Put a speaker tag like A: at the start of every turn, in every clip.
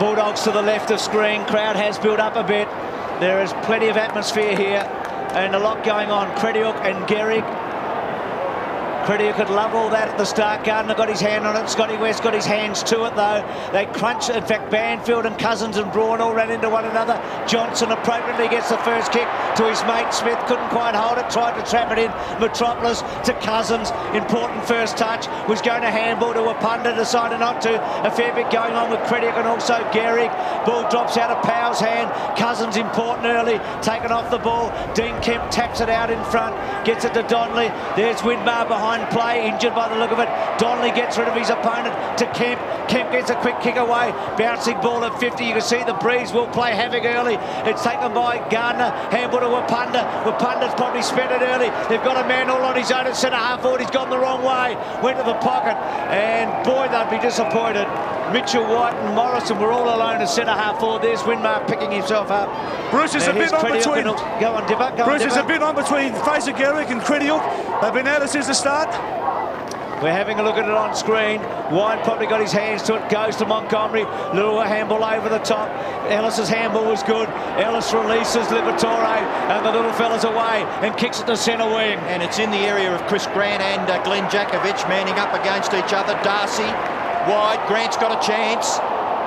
A: Bulldogs to the left of screen. Crowd has built up a bit. There is plenty of atmosphere here and a lot going on. Crediuk and Gehrig. Crediuk could love all that at the start. Gardner got his hand on it. Scotty West got his hands to it, though. They crunched. In fact, Banfield and Cousins and Braun all ran into one another. Johnson appropriately gets the first kick to his mate Smith. Couldn't quite hold it. Tried to trap it in. Metropolis to Cousins. Important first touch. Was going to handball to a punter. Decided not to. A fair bit going on with Crediuk and also Gehrig. Ball drops out of Powell's hand. Cousins important early. Taken off the ball. Dean Kemp taps it out in front. Gets it to Donnelly. There's Widmar behind play, injured by the look of it. Donnelly gets rid of his opponent to Kemp. Kemp gets a quick kick away. Bouncing ball at 50. You can see the breeze will play havoc early. It's taken by Gardner. Handball to Wapunda. Wapunda's probably spent it early. They've got a man all on his own at centre half forward. He's gone the wrong way. Went to the pocket. And boy, they'd be disappointed. Mitchell, White and Morrison were all alone at centre half forward. There's Widmar picking himself up.
B: Bruce is a bit on between.
A: Go on, Dipper.
B: Bruce is a bit on between Fraser Gehrig and Crediuk. They've been at it since the start.
A: We're having a look at it on screen. White probably got his hands to it. Goes to Montgomery. Little handball over the top. Ellis's handball was good. Ellis releases Liberatore and the little fella's away and kicks it to centre wing.
C: And it's in the area of Chris Grant and Glenn Jakovic manning up against each other. Darcy wide. Grant's got a chance.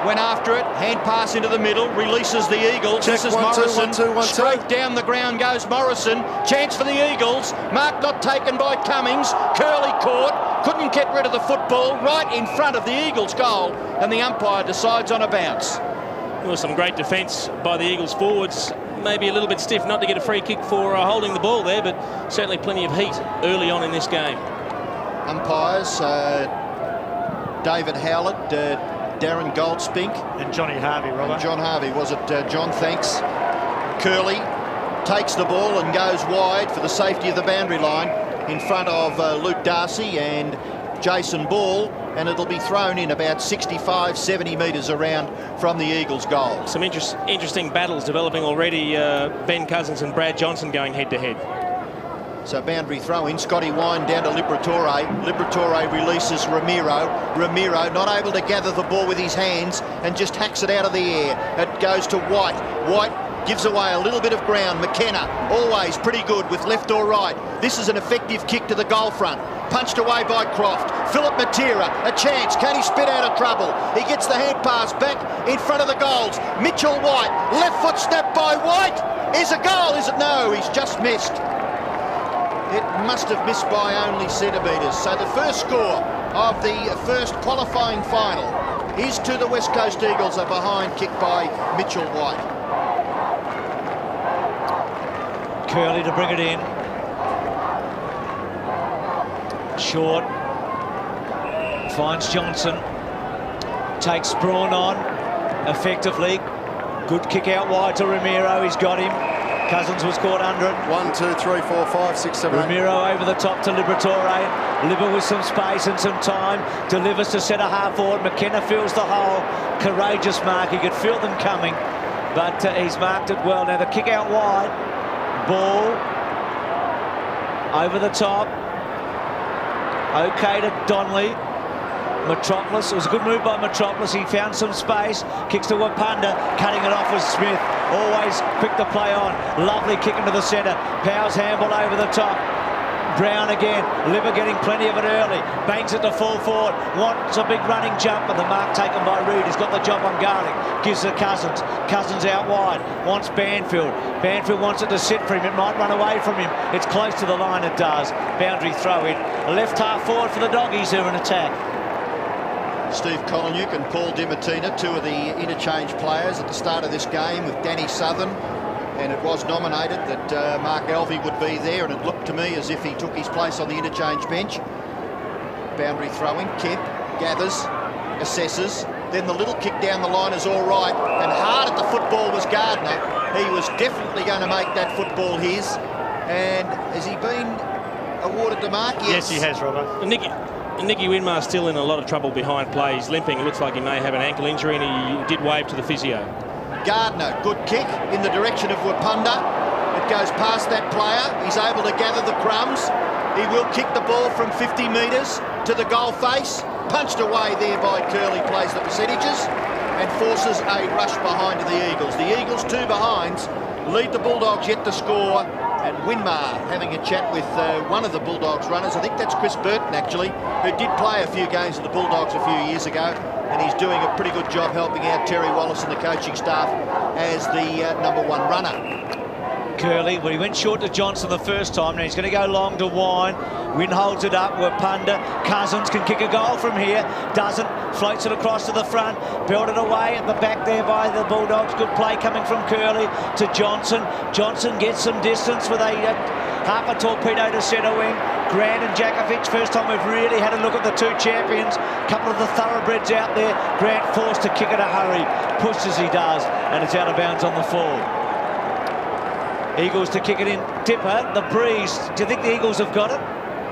C: Went after it, hand pass into the middle, releases the Eagles.
D: Check,
C: this is Morrison. Straight down the ground goes Morrison. Chance for the Eagles. Mark not taken by Cummings. Curley caught. Couldn't get rid of the football right in front of the Eagles' goal. And the umpire decides on a bounce.
E: There was some great defence by the Eagles forwards. Maybe a little bit stiff not to get a free kick for holding the ball there, but certainly plenty of heat early on in this game.
C: Umpires, David Howlett, Darren Goldspink
B: and Johnny Harvey, Robert.
C: And John Harvey, was it? John, thanks. Curley takes the ball and goes wide for the safety of the boundary line in front of Luke Darcy and Jason Ball, and it'll be thrown in about 65, 70 metres around from the Eagles' goal.
E: Some interesting battles developing already. Ben Cousins and Brad Johnson going head-to-head.
C: So boundary throw-in, Scotty Wine down to Liberatore. Liberatore releases Ramiro. Ramiro not able to gather the ball with his hands and just hacks it out of the air. It goes to White. White gives away a little bit of ground. McKenna, always pretty good with left or right. This is an effective kick to the goal front. Punched away by Croft. Philip Matera, a chance. Can he spit out of trouble? He gets the hand pass back in front of the goals. Mitchell White, left foot snap by White. Is a goal, is it? No, he's just missed. It must have missed by only centimetres. So the first score of the first qualifying final is to the West Coast Eagles, a behind kick by Mitchell White.
A: Curley to bring it in. Short. Finds Johnson. Takes Braun on effectively. Good kick out wide to Ramiro. He's got him. Cousins was caught under it.
D: 1, 2, 3, 4, 5, 6, 7, 8.
A: Ramiro over the top to Liberatore. Libber with some space and some time. Delivers to centre half forward. McKenna fills the hole. Courageous mark. He could feel them coming, but he's marked it well. Now the kick out wide. Ball over the top. Okay to Donnelly. Metropolis, it was a good move by Metropolis. He found some space, kicks to Wapunda, cutting it off with Smith. Always quick to play on. Lovely kick into the centre. Powell's handball over the top. Brown again. Libber getting plenty of it early. Banks it to full forward. Wants a big running jump, but the mark taken by Reid. He's got the job on Garlick. Gives it Cousins. Cousins out wide. Wants Banfield. Banfield wants it to sit for him. It might run away from him. It's close to the line, it does. Boundary throw in. Left half forward for the Doggies who are in attack.
C: Steve Kolonyuk and Paul DiMartina, two of the interchange players at the start of this game with Danny Southern, and it was nominated that Mark Alvey would be there, and it looked to me as if he took his place on the interchange bench. Boundary throwing, Kemp gathers, assesses, then the little kick down the line is all right, and hard at the football was Gardner. He was definitely going to make that football his, and has he been awarded the mark?
B: Yes, he has, Robert.
E: Nicky Widmar's still in a lot of trouble behind play. He's limping. It looks like he may have an ankle injury, and he did wave to the physio.
C: Gardner, good kick in the direction of Wapunda. It goes past that player. He's able to gather the crumbs. He will kick the ball from 50 metres to the goal face. Punched away there by Curley, plays the percentages. and forces a rush behind to the Eagles. The Eagles, 2 behinds, lead the Bulldogs yet to score. And Winmar having a chat with one of the Bulldogs runners. I think that's Chris Burton, actually, who did play a few games with the Bulldogs a few years ago. And he's doing a pretty good job helping out Terry Wallace and the coaching staff as the #1 runner.
A: Curley, well, he went short to Johnson the first time. Now he's going to go long to Wine. Wynn holds it up. Wapunda. Cousins can kick a goal from here. Doesn't. Floats it across to the front. Belted away at the back there by the Bulldogs. Good play coming from Curley to Johnson. Johnson gets some distance with a half a torpedo to centre wing. Grant and Jakovic, first time we've really had a look at the 2 champions. A couple of the thoroughbreds out there. Grant forced to kick in a hurry. Pushed as he does, and it's out of bounds on the full. Eagles to kick it in. Dipper, the breeze. Do you think the Eagles have got it?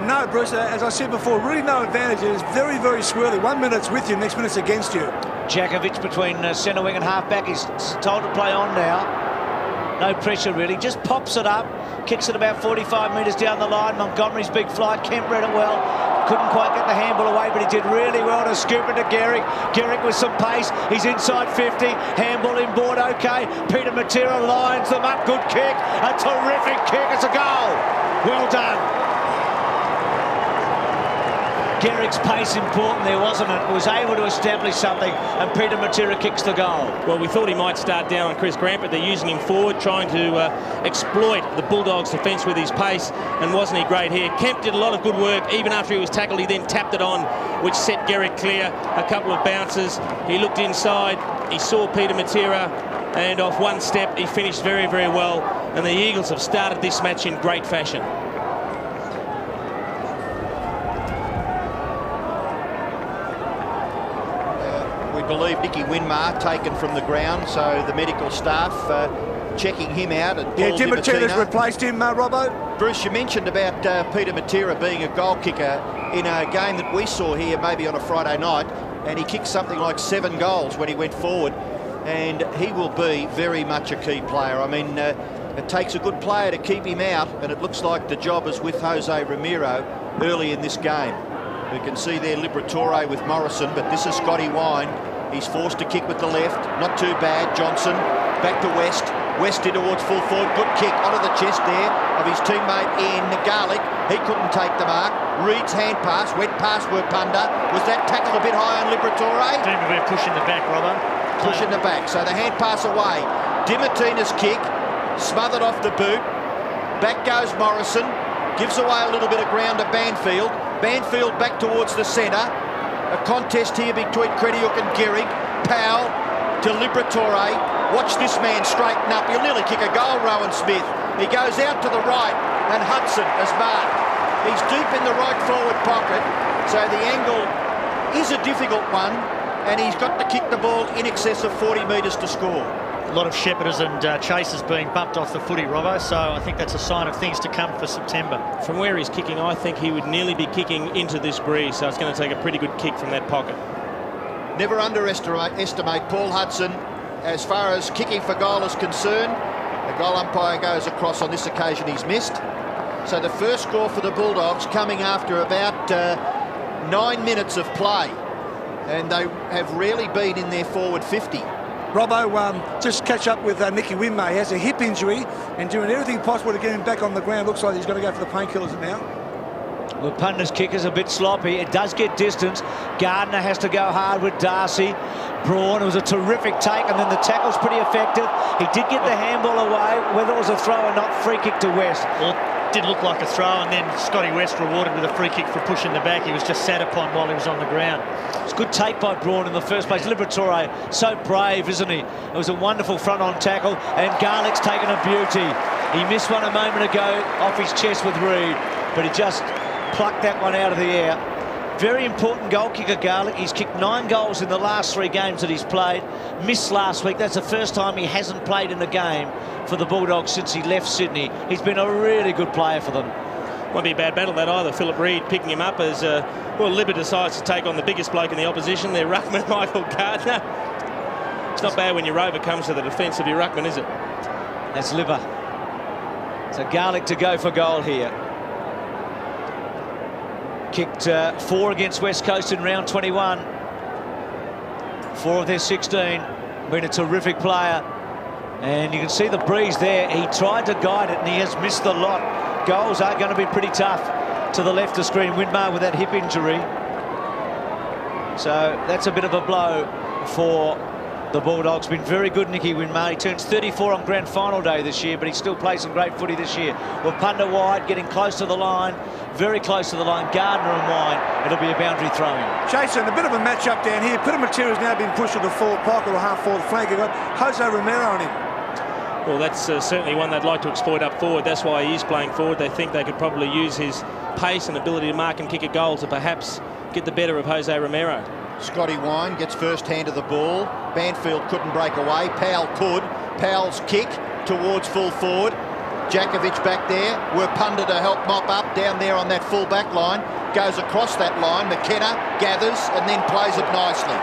B: No, Bruce, as I said before, really no advantage. It is very, very swirly. 1 minute's with you, next minute's against you.
A: Jakovic between centre wing and half back. He's told to play on now. No pressure really. Just pops it up. Kicks it about 45 metres down the line. Montgomery's big flight. Kemp read it well. Couldn't quite get the handball away, but he did really well to scoop it to Gehrig. Gehrig with some pace. He's inside 50. Handball inboard, okay. Peter Matera lines them up. Good kick. A terrific kick. It's a goal. Well done. Gehrig's pace important there, wasn't it? Was able to establish something, and Peter Matera kicks the goal.
E: Well, we thought he might start down on Chris Grant, but they're using him forward, trying to exploit the Bulldogs' defence with his pace, and wasn't he great here? Kemp did a lot of good work. Even after he was tackled, he then tapped it on, which set Gehrig clear. A couple of bounces. He looked inside. He saw Peter Matera, and off one step, he finished very, very well. And the Eagles have started this match in great fashion.
C: Believe Nicky Winmar taken from the ground, so the medical staff checking him out. And
B: yeah, Tim Matera's replaced him, Robbo.
C: Bruce, you mentioned about Peter Matera being a goal kicker in a game that we saw here maybe on a Friday night, and he kicked something like 7 goals when he went forward, and he will be very much a key player. I mean, it takes a good player to keep him out, and it looks like the job is with Jose Ramiro early in this game. We can see there Liberatore with Morrison, but this is Scotty Wine. He's forced to kick with the left. Not too bad. Johnson back to West. West in towards full forward. Good kick onto the chest there of his teammate in Garlick. He couldn't take the mark. Reed's hand pass. Went past Wapunda. Was that tackle a bit high on Liberatore?
F: Seemed to be pushing the back, Robbo.
C: Pushing the back. So the hand pass away. Dimartina's kick. Smothered off the boot. Back goes Morrison. Gives away a little bit of ground to Banfield. Banfield back towards the centre. A contest here between Crediuk and Gehrig. Powell to Liberatore. Watch this man straighten up. He'll nearly kick a goal, Rowan Smith. He goes out to the right, and Hudson has marked. He's deep in the right forward pocket, so the angle is a difficult one, and he's got to kick the ball in excess of 40 metres to score.
F: A lot of shepherders and chasers being bumped off the footy, Robbo, so I think that's a sign of things to come for September.
E: From where he's kicking, I think he would nearly be kicking into this breeze, so it's going to take a pretty good kick from that pocket.
C: Never underestimate Paul Hudson as far as kicking for goal is concerned. The goal umpire goes across. On this occasion he's missed. So the first score for the Bulldogs coming after about 9 minutes of play, and they have rarely been in their forward 50.
B: Robbo, just catch up with Nicky Winmar. He has a hip injury and doing everything possible to get him back on the ground. Looks like he's got to go for the painkillers now.
A: Well, Punter's kick is a bit sloppy. It does get distance. Gardner has to go hard with Darcy. Braun, it was a terrific take, and then the tackle's pretty effective. He did get the handball away, whether it was a throw or not. Free kick to West.
F: Well, it did look like a throw, and then Scotty West rewarded with a free kick for pushing the back. He was just sat upon while he was on the ground.
A: It's a good take by Braun in the first place. Liberatore, so brave, isn't he? It was a wonderful front-on tackle, and Garlick's taken a beauty. He missed one a moment ago off his chest with Reed, but he just plucked that one out of the air. Very important goal kicker, Garlick. He's kicked 9 goals in the last 3 games that he's played. Missed last week. That's the first time he hasn't played in a game for the Bulldogs since he left Sydney. He's been a really good player for them.
E: Won't be a bad battle that either. Philip Reed picking him up as well. Libba decides to take on the biggest bloke in the opposition. They're ruckman Michael Gardner. It's not bad when your rover comes to the defence of your ruckman, is it?
A: That's Libba. So Garlick to go for goal here. Kicked 4 against West Coast in round 21. 4 of their 16. Been a terrific player. And you can see the breeze there. He tried to guide it and he has missed the lot. Goals are going to be pretty tough to the left of screen. Winmar with that hip injury. So that's a bit of a blow for the Bulldogs. Been very good, Nicky Winmar. He turns 34 on grand final day this year, but he still plays some great footy this year. Well, Punda wide, getting close to the line, very close to the line. Gardner and wide. It'll be a boundary throw-in.
B: Jason, a bit of a match-up down here. Peter Material's now been pushed to the forward pocket or half-forward flank. You've got Jose Romero on him.
E: Well, that's certainly one they'd like to exploit up forward. That's why he is playing forward. They think they could probably use his pace and ability to mark and kick a goal to perhaps get the better of Jose Romero.
C: Scotty Wine gets first hand of the ball. Banfield couldn't break away. Powell could. Powell's kick towards full forward. Jakovic back there. Punda to help mop up down there on that full back line. Goes across that line. McKenna gathers and then plays it nicely.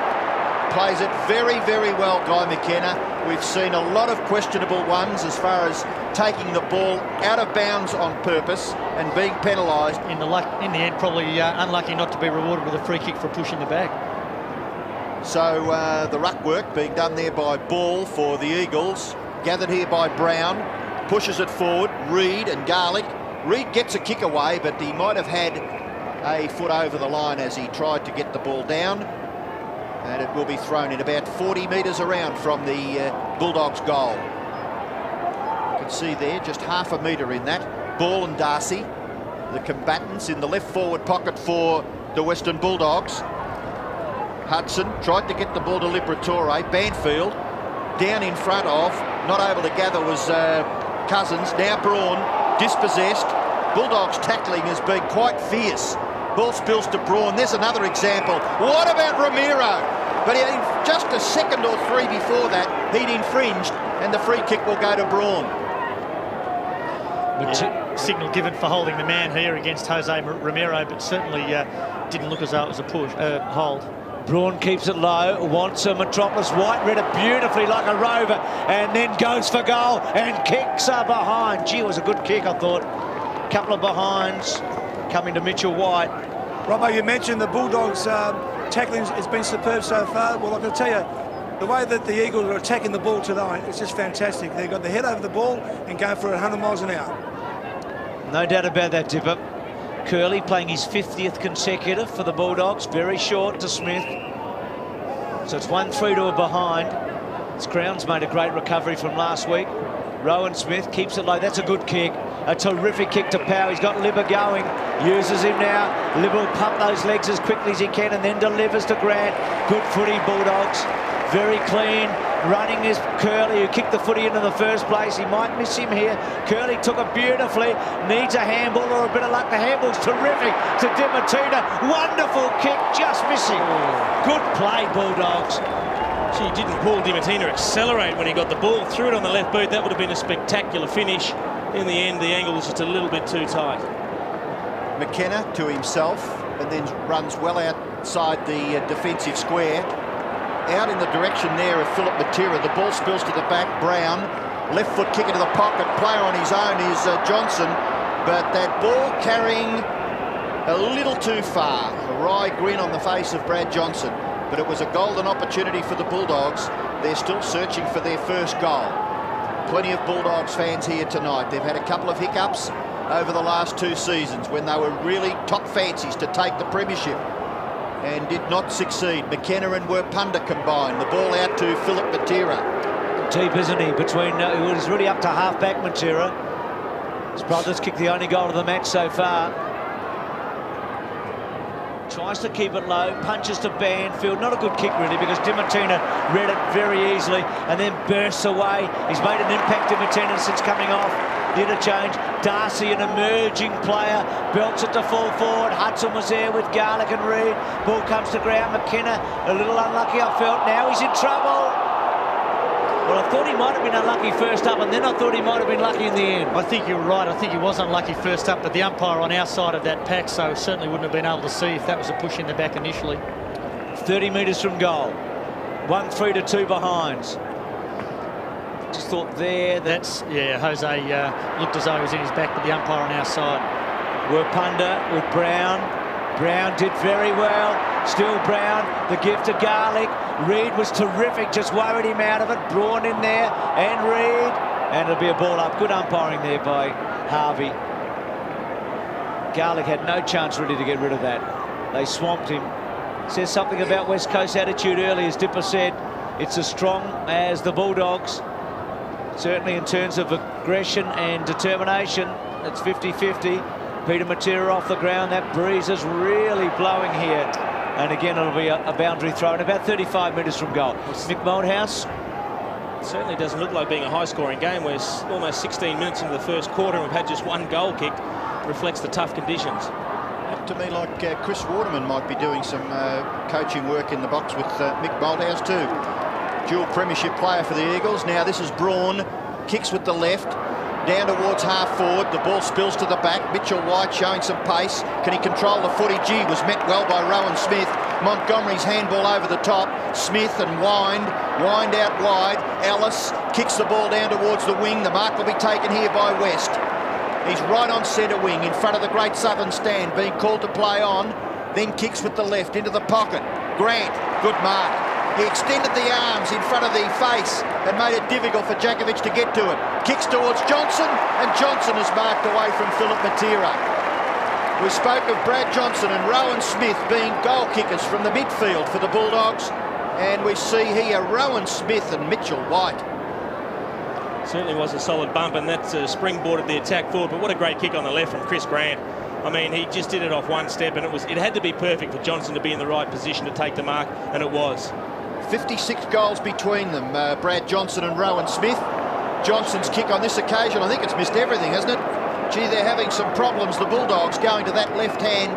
C: Plays it very, very well, Guy McKenna. We've seen a lot of questionable ones as far as taking the ball out of bounds on purpose and being penalised.
F: In the end, probably unlucky not to be rewarded with a free kick for pushing the back.
C: So the ruck work being done there by Ball for the Eagles. Gathered here by Brown. Pushes it forward. Reid and Garlick. Reid gets a kick away, but he might have had a foot over the line as he tried to get the ball down. And it will be thrown in about 40 metres around from the Bulldogs' goal. You can see there just half a metre in that. Ball and Darcy, the combatants in the left forward pocket for the Western Bulldogs. Hudson tried to get the ball to Liberatore. Banfield down in front of, not able to gather was Cousins. Now Braun dispossessed. Bulldogs tackling has been quite fierce. Ball spills to Braun. There's another example. What about Ramiro? But just a second or three before that, he'd infringed, and the free kick will go to Braun.
F: Signal given for holding the man here against Jose Romero, but certainly didn't look as though it was a hold.
A: Braun keeps it low, wants a Metropolis. White read it beautifully like a rover, and then goes for goal and kicks her behind. Gee, it was a good kick, I thought. Couple of behinds coming to Mitchell White.
B: Robbo, you mentioned the Bulldogs' tackling has been superb so far. Well, I can tell you, the way that the Eagles are attacking the ball tonight, it's just fantastic. They've got the head over the ball and going for 100 miles an hour.
A: No doubt about that, Dipper. Curley playing his 50th consecutive for the Bulldogs. Very short to Smith. So it's 1-3 to a behind. Crown's made a great recovery from last week. Rowan Smith keeps it low. That's a good kick. A terrific kick to Powell. He's got Libba going. Uses him now. Libba will pump those legs as quickly as he can and then delivers to Grant. Good footy, Bulldogs. Very clean. Running is Curley, who kicked the footy into the first place. He might miss him here. Curley took it beautifully. Needs a handball or a bit of luck. The handball's terrific to Dimatina. Wonderful kick, just missing. Good play, Bulldogs.
E: Gee, didn't Paul Dimatina accelerate when he got the ball? Threw it on the left boot. That would have been a spectacular finish. In the end, the angle was just a little bit too tight.
C: McKenna to himself and then runs well outside the defensive square. Out in the direction there of Philip Matera. The ball spills to the back. Brown, left foot kick into the pocket. Player on his own is Johnson. But that ball carrying a little too far. A wry grin on the face of Brad Johnson. But it was a golden opportunity for the Bulldogs. They're still searching for their first goal. Plenty of Bulldogs fans here tonight. They've had a couple of hiccups over the last 2 seasons when they were really top fancies to take the premiership and did not succeed. McKenna and Punda combined. The ball out to Philip Matera.
A: Deep, isn't he? Between he's really up to half-back Matera. His brothers kicked the only goal of the match so far. Tries to keep it low, punches to Banfield. Not a good kick really because Dimatina read it very easily and then bursts away. He's made an impact, Dimatina, since coming off the interchange. Darcy, an emerging player, belts it to full forward. Hudson was there with Garlick and Reid. Ball comes to ground. McKenna, a little unlucky, I felt. Now he's in trouble. Well, I thought he might have been unlucky first up, and then I thought he might have been lucky in the end.
F: I think you're right. I think he was unlucky first up, but the umpire on our side of that pack, so certainly wouldn't have been able to see if that was a push in the back initially.
A: 30 metres from goal. 1-3 to 2 behinds. Just thought there
F: that's Jose looked as though he was in his back, but the umpire on our side.
A: Punda with Brown. Brown did very well. Still Brown, the gift to Garlick. Reid was terrific, just worried him out of it. Braun in there, and Reid. And it'll be a ball up. Good umpiring there by Harvey. Garlick had no chance really to get rid of that. They swamped him. Says something about West Coast attitude early, as Dipper said. It's as strong as the Bulldogs. Certainly in terms of aggression and determination, it's 50-50. Peter Matera off the ground. That breeze is really blowing here. And again, it'll be a boundary throw in about 35 metres from goal. Mick Moldhouse.
E: It certainly doesn't look like being a high-scoring game. We're almost 16 minutes into the first quarter and we've had just one goal kicked. Reflects the tough conditions.
C: Looked to me like Chris Waterman might be doing some coaching work in the box with Mick Moldhouse too. Dual premiership player for the Eagles. Now this is Braun, kicks with the left, down towards half forward. The ball spills to the back. Mitchell White showing some pace. Can he control the footy? Gee, was met well by Rowan Smith. Montgomery's handball over the top. Smith and wind out wide. Ellis kicks the ball down towards the wing. The mark will be taken here by West. He's right on centre wing in front of the Great Southern Stand, being called to play on. Then kicks with the left into the pocket. Grant, good mark. He extended the arms in front of the face and made it difficult for Djakovic to get to it. Kicks towards Johnson, and Johnson is marked away from Philip Matera. We spoke of Brad Johnson and Rowan Smith being goal kickers from the midfield for the Bulldogs, and we see here Rowan Smith and Mitchell White.
E: Certainly was a solid bump, and that's springboarded the attack forward. But what a great kick on the left from Chris Grant. I mean, he just did it off one step, and it had to be perfect for Johnson to be in the right position to take the mark, and it was.
C: 56 goals between them, Brad Johnson and Rowan Smith. Johnson's kick on this occasion, I think it's missed everything, hasn't it? Gee, they're having some problems, the Bulldogs, going to that left-hand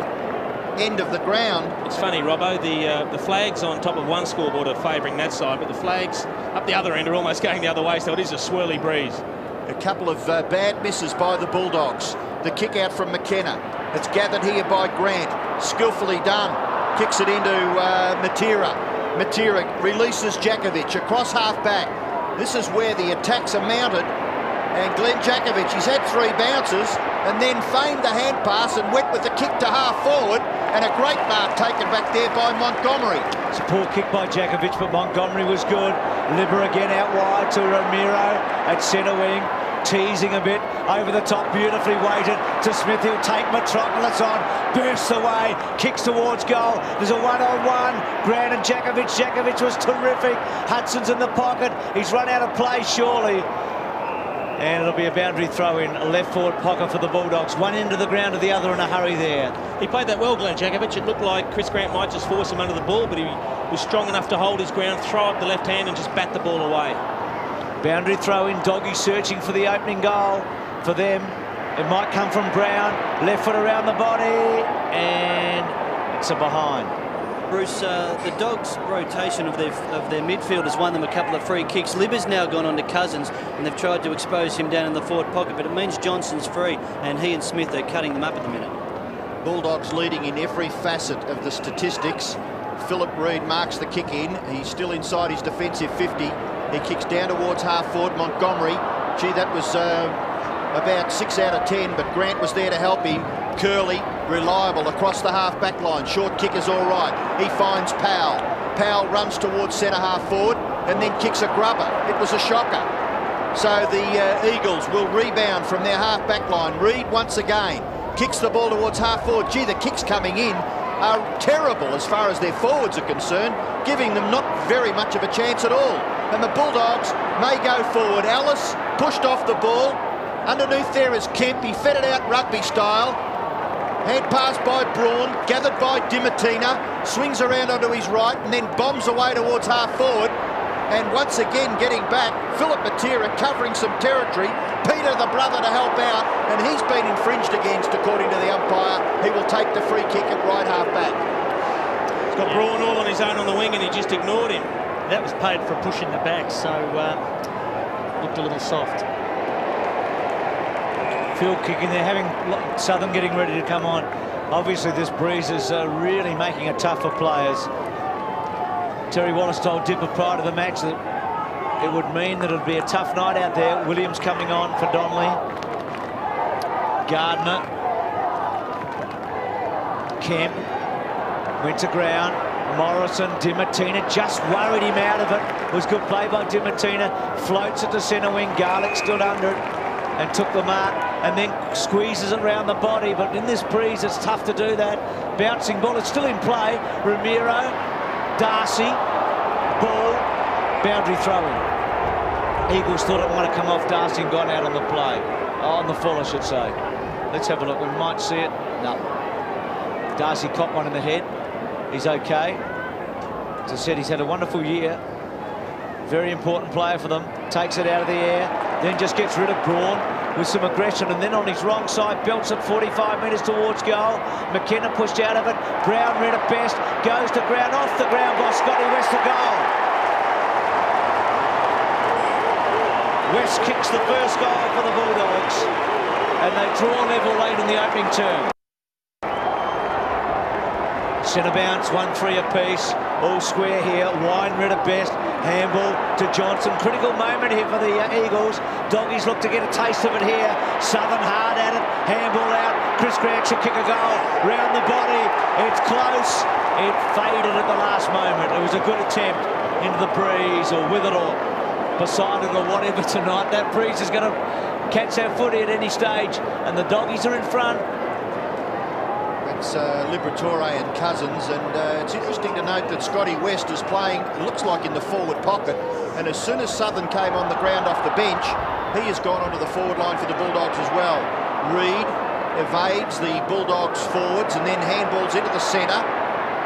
C: end of the ground.
E: It's funny, Robbo, the flags on top of one scoreboard are favouring that side, but the flags up the other end are almost going the other way, so it is a swirly breeze.
C: A couple of bad misses by the Bulldogs. The kick out from McKenna. It's gathered here by Grant. Skillfully done. Kicks it into Matera. Matera releases Djakovic across half-back. This is where the attacks are mounted. And Glenn Djakovic, he's had 3 bounces and then feigned the hand pass and went with the kick to half-forward. And a great mark taken back there by Montgomery.
A: It's a poor kick by Djakovic, but Montgomery was good. Libber again out wide to Ramiro at centre wing. Teasing a bit, over the top, beautifully weighted to Smith. He'll take Metropolis on, bursts away, kicks towards goal. There's a one-on-one. Grant and Djakovic. Djakovic was terrific. Hudson's in the pocket. He's run out of play, surely. And it'll be a boundary throw in, a left forward pocket for the Bulldogs. One end of the ground to the other in a hurry there.
E: He played that well, Glenn Djakovic. It looked like Chris Grant might just force him under the ball, but he was strong enough to hold his ground, throw up the left hand and just bat the ball away.
A: Boundary throw in, Doggy searching for the opening goal for them. It might come from Brown, left foot around the body, and it's a behind.
G: Bruce, the Dogs' rotation of their midfield has won them a couple of free kicks. Libber's now gone on to Cousins, and they've tried to expose him down in the forward pocket, but it means Johnson's free, and he and Smith are cutting them up at the minute.
C: Bulldogs leading in every facet of the statistics. Philip Reid marks the kick in. He's still inside his defensive 50. He kicks down towards half-forward. Montgomery, gee, that was about 6 out of 10, but Grant was there to help him. Curley, reliable across the half-back line. Short kick is all right. He finds Powell. Powell runs towards centre half-forward and then kicks a grubber. It was a shocker. So the Eagles will rebound from their half-back line. Reid once again kicks the ball towards half-forward. Gee, the kicks coming in are terrible as far as their forwards are concerned, giving them not very much of a chance at all. And the Bulldogs may go forward. Ellis pushed off the ball. Underneath there is Kemp. He fed it out rugby style. Hand pass by Braun, gathered by Dimatina, swings around onto his right and then bombs away towards half-forward. And once again getting back, Philip Matera covering some territory. Peter, the brother, to help out, and he's been infringed against, according to the umpire. He will take the free kick at right half-back.
E: He's got Braun all on his own on the wing and he just ignored him.
F: That was paid for pushing the back, so looked a little soft.
A: Field kicking there, having Southern getting ready to come on. Obviously this breeze is really making it tough for players. Terry Wallace told Dipper prior to the match that it would mean that it would be a tough night out there. Williams coming on for Donnelly. Gardner. Kemp. Went to ground. Morrison, Dimartina just worried him out of it. It was good play by Dimartina. Floats it to centre wing. Garlick stood under it and took the mark, and then squeezes it round the body. But in this breeze, it's tough to do that. Bouncing ball, it's still in play. Ramiro, Darcy, ball, boundary throwing. Eagles thought it might have come off Darcy and gone out on the play. On the full, I should say. Let's have a look. We might see it. No. Darcy caught one in the head. He's okay. As I said, he's had a wonderful year. Very important player for them. Takes it out of the air, then just gets rid of Braun with some aggression, and then on his wrong side belts it 45 metres towards goal. McKenna pushed out of it. Brown read it best. Goes to ground, off the ground by Scotty West to goal. West kicks the first goal for the Bulldogs, and they draw level late in the opening term. Centre bounce, 1-3 apiece. All square here. Wine read it best. Handball to Johnson. Critical moment here for the Eagles. Doggies look to get a taste of it here. Southern hard at it. Handball out. Chris Grant should kick a goal. Round the body. It's close. It faded at the last moment. It was a good attempt into the breeze, or with it, or beside it, or whatever tonight. That breeze is going to catch our footy at any stage, and the Doggies are in front.
C: It's Liberatore and Cousins, and it's interesting to note that Scotty West is playing, it looks like, in the forward pocket, and as soon as Southern came on the ground off the bench, he has gone onto the forward line for the Bulldogs as well. Reid evades the Bulldogs forwards and then handballs into the centre,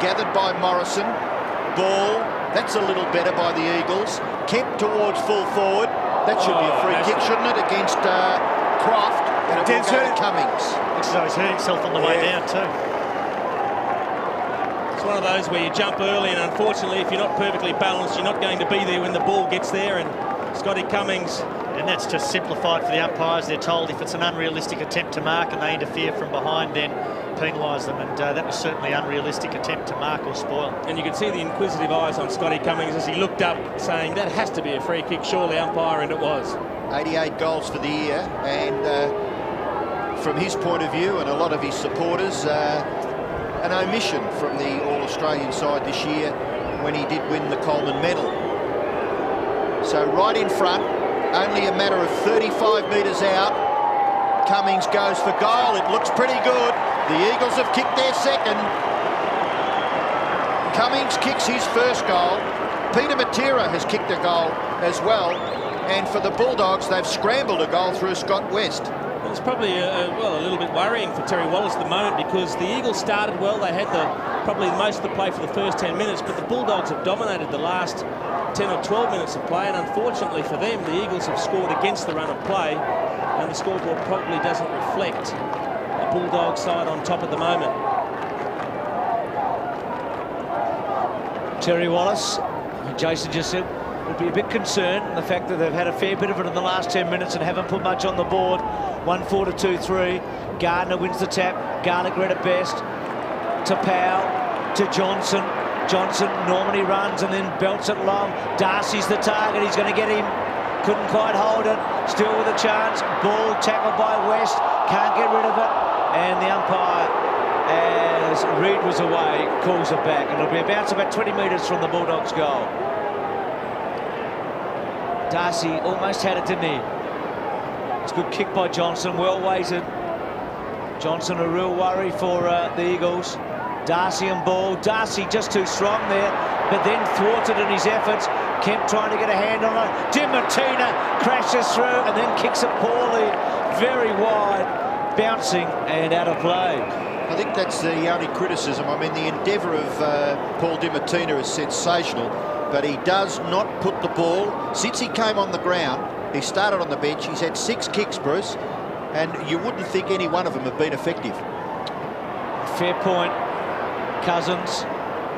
C: gathered by Morrison. Ball, that's a little better by the Eagles. Kemp towards full forward. That should be a free kick, shouldn't it, against Croft, and it will go to Cummings.
F: Looks as though he's hurt himself on the way down too.
E: It's one of those where you jump early, and unfortunately, if you're not perfectly balanced, you're not going to be there when the ball gets there. And Scotty Cummings,
F: and that's just simplified for the umpires. They're told if it's an unrealistic attempt to mark and they interfere from behind, then penalise them, and that was certainly an unrealistic attempt to mark or spoil.
E: And you could see the inquisitive eyes on Scotty Cummings as he looked up, saying that has to be a free kick, surely, umpire, and it was.
C: 88 goals for the year, and from his point of view and a lot of his supporters, an omission from the All-Australian side this year when he did win the Coleman medal. So right in front, only a matter of 35 metres out, Cummings goes for goal. It looks pretty good. The Eagles have kicked their second. Cummings kicks his first goal. Peter Matera has kicked a goal as well. And for the Bulldogs, they've scrambled a goal through Scott West.
E: Well, it's probably a little bit worrying for Terry Wallace at the moment, because the Eagles started well. They had probably most of the play for the first 10 minutes, but the Bulldogs have dominated the last 10 or 12 minutes of play, and unfortunately for them, the Eagles have scored against the run of play, and the scoreboard probably doesn't reflect the Bulldog side on top at the moment.
A: Terry Wallace, Jason just said, would be a bit concerned in the fact that they've had a fair bit of it in the last 10 minutes and haven't put much on the board. 1-4 to 2-3. Gardner wins the tap. Garlick read it best. To Powell, to Johnson. Johnson normally runs and then belts it long. Darcy's the target. He's going to get him. Couldn't quite hold it. Still with a chance. Ball tackled by West. Can't get rid of it. And the umpire, as Reid was away, calls it back. And it'll be a bounce about 20 metres from the Bulldogs' goal. Darcy almost had it, didn't he? It's a good kick by Johnson, well weighted. Johnson a real worry for the Eagles. Darcy and ball. Darcy just too strong there, but then thwarted in his efforts. Kemp trying to get a hand on it. Dimartina crashes through and then kicks it poorly. Very wide, bouncing and out of play.
C: I think that's the only criticism. I mean, the endeavour of Paul Dimartina is sensational, but he does not put the ball. Since he came on the ground, he started on the bench. He's had 6 kicks, Bruce, and you wouldn't think any one of them have been effective.
A: Fair point. Cousins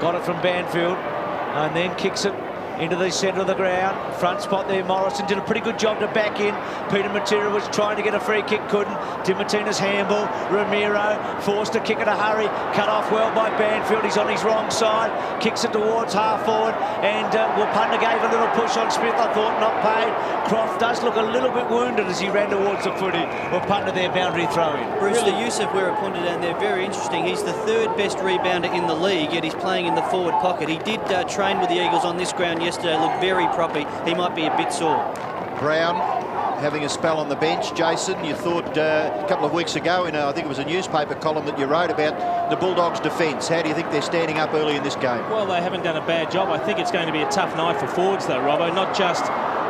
A: got it from Banfield and then kicks it into the centre of the ground. Front spot there, Morrison did a pretty good job to back in. Peter Matera was trying to get a free kick, couldn't. Di Martina's handball. Ramiro forced to kick in a hurry. Cut off well by Banfield. He's on his wrong side. Kicks it towards half forward. And Wapunda gave a little push on Smith, I thought, not paid. Croft does look a little bit wounded as he ran towards the footy. Wapunda their boundary throw in.
G: Bruce, the use of Wirrapunda down there, very interesting. He's the third best rebounder in the league, yet he's playing in the forward pocket. He did train with the Eagles on this ground yesterday, looked very proper. He might be a bit sore.
C: Brown having a spell on the bench. Jason, you thought a couple of weeks ago in I think it was a newspaper column that you wrote about the Bulldogs' defence. How do you think they're standing up early in this game?
E: Well, they haven't done a bad job. I think it's going to be a tough night for forwards though, Robbo. Not just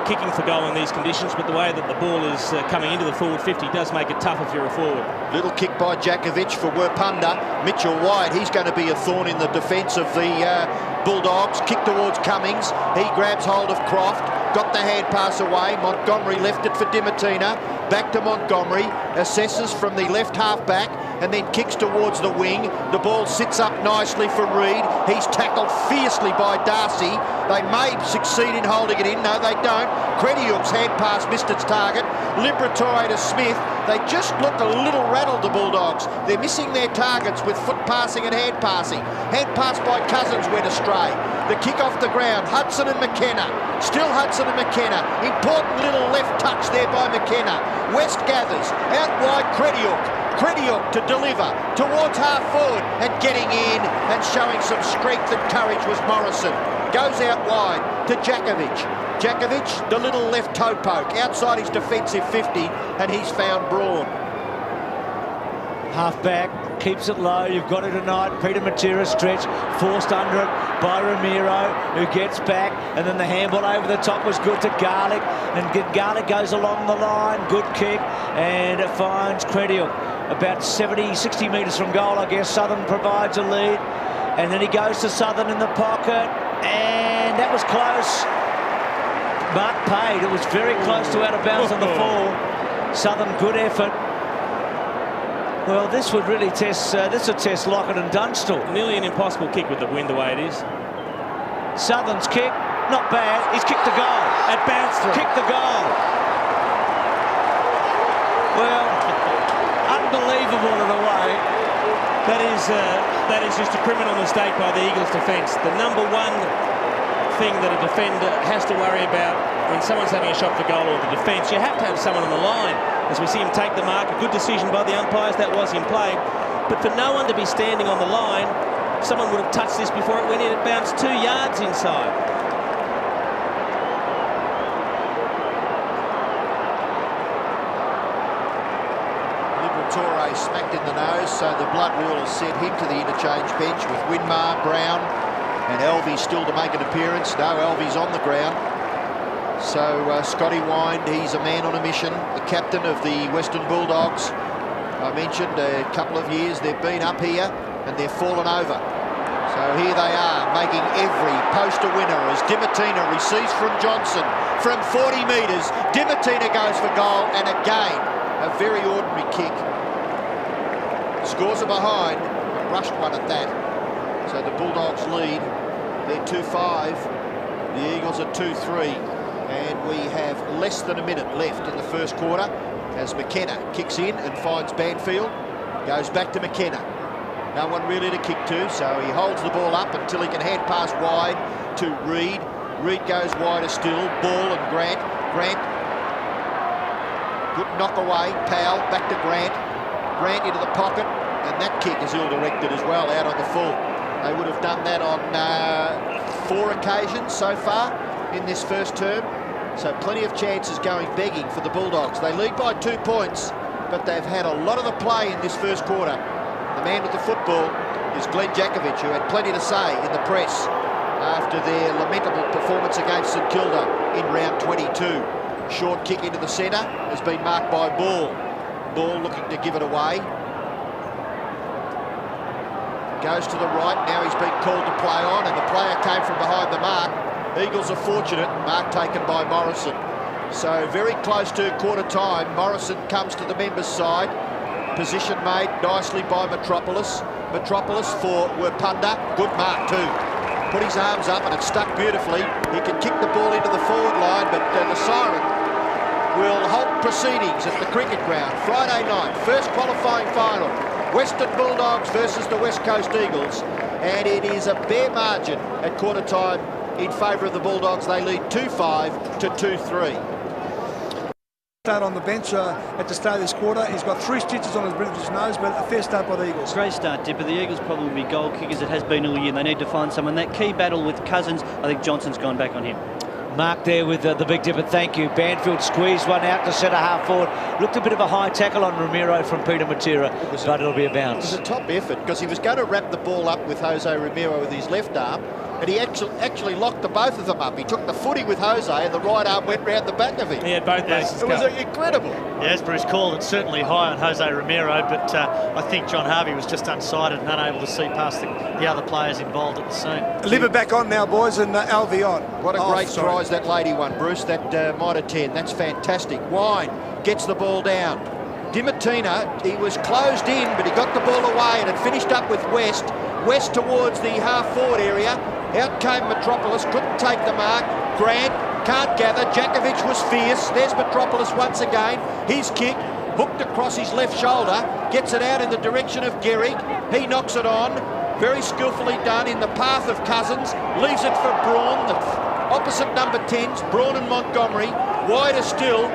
E: kicking for goal in these conditions, but the way that the ball is coming into the forward 50 does make it tough if you're a forward.
C: Little kick by Jakovic for Wirrapunda. Mitchell White, he's going to be a thorn in the defence of the Bulldogs. Kick towards Cummings. He grabs hold of Croft. Got the hand pass away. Montgomery left it for Di Martina. Back to Montgomery. Assesses from the left half back and then kicks towards the wing. The ball sits up nicely for Reid. He's tackled fiercely by Darcy. They may succeed in holding it in. No, they don't. Crediuk's hand pass missed its target. Liberatore to Smith. They just look a little rattled, the Bulldogs. They're missing their targets with foot passing and hand passing. Hand pass by Cousins went astray. The kick off the ground. Hudson and McKenna. Still Hudson and McKenna. Important little left touch there by McKenna. West gathers. Out wide Crediuk. Crediuk to deliver towards half forward and getting in and showing some strength and courage was Morrison. Goes out wide to Jakovic. Jakovic, the little left toe poke outside his defensive 50 and he's found Braun.
A: Half back, keeps it low. You've got it tonight. Peter Matera stretch, forced under it by Ramiro, who gets back, and then the handball over the top was good to Garlick, and Garlick goes along the line. Good kick, and it finds Crediuk about 60 metres from goal, I guess. Southern provides a lead, and then he goes to Southern in the pocket, and that was close. Mark paid. It was very close to out of bounds on the fall. Southern, good effort. Well, this would really test. This would test Lockett and Dunstall.
E: Nearly an impossible kick with the wind the way it is.
A: Southern's kick, not bad. He's kicked the goal.
E: It bounced through.
A: Kicked the goal. Well, unbelievable in a way.
E: That is just a criminal mistake by the Eagles' defence. The number one thing that a defender has to worry about when someone's having a shot for goal or the defence, you have to have someone on the line. As we see him take the mark, a good decision by the umpires, that was in play. But for no one to be standing on the line, someone would have touched this before it went in. It bounced 2 yards inside.
C: Liberatore smacked in the nose, so the blood will has sent him to the interchange bench with Winmar, Brown and Alvey still to make an appearance. No, Alvey's on the ground. So Scotty Wind, he's a man on a mission, the captain of the Western Bulldogs. I mentioned a couple of years they've been up here and they've fallen over. So here they are, making every poster winner as Di Martina receives from Johnson from 40 metres. Di Martina goes for goal, and again, a very ordinary kick. Scores are behind, rushed one at that. So the Bulldogs lead. They're 2-5. The Eagles are 2-3. And we have less than a minute left in the first quarter as McKenna kicks in and finds Banfield. Goes back to McKenna. No one really to kick to, so he holds the ball up until he can hand pass wide to Reid. Reid goes wider still. Ball and Grant. Grant. Good knock away. Powell back to Grant. Grant into the pocket. And that kick is ill-directed as well, out on the full. They would have done that on 4 occasions so far in this first term. So plenty of chances going begging for the Bulldogs. They lead by 2 points, but they've had a lot of the play in this first quarter. The man with the football is Glenn Jakovic, who had plenty to say in the press after their lamentable performance against St Kilda in round 22. Short kick into the centre has been marked by Ball. Ball looking to give it away. Goes to the right, now he's been called to play on, and the player came from behind the mark. Eagles are fortunate, mark taken by Morrison. So very close to quarter time. Morrison comes to the members' side. Position made nicely by Metropolis. Metropolis for Wirrapunda. Good mark too. put his arms up and it stuck beautifully. He can kick the ball into the forward line, but the siren will halt proceedings at the cricket ground. Friday night, first qualifying final. Western Bulldogs versus the West Coast Eagles. And it is a bare margin at quarter time in favour of the Bulldogs. They lead 2-5 to 2-3.
B: Start on the bench at the start of this quarter. He's got 3 stitches on his bridge of his nose, but a fair start by the Eagles.
G: Great start, Dipper. The Eagles probably will be goal kickers. It has been all year. They need to find someone. That key battle with Cousins, I think Johnson's gone back on him.
A: Mark there with the big dipper, thank you. Banfield squeezed one out to centre half forward. Looked a bit of a high tackle on Ramiro from Peter Matera, but it'll be a bounce.
C: It was a top effort because he was going to wrap the ball up with Jose Ramiro with his left arm, and he actually locked the both of them up. He took the footy with Jose and the right arm went round the back of him.
E: He had both bases.
C: It was incredible.
F: Yeah, as Bruce called it, certainly high on Jose Ramiro, but I think John Harvey was just unsighted and unable to see past the other players involved at the scene.
B: Liver back on now, boys, and Alvey on.
C: What a great prize that lady won, Bruce, that Mitre 10. That's fantastic. Wine gets the ball down. Dimartina, he was closed in, but he got the ball away and it finished up with West. West towards the half-forward area. Out came Metropolis, couldn't take the mark. Grant can't gather. Djakovic was fierce. There's Metropolis once again. His kick hooked across his left shoulder, gets it out in the direction of Gehrig. He knocks it on. Very skillfully done in the path of Cousins. Leaves it for Braun, the opposite number 10s, Braun and Montgomery. Wider still.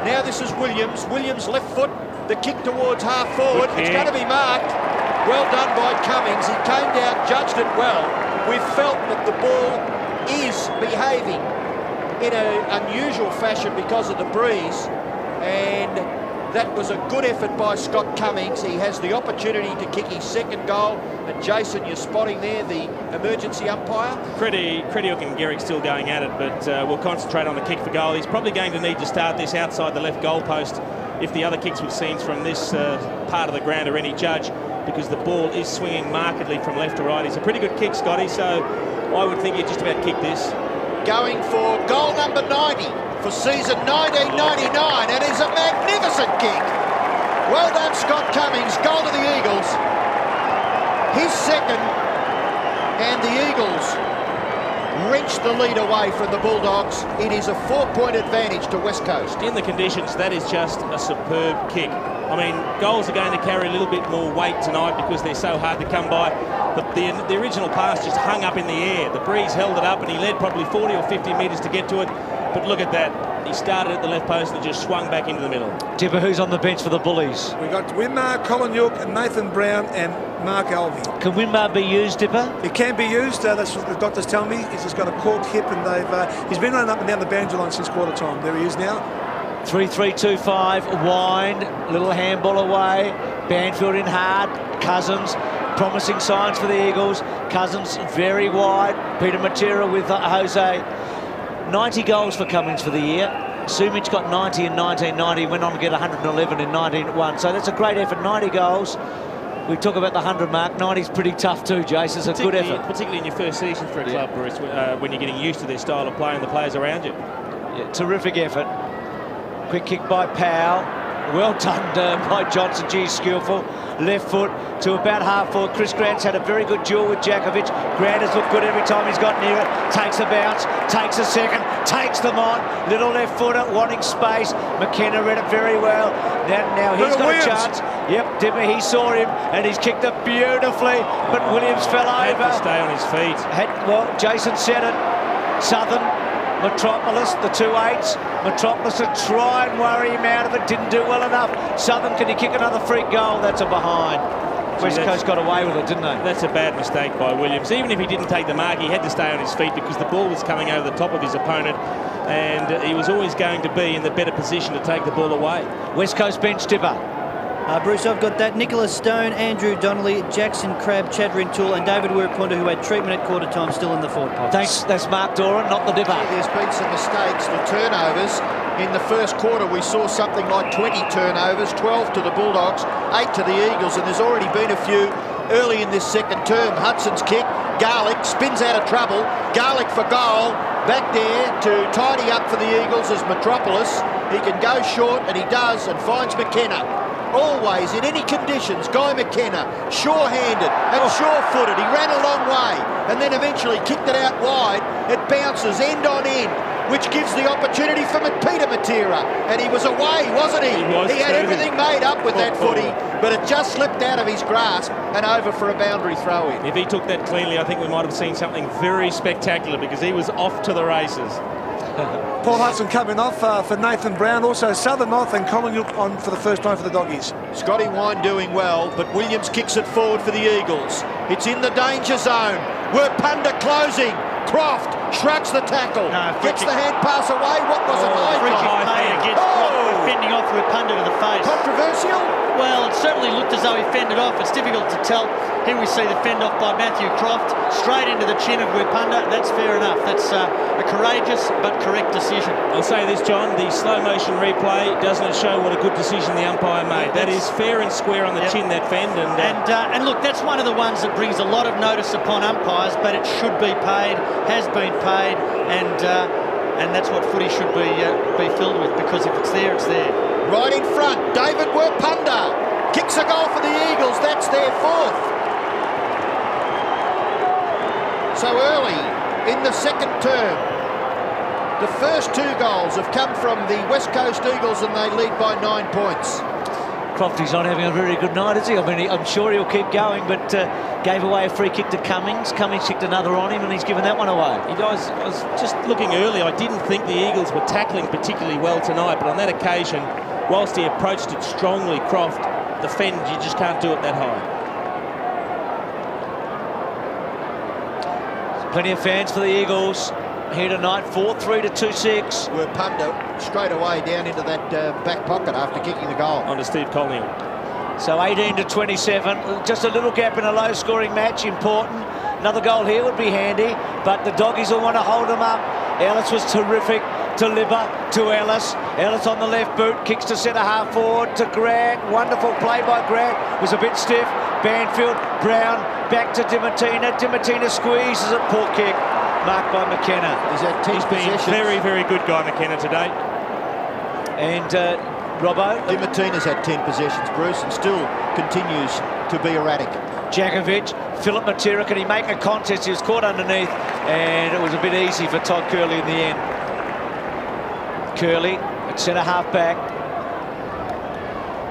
C: Now this is Williams. Williams left foot. The kick towards half forward. It's going to be marked. Well done by Cummings. He came down, judged it well. We felt that the ball is behaving in an unusual fashion because of the breeze, and that was a good effort by Scott Cummings. He has the opportunity to kick his second goal, and Jason, you're spotting there the emergency umpire.
E: Crediuk and Gehrig still going at it, but we'll concentrate on the kick for goal. He's probably going to need to start this outside the left goal post if the other kicks we've seen from this part of the ground are any judge, because the ball is swinging markedly from left to right. It's a pretty good kick, Scotty, so I would think you just about kick this.
C: Going for goal number 90 for season 1999, and it's a magnificent kick. Well done, Scott Cummings. Goal to the Eagles. His second, and the Eagles wrenched the lead away from the Bulldogs. It is a 4-point advantage to West Coast.
E: In the conditions, that is just a superb kick. I mean, goals are going to carry a little bit more weight tonight because they're so hard to come by. But the original pass just hung up in the air. The breeze held it up and he led probably 40 or 50 metres to get to it. But look at that. He started at the left post and just swung back into the middle.
A: Dipper, who's on the bench for the Bullies?
B: We've got Winmar, Colin York, Nathan Brown and Mark Alvey.
A: Can Winmar be used, Dipper?
B: It can be used. That's what the doctors tell me. He's just got a corked hip, and he's been running up and down the boundary line since quarter time. There he is now.
A: 3-3-2-5, Wind, little handball away. Banfield in hard. Cousins, promising signs for the Eagles. Cousins very wide. Peter Matera with Jose. 90 goals for Cummings for the year. Sumich got 90 in 1990, went on to get 111 in 1991. So that's a great effort, 90 goals. We talk about the 100 mark. 90's pretty tough too, Jace. It's a good effort.
E: Particularly in your first season for a club, Bruce, when you're getting used to their style of play and the players around you.
A: Yeah, terrific effort. Quick kick by Powell. Well done by Johnson. Gee, skillful. Left foot to about half forward. Chris Grant's had a very good duel with Djakovic. Grant has looked good every time he's got near it. Takes a bounce, takes a second, takes them on. Little left footer, wanting space. McKenna read it very well. Now he's got a chance. Yep, Dipper, he saw him and he's kicked it beautifully. But Williams fell over.
E: Had to stay on his feet.
A: Well, Jason said it. Southern, Metropolis, the 2-8s. Metropolis to try and worry him out of it. Didn't do well enough. Southern, can he kick another free goal? That's a behind. West Coast got away with it, didn't they?
E: That's a bad mistake by Williams. Even if he didn't take the mark, he had to stay on his feet because the ball was coming over the top of his opponent and he was always going to be in the better position to take the ball away.
A: West Coast bench, Dipper.
G: Bruce, I've got that. Nicholas Stone, Andrew Donnelly, Jackson Crabb, Chadrin Toole and David Wirapunda, who had treatment at quarter time, still in the forward pocket.
A: Thanks, that's Mark Doran, not the Dipper.
C: There's been some mistakes, the turnovers. In the first quarter, we saw something like 20 turnovers, 12 to the Bulldogs, 8 to the Eagles, and there's already been a few early in this second term. Hudson's kick, Garlick spins out of trouble. Garlick for goal, back there to tidy up for the Eagles as Metropolis. He can go short, and he does, and finds McKenna. always, in any conditions, Guy McKenna, sure-handed and sure-footed. He ran a long way and then eventually kicked it out wide. It bounces end on end, which gives the opportunity for Peter Matera. And he was away, wasn't he? He had everything made up with that footy, but it just slipped out of his grasp and over for a boundary throw-in.
E: If he took that cleanly, I think we might have seen something very spectacular, because he was off to the races.
B: Paul Hudson coming off for Nathan Brown. Also Southern North and Collingwood on for the first time for the Doggies.
C: Scotty Wine doing well, but Williams kicks it forward for the Eagles. It's in the danger zone. Punda closing. Croft shrugs the tackle. Gets the hand pass away. What was it?
F: Free kick made against Croft, fending off Punda to the face.
C: Controversial?
F: Well, it certainly looked as though he fended off. It's difficult to tell. Here we see the fend off by Matthew Croft, straight into the chin of Punda. That's fair enough. That's a courageous but correct decision.
E: I'll say this, John, the slow motion replay doesn't show what a good decision the umpire made. That is fair and square on the chin, that fend.
F: And look, that's one of the ones that brings a lot of notice upon umpires, but it should be paid, has been paid, and that's what footy should be filled with, because if it's there, it's there.
C: Right in front, David Punda kicks a goal for the Eagles. That's their fourth. So early in the second term, the first 2 goals have come from the West Coast Eagles, and they lead by 9 points.
A: Crofty's not having a very good night, is he? I mean, I'm sure he'll keep going, but gave away a free kick to Cummings. Cummings kicked another on him, and he's given that one away.
E: He does. I was just looking early. I didn't think the Eagles were tackling particularly well tonight, but on that occasion, whilst he approached it strongly, Croft, the fend, you just can't do it that high.
A: Plenty of fans for the Eagles here tonight. 4-3 to 2-6.
C: Punda straight away down into that back pocket after kicking the goal.
E: On to Steve Colniel.
A: So 18 to 27. Just a little gap in a low-scoring match. Important. Another goal here would be handy, but the Doggies will want to hold them up. Ellis was terrific. To Libba, to Ellis. Ellis on the left boot, kicks to centre half forward to Grant. Wonderful play by Grant. Was a bit stiff. Banfield, Brown, back to Dimatina. Dimatina squeezes it. Poor kick. Marked by McKenna.
E: He's been very, very good, Guy McKenna, today.
A: And Robbo.
C: Dimatina's had 10 possessions, Bruce, and still continues to be erratic.
A: Jakovic, Philip Matera, can he make a contest? He was caught underneath, and it was a bit easy for Todd Curley in the end. Curley at centre half back.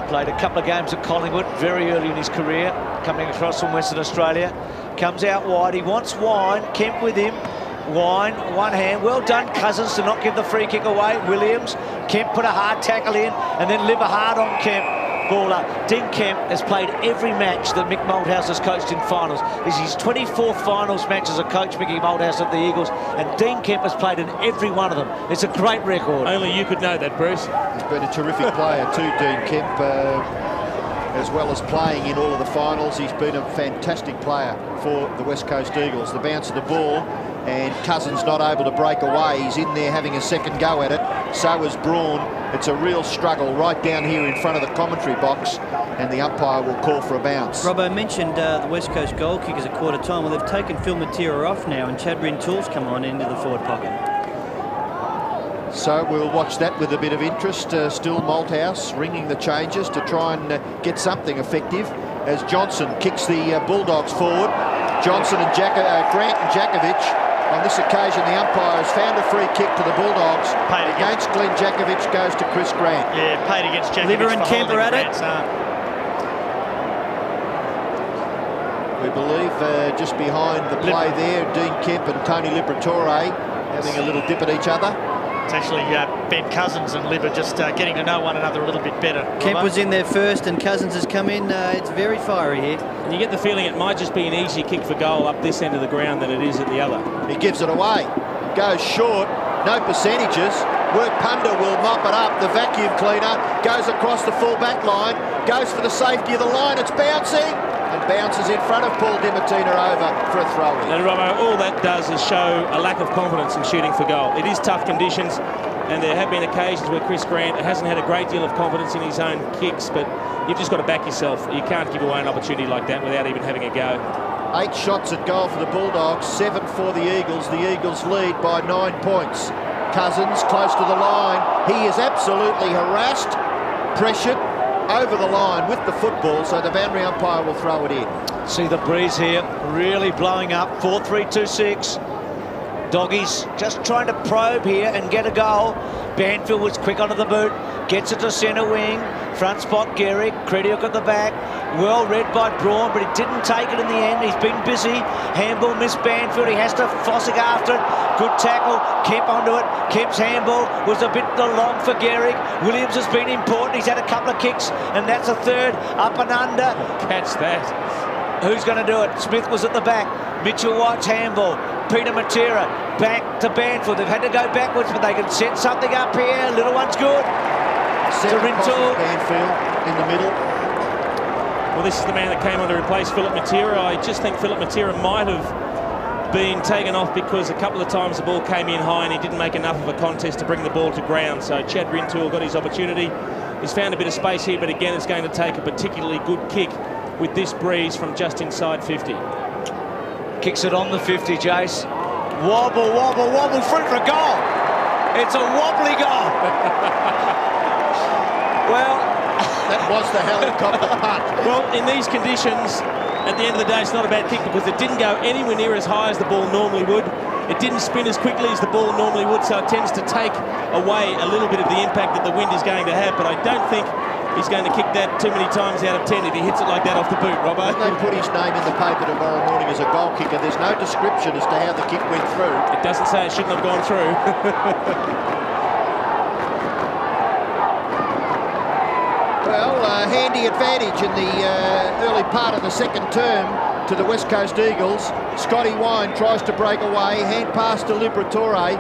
A: Played a couple of games at Collingwood very early in his career, coming across from Western Australia. Comes out wide. He wants Wine. Kemp with him. Wine, one hand. Well done, Cousins, to not give the free kick away. Williams. Kemp put a hard tackle in, and then Libba hard on Kemp. Baller. Dean Kemp has played every match that Mick Malthouse has coached in finals. This is his 24th finals match as a coach, Mickey Malthouse of the Eagles, and Dean Kemp has played in every one of them. It's a great record.
E: Only you could know that, Bruce.
C: He's been a terrific player too, Dean Kemp, as well as playing in all of the finals. He's been a fantastic player for the West Coast Eagles. The bounce of the ball, and Cousins not able to break away. He's in there having a second go at it. So is Braun. It's a real struggle right down here in front of the commentary box, and the umpire will call for a bounce.
G: Robbo mentioned the West Coast goal kickers at quarter time. Well, they've taken Phil Matera off now, and Chad Rintoul's come on into the forward pocket.
C: So we'll watch that with a bit of interest. Still Malthouse ringing the changes to try and get something effective as Johnson kicks the Bulldogs forward. Johnson and Grant and Jakovic. On this occasion, the umpire has found a free kick to the Bulldogs. Against Glenn Jakovic goes to Chris Grant.
F: Yeah, paid against Jakovic.
G: Libba and Kemp are at it.
C: We believe just behind the play there, Dean Kemp and Tony Liberatore having a little dip at each other.
F: It's actually Ben Cousins and Libba just getting to know one another a little bit better.
G: Kemp was in there first, and Cousins has come in. It's very fiery here.
E: And you get the feeling it might just be an easier kick for goal up this end of the ground than it is at the other.
C: He gives it away. Goes short. No percentages. Punda will mop it up. The vacuum cleaner goes across the full back line. Goes for the safety of the line. It's bouncing. And bounces in front of Paul Dimatina over for a throw-in.
E: And Robbo, all that does is show a lack of confidence in shooting for goal. It is tough conditions, and there have been occasions where Chris Grant hasn't had a great deal of confidence in his own kicks, but you've just got to back yourself. You can't give away an opportunity like that without even having a go.
C: 8 shots at goal for the Bulldogs, 7 for the Eagles. The Eagles lead by 9 points. Cousins close to the line. He is absolutely harassed, pressured, over the line with the football, so the boundary umpire will throw it in.
A: See the breeze here really blowing up. 4-3-2-6. Doggies just trying to probe here and get a goal. Banfield was quick onto the boot, gets it to centre wing. Front spot, Gehrig. Krediuk at the back. Well read by Braun, but he didn't take it in the end. He's been busy. Handball missed Banfield. He has to Fossick after it. Good tackle. Kemp onto it. Kemp's handball was a bit long for Gehrig. Williams has been important. He's had a couple of kicks, and that's a third. Up and under.
E: Catch that.
A: Who's going to do it? Smith was at the back. Mitchell White's handball. Peter Matera back to Banfield. They've had to go backwards, but they can set something up here. Little one's good.
C: Rintoul. Banfield in the middle.
E: Well, this is the man that came on to replace Philip Matera. I just think Philip Matera might have been taken off because a couple of times the ball came in high and he didn't make enough of a contest to bring the ball to ground. So Chad Rintoul got his opportunity. He's found a bit of space here, but again, it's going to take a particularly good kick with this breeze from just inside 50.
A: Kicks it on the 50, Jace. Wobble, wobble, wobble, free for a goal. It's a wobbly goal. Well,
C: that was the helicopter punt.
E: Well, in these conditions, at the end of the day, it's not a bad kick because it didn't go anywhere near as high as the ball normally would. It didn't spin as quickly as the ball normally would, so it tends to take away a little bit of the impact that the wind is going to have. But I don't think he's going to kick that too many times out of 10 if he hits it like that off the boot, Robbo.
C: When they put his name in the paper tomorrow morning as a goal kicker, there's no description as to how the kick went through.
E: It doesn't say it shouldn't have gone through.
C: Well, handy advantage in the early part of the second term to the West Coast Eagles. Scotty Wine tries to break away, hand pass to Liberatore.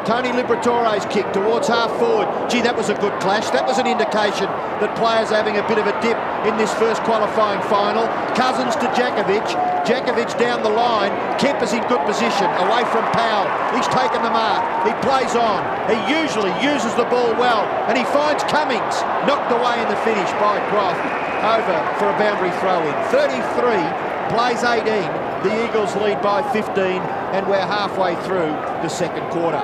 C: Tony Liberatore's kick towards half forward. Gee, that was a good clash. That was an indication that players are having a bit of a dip in this first qualifying final. Cousins to Jakovic. Jakovic down the line. Kemp is in good position, away from Powell. He's taken the mark. He plays on. He usually uses the ball well, and he finds Cummings. Knocked away in the finish by Croft. Over for a boundary throw-in. 33, plays 18. The Eagles lead by 15, and we're halfway through the second quarter.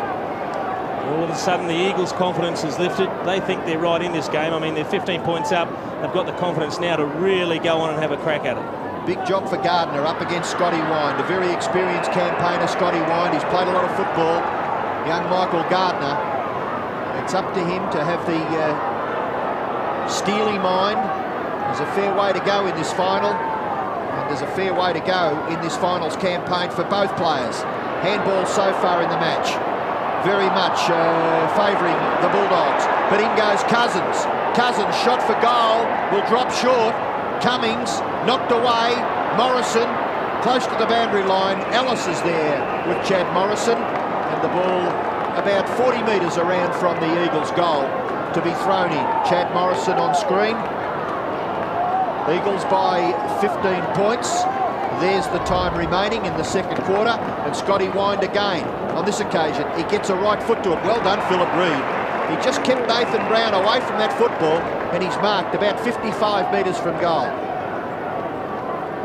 E: All of a sudden, the Eagles' confidence is lifted. They think they're right in this game. I mean, they're 15 points up. They've got the confidence now to really go on and have a crack at it.
C: Big job for Gardner up against Scotty Wine, the very experienced campaigner Scotty Wine. He's played a lot of football. Young Michael Gardner. It's up to him to have the steely mind. There's a fair way to go in this final. And there's a fair way to go in this finals campaign for both players. Handball so far in the match. Very much favouring the Bulldogs. But in goes Cousins. Cousins shot for goal. Will drop short. Cummings knocked away. Morrison close to the boundary line. Ellis is there with Chad Morrison. And the ball about 40 metres around from the Eagles' goal to be thrown in. Chad Morrison on screen. Eagles by 15 points. There's the time remaining in the second quarter, and Scotty Wind again. On this occasion, he gets a right foot to it. Well done, Philip Reid. He just kept Nathan Brown away from that football, and he's marked about 55 metres from goal.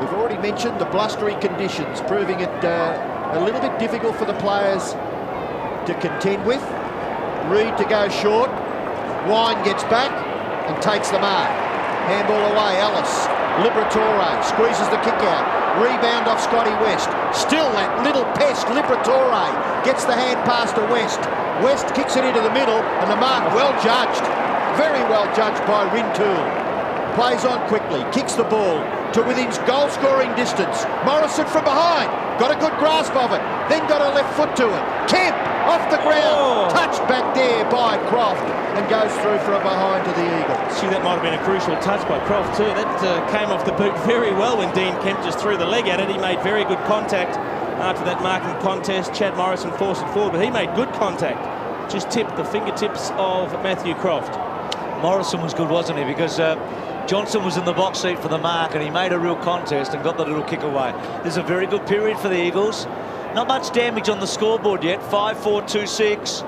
C: We've already mentioned the blustery conditions, proving it a little bit difficult for the players to contend with. Reid to go short. Wine gets back and takes the mark. Handball away, Ellis. Liberatore squeezes the kick out. Rebound off Scotty West. Still that little pest, Liberatore, gets the hand pass to West. West kicks it into the middle, and the mark well judged. Very well judged by Rintoul. Plays on quickly, kicks the ball to within goal-scoring distance. Morrison from behind, got a good grasp of it, then got a left foot to it. Kemp off the ground, touched back there by Croft, and goes through for a behind to the Eagles.
E: See, that might have been a crucial touch by Croft too. That came off the boot very well when Dean Kemp just threw the leg at it. He made very good contact after that marking contest. Chad Morrison forced it forward, but he made good contact. Just tipped the fingertips of Matthew Croft.
A: Morrison was good, wasn't he? Because Johnson was in the box seat for the mark, and he made a real contest and got the little kick away. This is a very good period for the Eagles. Not much damage on the scoreboard yet. 5-4-2-6.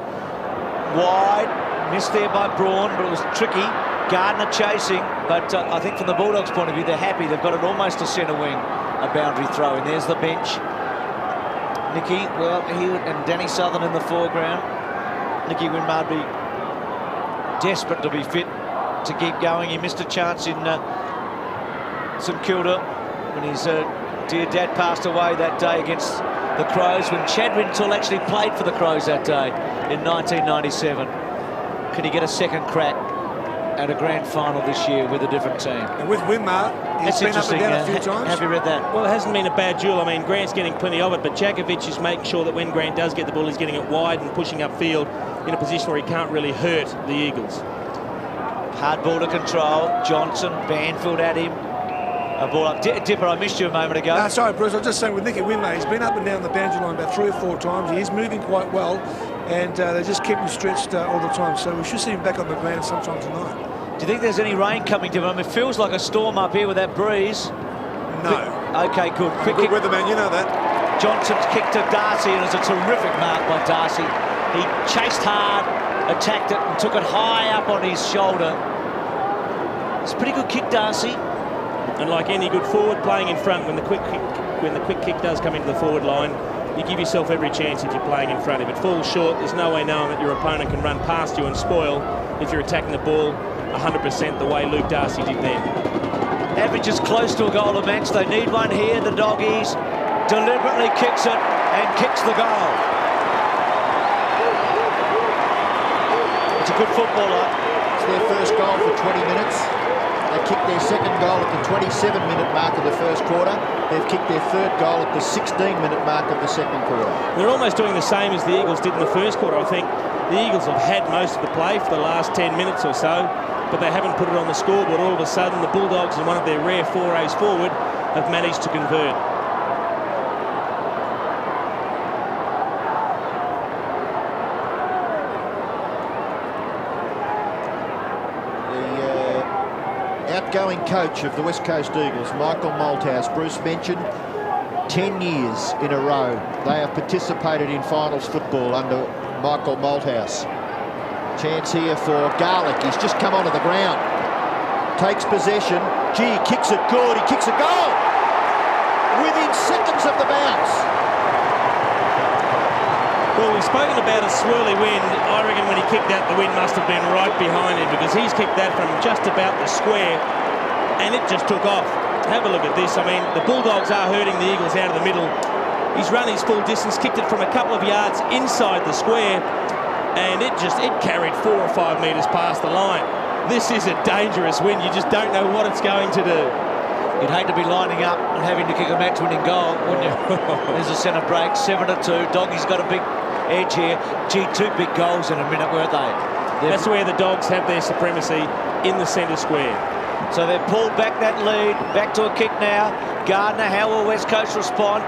A: Wide. Missed there by Braun, but it was tricky. Gardner chasing, but I think from the Bulldogs' point of view, they're happy. They've got it almost to centre wing, a boundary throw. And there's the bench. Nicky, well, he and Danny Southern in the foreground. Nicky Winmard be desperate to be fit to keep going. He missed a chance in St Kilda when his dear dad passed away that day against the Crows, when Chad Rintoul actually played for the Crows that day in 1997. Can he get a second crack at a grand final this year with a different team?
B: And with Winmar, he's been up and down a few times.
A: Have you read that?
E: Well, it hasn't been a bad duel. I mean, Grant's getting plenty of it, but Djakovic is making sure that when Grant does get the ball, he's getting it wide and pushing upfield in a position where he can't really hurt the Eagles.
A: Hard ball to control. Johnson, Banfield at him. A ball up. Dipper, I missed you a moment ago.
B: No, sorry, Bruce. I was just saying with Nicky Winmar, he's been up and down the boundary line about 3 or 4 times. He is moving quite well, and they just keep him stretched all the time. So we should see him back on the ground sometime tonight.
A: Do you think there's any rain coming, Dipper? I mean, it feels like a storm up here with that breeze.
B: No.
A: Okay, good. Quick
B: Good
A: kick.
B: weatherman, you know that.
A: Johnson's kick to Darcy, and it's a terrific mark by Darcy. He chased hard, attacked it, and took it high up on his shoulder. It's a pretty good kick, Darcy.
E: And like any good forward, playing in front when the quick kick does come into the forward line, you give yourself every chance if you're playing in front. If it falls short, there's no way knowing that your opponent can run past you and spoil if you're attacking the ball 100% the way Luke Darcy did then.
A: Average is close to a goal a match. They need one here. The Doggies deliberately kicks it and kicks the goal. It's a good footballer.
C: It's their first goal for 20 minutes. They kicked their second goal at the 27-minute mark of the first quarter. They've kicked their third goal at the 16-minute mark of the second quarter.
E: They're almost doing the same as the Eagles did in the first quarter. I think the Eagles have had most of the play for the last 10 minutes or so, but they haven't put it on the scoreboard. All of a sudden, the Bulldogs, in one of their rare forays forward, have managed to convert.
C: Outgoing coach of the West Coast Eagles, Michael Malthouse. Bruce mentioned 10 years in a row they have participated in finals football under Michael Malthouse. Chance here for Garlick. He's just come onto the ground. Takes possession. Gee, kicks it good. He kicks a goal within seconds of the bounce.
E: Well, we've spoken about a swirly wind. I reckon when he kicked that, the wind must have been right behind him, because he's kicked that from just about the square and it just took off. Have a look at this. I mean, the Bulldogs are hurting the Eagles out of the middle. He's run his full distance, kicked it from a couple of yards inside the square, and it carried 4 or 5 metres past the line. This is a dangerous wind. You just don't know what it's going to do.
A: You'd hate to be lining up and having to kick a match-winning goal, wouldn't you? There's a centre break, 7-2. Doggies got a big edge here. Gee, 2 big goals in a minute, weren't they?
E: That's where the Dogs have their supremacy, in the centre square.
A: So they've pulled back that lead. Back to a kick now. Gardner, how will West Coast respond?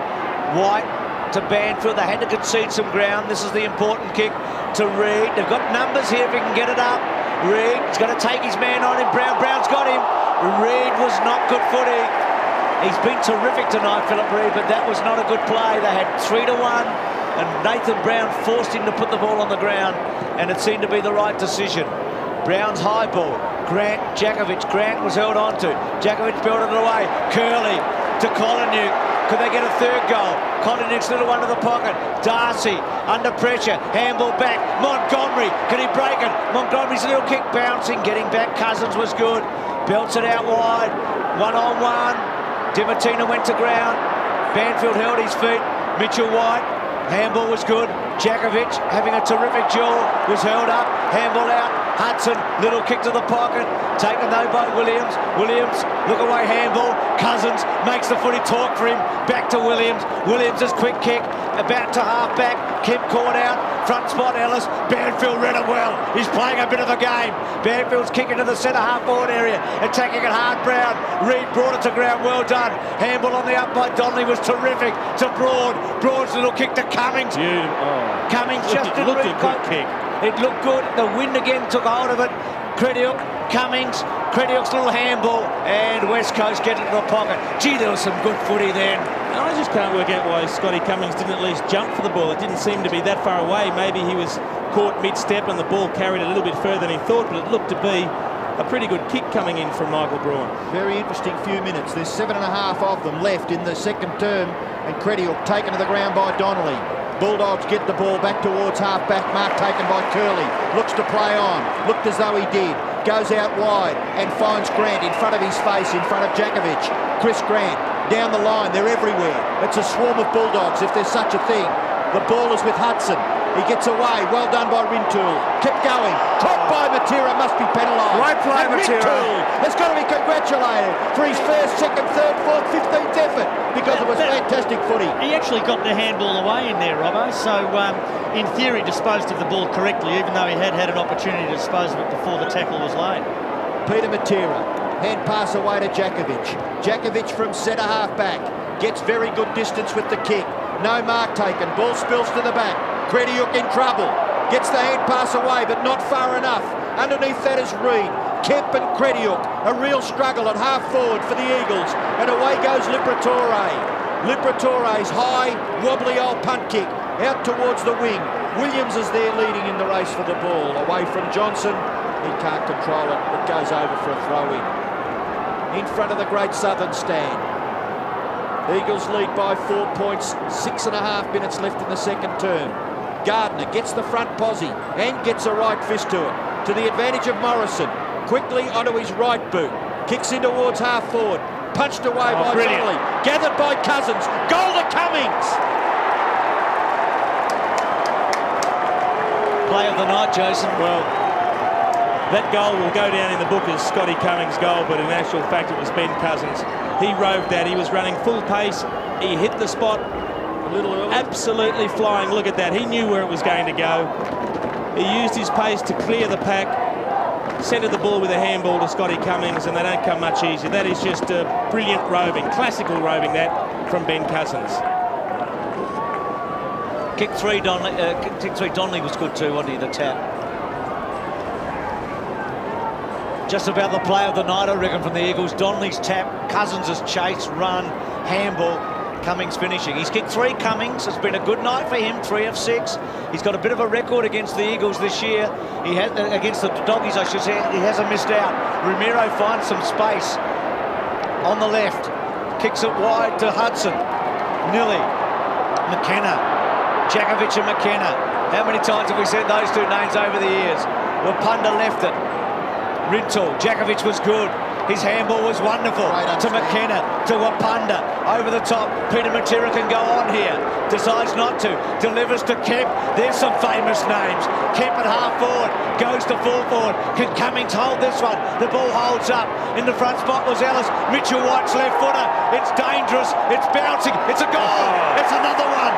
A: White to Banfield. They had to concede some ground. This is the important kick to Reid. They've got numbers here if he can get it up. Reid's got to take his man on him. Brown's got him. Reid was not good footy. He's been terrific tonight, Philip Reid, but that was not a good play. They had 3-1, and Nathan Brown forced him to put the ball on the ground, and it seemed to be the right decision. Brown's high ball. Grant, Djakovic. Grant was held on to. Djakovic belted it away. Curley to Collinuk. Could they get a third goal? Collinuk's little one to the pocket. Darcy under pressure. Handball back. Montgomery. Can he break it? Montgomery's little kick bouncing. Getting back. Cousins was good. Belts it out wide. 1-on-1. Dimatina went to ground. Banfield held his feet. Mitchell White. Handball was good. Djakovic having a terrific duel. Was held up. Handball out. Hudson, little kick to the pocket, taken though by Williams. Williams, look away handball. Cousins makes the footy talk for him. Back to Williams. Williams' quick kick, about to half back. Kemp caught out, front spot Ellis. Banfield read it well. He's playing a bit of a game. Banfield's kicking to the centre half forward area, attacking it hard. Brown. Reid brought it to ground. Well done. Handball on the up by Donnelly was terrific. To Broad. Broad's little kick to Cummings. Cummings just didn't read good kick. It looked good. The wind again took hold of it. Crediuk, Cummings, Crediuk's little handball, and West Coast get it to the pocket. Gee, there was some good footy then.
E: And I just can't work out why Scotty Cummings didn't at least jump for the ball. It didn't seem to be that far away. Maybe he was caught mid-step and the ball carried a little bit further than he thought, but it looked to be a pretty good kick coming in from Michael Braun.
C: Very interesting few minutes. There's 7.5 of them left in the second term, and Crediuk taken to the ground by Donnelly. Bulldogs get the ball back towards half-back mark, taken by Curley. Looks to play on. Looked as though he did. goes out wide and finds Grant in front of his face, in front of Jakovic. Chris Grant down the line, they're everywhere. It's a swarm of Bulldogs, if there's such a thing. The ball is with Hudson. He gets away. Well done by Rintoul. Kept going. Caught by Matera. Must be penalised.
B: Great play, Matera.
C: Rintoul has got to be congratulated for his first, second, third, fourth, 15th effort because it was fantastic footy.
F: He actually got the handball away in there, Robbo. So, in theory, disposed of the ball correctly, even though he had an opportunity to dispose of it before the tackle was laid.
C: Peter Matera. Hand pass away to Jakovic. Jakovic from centre half back. Gets very good distance with the kick. No mark taken. Ball spills to the back. Krediuk in trouble. Gets the hand pass away, but not far enough. Underneath that is Reid. Kemp and Krediuk. A real struggle at half forward for the Eagles. And away goes Liberatore. Liberatore's high, wobbly old punt kick out towards the wing. Williams is there leading in the race for the ball. Away from Johnson. He can't control it. It goes over for a throw-in. In front of the Great Southern Stand. Eagles lead by 4 points, 6.5 minutes left in the second term. Gardner gets the front posse and gets a right fist to it. To the advantage of Morrison. Quickly onto his right boot. Kicks in towards half forward. Punched away by Donnelly. Gathered by Cousins. Goal to Cummings.
F: Play of the night, Jason.
E: Well, that goal will go down in the book as Scotty Cummings' goal, but in actual fact it was Ben Cousins. He roved that. He was running full pace. He hit the spot a little early. Absolutely flying. Look at that. He knew where it was going to go. He used his pace to clear the pack. Centred the ball with a handball to Scotty Cummings, and they don't come much easier. That is just brilliant roving, classical roving that from Ben Cousins.
A: Kick three, Donnelly was good too, wasn't he, the tap? Just about the play of the night, I reckon, from the Eagles. Donnelly's tap, Cousins' chase, run, handball, Cummings finishing. He's kicked three, Cummings. It's been a good night for him, 3 of 6. He's got a bit of a record against the Eagles this year. He has, against the Doggies, I should say. He hasn't missed out. Ramiro finds some space on the left. Kicks it wide to Hudson. Nilly. McKenna. Jakovic and McKenna. How many times have we said those two names over the years? Wapunda left it. Rintoul. Jakovic was good. His handball was wonderful. To McKenna, to Wapunda, over the top. Peter Matera can go on here. Decides not to. Delivers to Kemp. There's some famous names. Kemp at half forward. Goes to full forward. Can Cummings hold this one? The ball holds up. In the front spot was Ellis. Mitchell White's left footer. It's dangerous. It's bouncing. It's a goal. It's another one.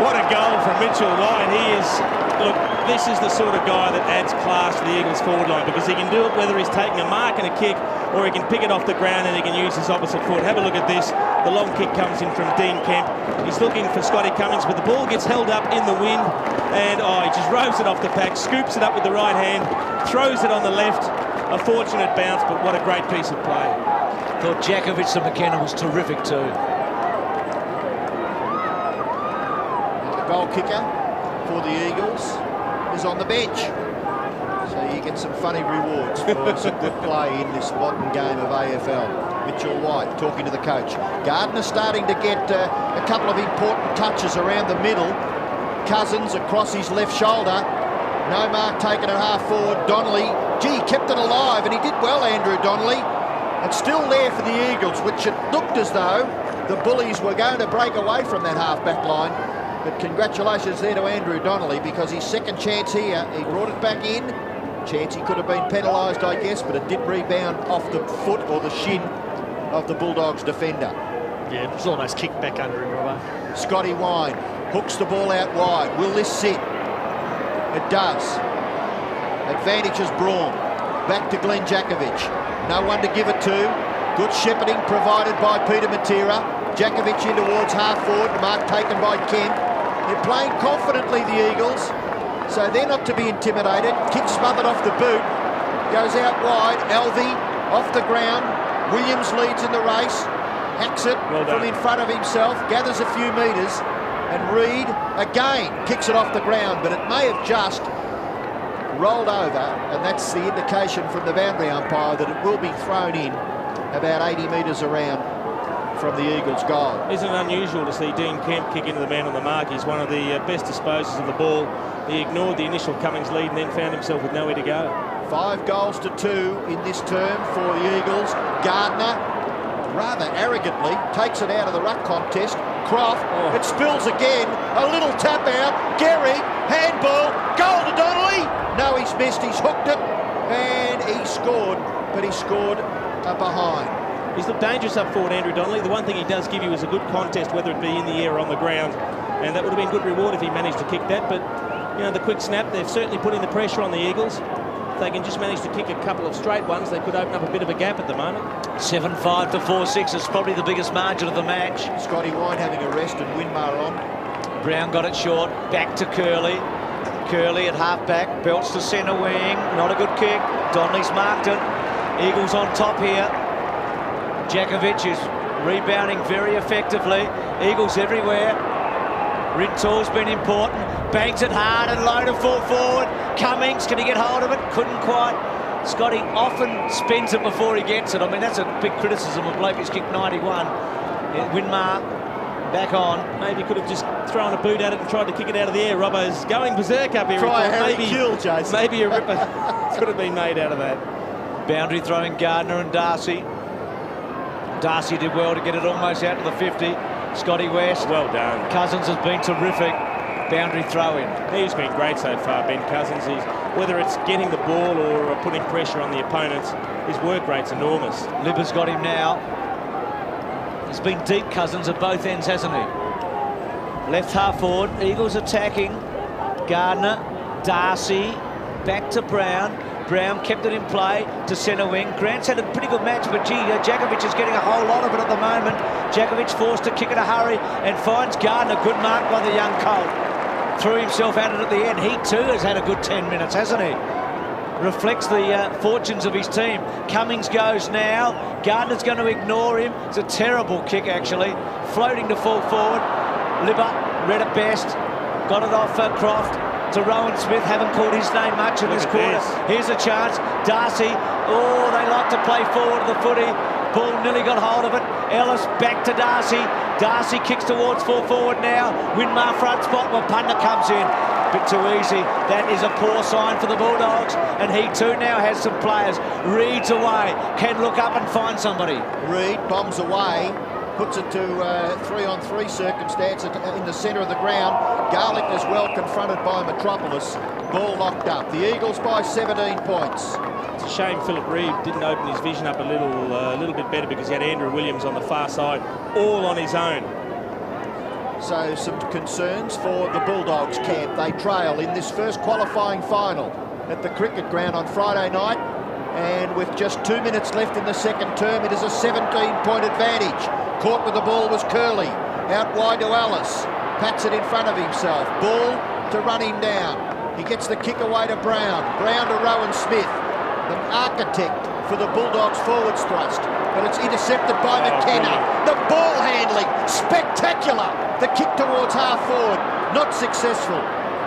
E: What a goal from Mitchell White. He is, look, this is the sort of guy that adds class to the Eagles forward line, because he can do it whether he's taking a mark and a kick or he can pick it off the ground and he can use his opposite foot. Have a look at this. The long kick comes in from Dean Kemp. He's looking for Scotty Cummings, but the ball gets held up in the wind and he just roves it off the pack, scoops it up with the right hand, throws it on the left. A fortunate bounce, but what a great piece of play.
A: Thought Jakovic to McKenna was terrific too.
C: Goal kicker for the Eagles is on the bench. So you get some funny rewards for some good play in this modern game of AFL. Mitchell White talking to the coach. Gardner starting to get a couple of important touches around the middle. Cousins across his left shoulder. No mark taken at half forward. Donnelly, gee, kept it alive, and he did well, Andrew Donnelly. And still there for the Eagles, which it looked as though the Bullies were going to break away from that half-back line. But congratulations there to Andrew Donnelly, because his second chance here, he brought it back in. Chance he could have been penalised, I guess, but it did rebound off the foot or the shin of the Bulldogs defender.
F: Yeah, it was almost kicked back under him, Robbo.
C: Scotty Wine hooks the ball out wide. Will this sit? It does. Advantage is Braun. Back to Glenn Jakovic. No one to give it to. Good shepherding provided by Peter Matera. Jakovic in towards half forward. Mark taken by Kemp. They're playing confidently, the Eagles, so they're not to be intimidated. Kick smothered off the boot. Goes out wide. Alvey off the ground. Williams leads in the race. Hacks it from in front of himself. Gathers a few metres. And Reid again kicks it off the ground, but it may have just rolled over, and that's the indication from the boundary umpire that it will be thrown in about 80 metres around from the Eagles' goal.
E: Isn't it unusual to see Dean Kemp kick into the man on the mark? He's one of the best disposers of the ball. He ignored the initial Cummings lead and then found himself with nowhere to go.
C: 5 goals to 2 in this term for the Eagles. Gardner, rather arrogantly, takes it out of the ruck contest. Croft, it spills again, a little tap out. Gehrig, handball, goal to Donnelly. No, he's missed, he's hooked it, and he scored, but he scored behind.
E: He's looked dangerous up forward, Andrew Donnelly. The one thing he does give you is a good contest, whether it be in the air or on the ground, and that would have been good reward if he managed to kick that. But, you know, the quick snap, they've certainly put in the pressure on the Eagles. If they can just manage to kick a couple of straight ones, they could open up a bit of a gap at the moment.
A: 7-5 to 4-6 is probably the biggest margin of the match.
C: Scotty Wine having a rest and Winmar on.
A: Brown got it short, back to Curley. Curley at half-back, belts to centre wing, not a good kick. Donnelly's marked it. Eagles on top here. Djakovic is rebounding very effectively. Eagles everywhere. Rintoul's been important. Bangs it hard and low to full forward. Cummings, can he get hold of it? Couldn't quite. Scotty often spins it before he gets it. I mean, that's a big criticism of bloke who's kicked 91. Winmar back on.
E: Maybe could have just thrown a boot at it and tried to kick it out of the air. Robbo's going berserk up here.
C: Try a Harry
E: maybe,
C: Kill, Jason.
E: Maybe a ripper could have been made out of that.
A: Boundary throwing Gardner and Darcy. Darcy did well to get it almost out to the 50. Scotty West.
E: Well done.
A: Cousins has been terrific. Boundary throw in.
E: He's been great so far, Ben Cousins. Whether it's getting the ball or putting pressure on the opponents, his work rate's enormous.
A: Libba's got him now. He's been deep, Cousins, at both ends, hasn't he? Left half forward, Eagles attacking. Gardner, Darcy, back to Brown. Brown kept it in play to centre wing. Grant's had a pretty good match, but gee, Djakovic is getting a whole lot of it at the moment. Djakovic forced to kick in a hurry and finds Gardner. Good mark by the young Colt. Threw himself at it at the end. He too has had a good 10 minutes, hasn't he? Reflects the fortunes of his team. Cummings goes now. Gardner's going to ignore him. It's a terrible kick, actually. Floating to full forward. Libba read it best. Got it off Croft to Rowan Smith. Haven't called his name much in this quarter. Here's a chance. Darcy. Oh, they like to play forward to the footy. Ball nearly got hold of it. Ellis back to Darcy. Darcy kicks towards full forward now. Winmar front spot. Well, Punda comes in. Bit too easy. That is a poor sign for the Bulldogs. And he too now has some players. Reed's away. Can look up and find somebody.
C: Reed bombs away. Puts it to 3-on-3 circumstance in the centre of the ground. Garlick as well confronted by Metropolis. Ball locked up. The Eagles by 17 points.
E: It's a shame Philip Reed didn't open his vision up a little bit better, because he had Andrew Williams on the far side, all on his own.
C: So some concerns for the Bulldogs camp. They trail in this first qualifying final at the cricket ground on Friday night. And with just 2 minutes left in the second term, it is a 17-point advantage. Caught with the ball was Curley. Out wide to Ellis. Pats it in front of himself. Ball to run him down. He gets the kick away to Brown. Brown to Rowan Smith. The architect for the Bulldogs forwards thrust. But it's intercepted by McKenna. The ball handling, spectacular. The kick towards half forward, not successful.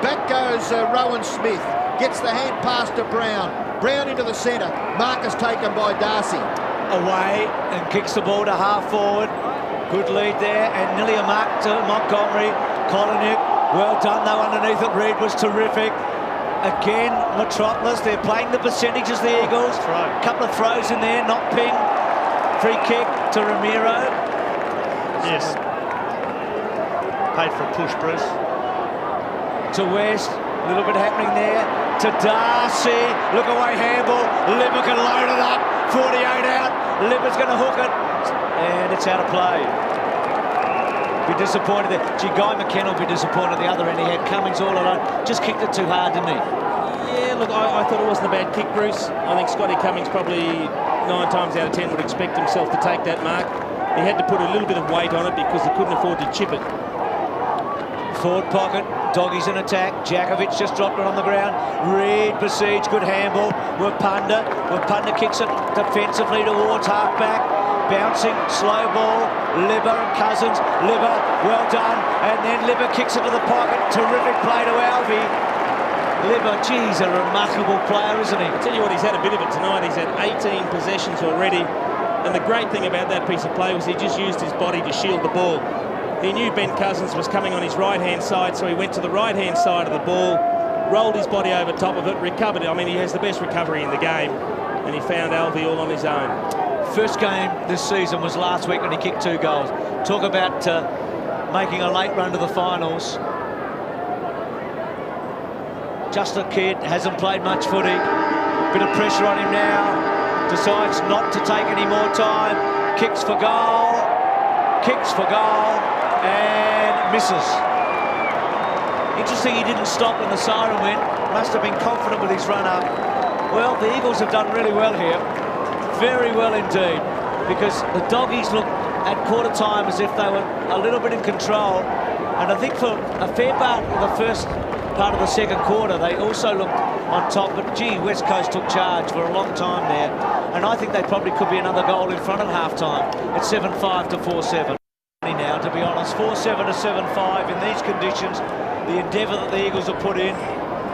C: Back goes Rowan Smith. Gets the hand pass to Brown. Brown into the centre. Marcus taken by Darcy.
A: Away and kicks the ball to half forward. Good lead there, and nearly a mark to Montgomery. Koliniuk, well done though underneath it. Reed was terrific. Again, Metropolis, they're playing the percentages, the Eagles. A couple of throws in there, not ping. Free kick to Ramiro.
F: Yes. Paid for a push, Bruce.
A: To West, a little bit happening there. To Darcy, look away handball. Libba can load it up. 48 out. Libba's going to hook it. And it's out of play. Be disappointed there. Gee, Guy McKenna will be disappointed at the other end. He had Cummings all alone. Just kicked it too hard, didn't he?
E: Yeah, look, I thought it wasn't a bad kick, Bruce. I think Scotty Cummings probably 9 times out of 10 would expect himself to take that mark. He had to put a little bit of weight on it because he couldn't afford to chip it.
A: Forward pocket, Doggies in attack. Djakovic just dropped it on the ground. Reed besieged, good handball. Wapunda kicks it defensively towards half-back. Bouncing, slow ball. Libba and Cousins. Libba, well done. And then Libba kicks it to the pocket. Terrific play to Alvey. Libba, geez, a remarkable player, isn't he?
E: I'll tell you what, he's had a bit of it tonight. He's had 18 possessions already. And the great thing about that piece of play was he just used his body to shield the ball. He knew Ben Cousins was coming on his right-hand side, so he went to the right-hand side of the ball, rolled his body over top of it, recovered it. I mean, he has the best recovery in the game, and he found Alvey all on his own.
A: First game this season was last week when he kicked 2 goals. Talk about making a late run to the finals. Just a kid, hasn't played much footy. Bit of pressure on him now. Decides not to take any more time. Kicks for goal. Kicks for goal. And misses. Interesting he didn't stop when the siren went. Must have been confident with his run up. Well, the Eagles have done really well here. Very well indeed. Because the Doggies looked at quarter time as if they were a little bit in control. And I think for a fair part of the first part of the second quarter, they also looked on top. But gee, West Coast took charge for a long time there. And I think they probably could be another goal in front at half-time. It's 7-5 to 4-7. Now, to be honest, 4-7 to 7-5 in these conditions. The endeavour that the Eagles have put in.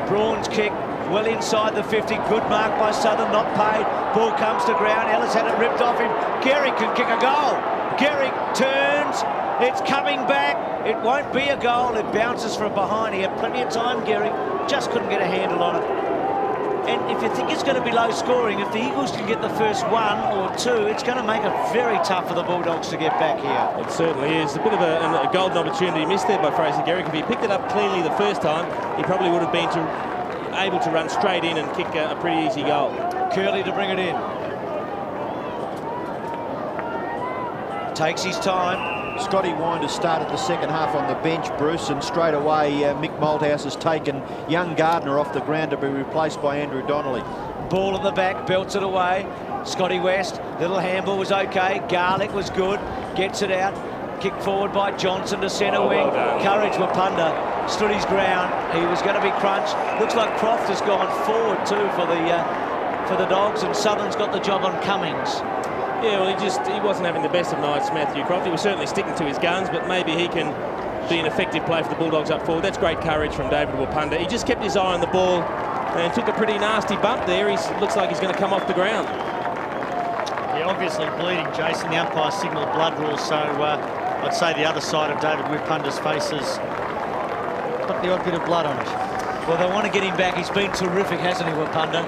A: Braun's kick well inside the 50. Good mark by Southern, not paid. Ball comes to ground. Ellis had it ripped off him. Gehrig can kick a goal. Gehrig turns. It's coming back. It won't be a goal. It bounces from behind. He had plenty of time, Gehrig. Just couldn't get a handle on it. And if you think it's going to be low scoring, if the Eagles can get the first 1 or 2, it's going to make it very tough for the Bulldogs to get back here. It
E: certainly is. A bit of a golden opportunity missed there by Fraser Gehrig. If he picked it up cleanly the first time, he probably would have been able to run straight in and kick a pretty easy goal. Curley to bring it in.
A: Takes his time.
C: Scotty Winder started the second half on the bench, Bruce, and straight away Mick Malthouse has taken young Gardner off the ground to be replaced by Andrew Donnelly.
A: Ball at the back, belts it away. Scotty West, little handball was okay. Garlick was good, gets it out. Kicked forward by Johnson to centre wing.
E: Well
A: Courage Wapunda stood his ground. He was going to be crunched. Looks like Croft has gone forward too for the Dogs, and Southern's got the job on Cummings.
E: Yeah, well, he wasn't having the best of nights, Matthew Croft. He was certainly sticking to his guns, but maybe he can be an effective play for the Bulldogs up forward. That's great courage from David Wapunda. He just kept his eye on the ball and took a pretty nasty bump there. He looks like he's going to come off the ground.
F: Yeah, obviously bleeding, Jason. The umpire signalled blood rule, so I'd say the other side of David Wapunda's face has got the odd bit of blood on it.
A: Well, they want to get him back. He's been terrific, hasn't he, Wapunda?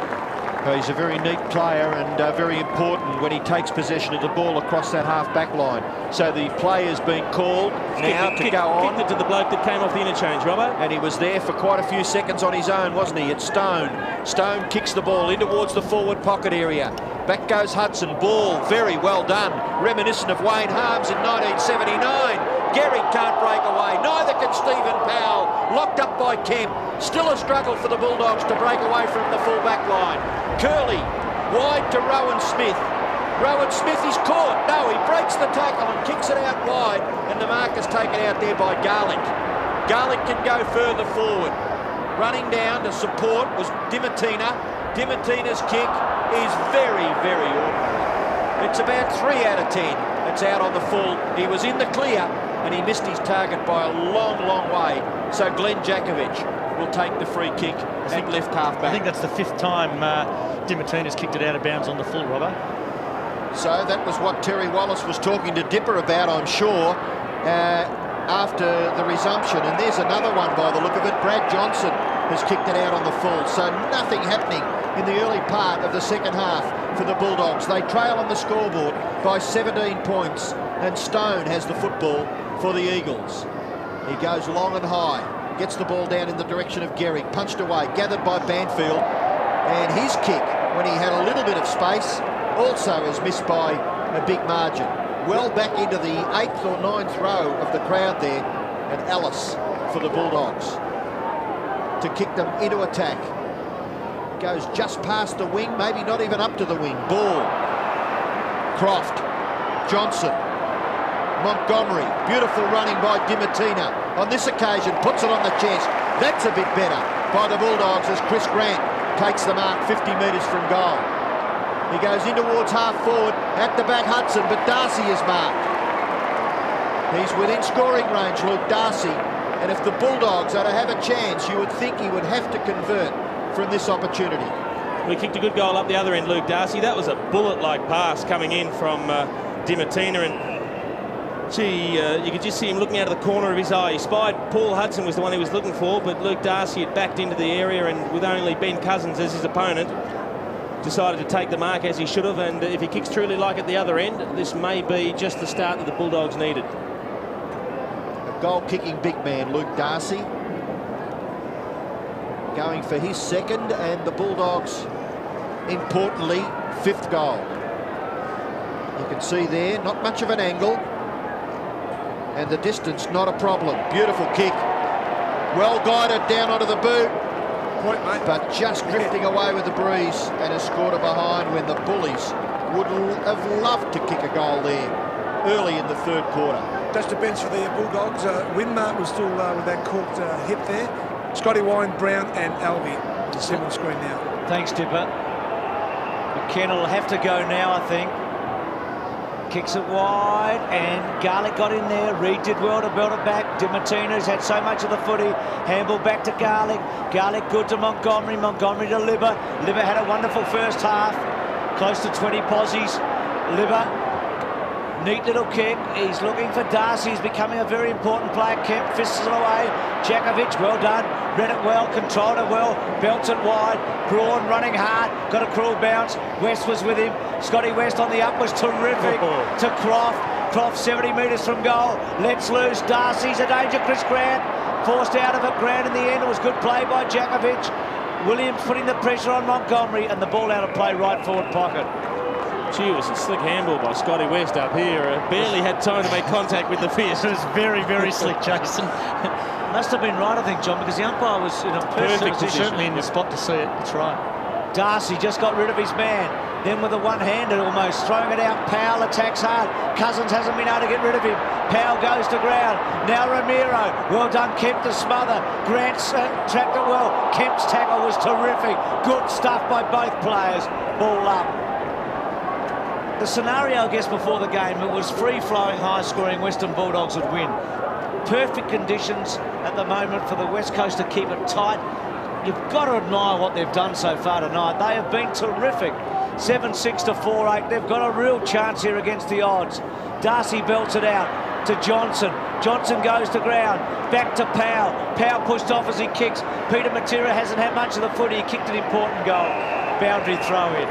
C: He's a very neat player and very important when he takes possession of the ball across that half-back line. So the play has been called now to go on.
E: Kicked it to the bloke that came off the interchange, Robbo.
C: And he was there for quite a few seconds on his own, wasn't he? It's Stone. Stone kicks the ball in towards the forward pocket area. Back goes Hudson. Ball, very well done. Reminiscent of Wayne Harms in 1979. Gehrig can't break away. Neither can Stephen Powell. Locked up by Kemp. Still a struggle for the Bulldogs to break away from the full-back line. Curley, wide to Rowan Smith. Rowan Smith is caught. No, he breaks the tackle and kicks it out wide, and the mark is taken out there by Garlick. Garlick can go further forward. Running down to support was Dimatina. Dimatina's kick is very, very ordinary. It's about 3 out of 10. It's out on the full. He was in the clear, and he missed his target by a long, long way. So Glenn Jakovic will take the free kick at left half-back.
F: I think that's the 5th time Dimatina's kicked it out of bounds on the full, Robbo.
C: So that was what Terry Wallace was talking to Dipper about, I'm sure, after the resumption. And there's another one by the look of it. Brad Johnson has kicked it out on the full. So nothing happening in the early part of the second half for the Bulldogs. They trail on the scoreboard by 17 points, and Stone has the football for the Eagles. He goes long and high, gets the ball down in the direction of Gehrig, punched away, gathered by Banfield, and his kick, when he had a little bit of space, also is missed by a big margin. Well back into the 8th or 9th row of the crowd there, and Ellis for the Bulldogs to kick them into attack. Goes just past the wing, maybe not even up to the wing. Ball, Croft, Johnson, Montgomery, beautiful running by Dimatina. On this occasion, puts it on the chest. That's a bit better by the Bulldogs as Chris Grant takes the mark 50 metres from goal. He goes in towards half forward, at the back Hudson, but Darcy is marked. He's within scoring range, Luke Darcy, and if the Bulldogs are to have a chance, you would think he would have to convert from this opportunity.
E: We kicked a good goal up the other end, Luke Darcy. That was a bullet-like pass coming in from Di Martina, and gee, you could just see him looking out of the corner of his eye. He spied Paul Hudson was the one he was looking for, but Luke Darcy had backed into the area, and with only Ben Cousins as his opponent, decided to take the mark as he should have. And if he kicks truly like at the other end, this may be just the start that the Bulldogs needed.
C: A goal-kicking big man, Luke Darcy, going for his second, and the Bulldogs, importantly, 5th goal. You can see there, not much of an angle, and the distance not a problem. Beautiful kick, well guided down onto the boot.
B: Point, mate.
C: But just drifting away with the breeze, and has scored a behind when the Bullies would have loved to kick a goal there early in the 3rd quarter.
B: That's the bench for the Bulldogs. Winmar was still with that corked hip there. Scotty Wine, Brown and Alvey. You see on screen now.
A: Thanks, Dipper. McKenna will have to go now, I think. Kicks it wide, and Garlick got in there. Reed did well to build it back. Di Martina's had so much of the footy. Handball back to Garlick. Garlick good to Montgomery. Montgomery to Libba. Libba had a wonderful first half. Close to 20 posies. Libba, neat little kick. He's looking for Darcy. He's becoming a very important player. Kemp fists it away. Jakovic, well done. Read it well, controlled it well, belts it wide. Braun running hard, got a cruel bounce. West was with him. Scotty West on the up was terrific to Croft. Croft 70 metres from goal. Lets loose. Darcy's a danger. Chris Grant forced out of it. Grant in the end. It was good play by Jakovic. Williams putting the pressure on Montgomery, and the ball out of play right forward pocket.
E: Gee, it was a slick handball by Scotty West up here. Barely had time to make contact with the fist.
F: It was very, very slick, Jason.
A: Must have been right, I think, John, because the umpire was in a perfect position.
F: Certainly in the spot to see it. That's right.
A: Darcy just got rid of his man. Then with a one-handed almost, throwing it out. Powell attacks hard. Cousins hasn't been able to get rid of him. Powell goes to ground. Now Ramiro. Well done, Kemp to smother. Grant tracked it well. Kemp's tackle was terrific. Good stuff by both players. Ball up. The scenario, I guess, before the game, it was free-flowing, high-scoring. Western Bulldogs would win. Perfect conditions at the moment for the West Coast to keep it tight. You've got to admire what they've done so far tonight. They have been terrific. 7-6 to 4-8. They've got a real chance here against the odds. Darcy belts it out to Johnson. Johnson goes to ground. Back to Powell. Powell pushed off as he kicks. Peter Matera hasn't had much of the footy. He kicked an important goal. Boundary throw in.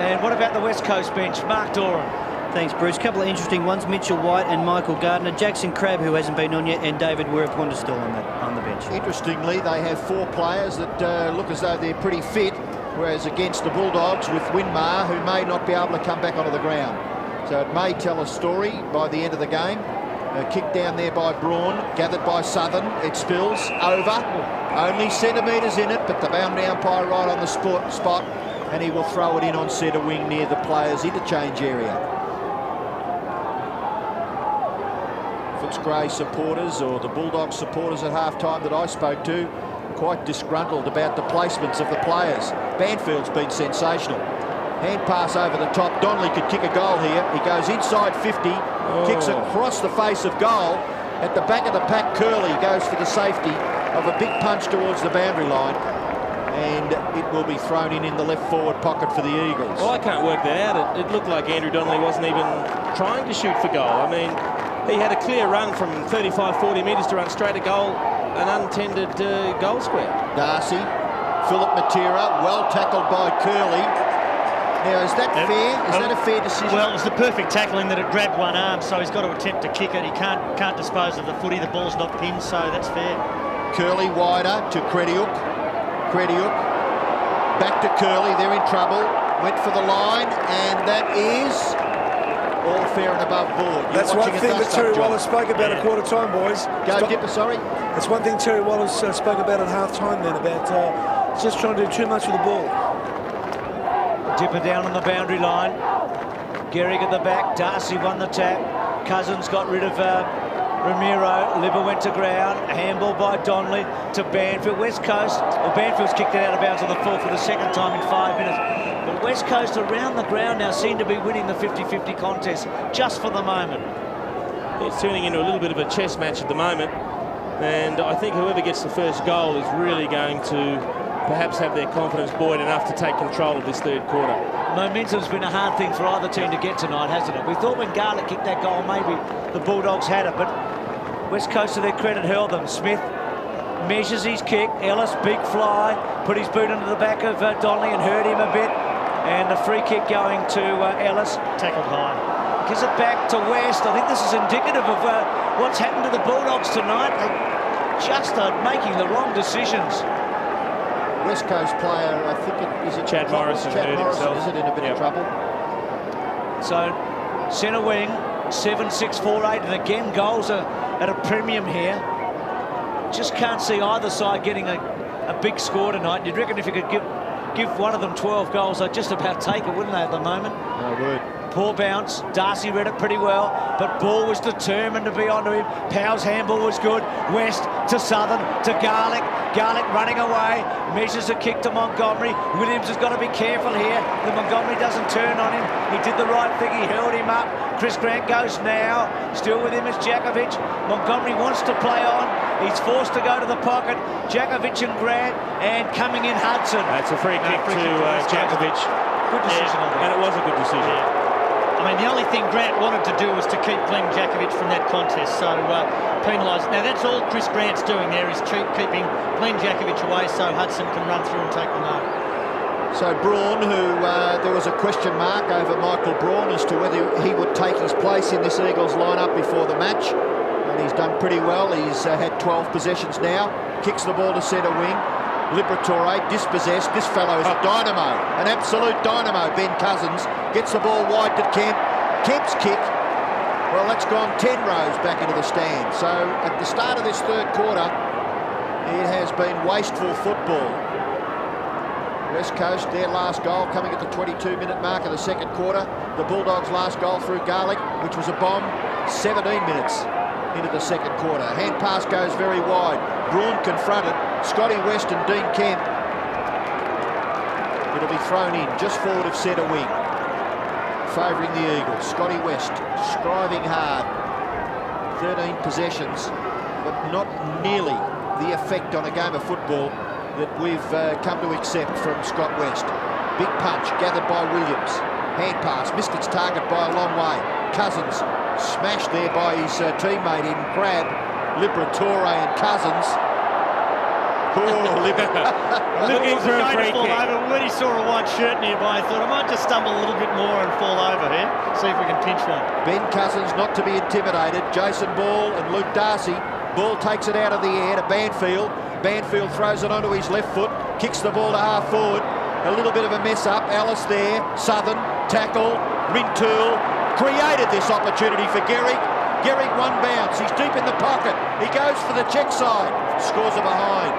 A: And what about the West Coast bench? Mark Doran.
G: Thanks, Bruce. A couple of interesting ones. Mitchell White and Michael Gardner. Jackson Crabb, who hasn't been on yet, and David Wirrapunda still on the bench.
C: Interestingly, they have 4 players that look as though they're pretty fit, whereas against the Bulldogs with Winmar, who may not be able to come back onto the ground. So it may tell a story by the end of the game. A kick down there by Braun, gathered by Southern. It spills over. Only centimetres in it, but the boundary umpire right on the spot, and he will throw it in on centre wing near the players' interchange area. Footscray supporters, or the Bulldogs supporters at half-time that I spoke to, quite disgruntled about the placements of the players. Banfield's been sensational. Hand pass over the top. Donnelly could kick a goal here. He goes inside 50, kicks across the face of goal. At the back of the pack, Curley goes for the safety of a big punch towards the boundary line, and it will be thrown in the left forward pocket for the Eagles.
E: Well, I can't work that out. It looked like Andrew Donnelly wasn't even trying to shoot for goal. I mean, he had a clear run from 35, 40 metres to run straight to goal, an untended goal square.
C: Darcy, Philip Matera, well tackled by Curley. Now, is that fair? Is that a fair decision?
F: Well, it's the perfect tackling that it grabbed one arm, so he's got to attempt to kick it. He can't dispose of the footy. The ball's not pinned, so that's fair.
C: Curley wider to Crediuk. Crediuk back to Curley. They're in trouble. Went for the line, and that is all fair and above board.
B: That's one thing that Terry Wallace spoke about at quarter time, boys.
C: Go, Dipper, sorry.
B: That's one thing Terry Wallace spoke about at half time then, about just trying to do too much with the ball.
A: Dipper down on the boundary line. Gehrig at the back. Darcy won the tap. Cousins got rid of Ramiro. Libba went to ground. Handball by Donnelly to Banfield. West Coast. Well, Banfield's kicked it out of bounds on the full for the second time in 5 minutes. But West Coast around the ground now seem to be winning the 50-50 contest just for the moment.
E: It's turning into a little bit of a chess match at the moment. And I think whoever gets the first goal is really going to perhaps have their confidence buoyed enough to take control of this third quarter.
A: Momentum's been a hard thing for either team to get tonight, hasn't it? We thought when Garlick kicked that goal, maybe the Bulldogs had it, but West Coast, to their credit, hurled them. Smith measures his kick. Ellis, big fly, put his boot into the back of Donnelly and hurt him a bit. And the free kick going to Ellis.
F: Tackled high.
A: Gives it back to West. I think this is indicative of what's happened to the Bulldogs tonight. They just are making the wrong decisions.
C: West Coast player, I think is it
E: Chad Morrison.
C: Chad Morrison, is it in a bit of trouble?
A: So centre wing, 7-6-4-8, and again goals are at a premium here. Just can't see either side getting a big score tonight. You'd reckon if you could give one of them 12 goals, they'd just about take it, wouldn't they, at the moment?
C: I would.
A: Poor bounce. Darcy read it pretty well, but Ball was determined to be onto him. Powell's handball was good. West to Southern to Garlick. Garlick running away. Measures a kick to Montgomery. Williams has got to be careful here that Montgomery doesn't turn on him. He did the right thing. He held him up. Chris Grant goes now. Still with him is Jakovic. Montgomery wants to play on. He's forced to go to the pocket. Jakovic and Grant, and coming in Hudson.
E: That's a free kick to Jakovic.
A: Good decision on that.
E: And it was a good decision.
F: Yeah. I mean, the only thing Grant wanted to do was to keep Glenn Jakovic from that contest, so penalised. Now, that's all Chris Grant's doing there, is keeping Glenn Jakovic away so Hudson can run through and take the mark.
C: So Braun, who there was a question mark over Michael Braun as to whether he would take his place in this Eagles lineup before the match. And he's done pretty well. He's had 12 possessions now. Kicks the ball to centre wing. Liberatore dispossessed. This fellow is a dynamo, an absolute dynamo. Ben Cousins gets the ball wide to Kemp. Kemp's kick, well, that's gone 10 rows back into the stand. So at the start of this third quarter, it has been wasteful football. West Coast, their last goal coming at the 22-minute mark of the second quarter. The Bulldogs' last goal through Garlick, which was a bomb, 17 minutes into the second quarter. Hand pass goes very wide. Braun confronted. Scotty West and Dean Kemp. It'll be thrown in just forward of centre wing, favouring the Eagles. Scotty West striving hard. 13 possessions, but not nearly the effect on a game of football that we've come to accept from Scott West. Big punch gathered by Williams. Hand pass, missed its target by a long way. Cousins smashed there by his teammate in grab. Liberatore and Cousins. Oh,
E: Looking for a free kick.
F: Over. When he saw a white shirt nearby, I thought I might just stumble a little bit more and fall over here. See if we can pinch one.
C: Ben Cousins not to be intimidated. Jason Ball and Luke Darcy. Ball takes it out of the air to Banfield. Banfield throws it onto his left foot. Kicks the ball to half forward. A little bit of a mess up. Ellis there. Southern. Tackle. Rintoul created this opportunity for Gehrig. Gehrig one bounce. He's deep in the pocket. He goes for the check side. Scores a behind.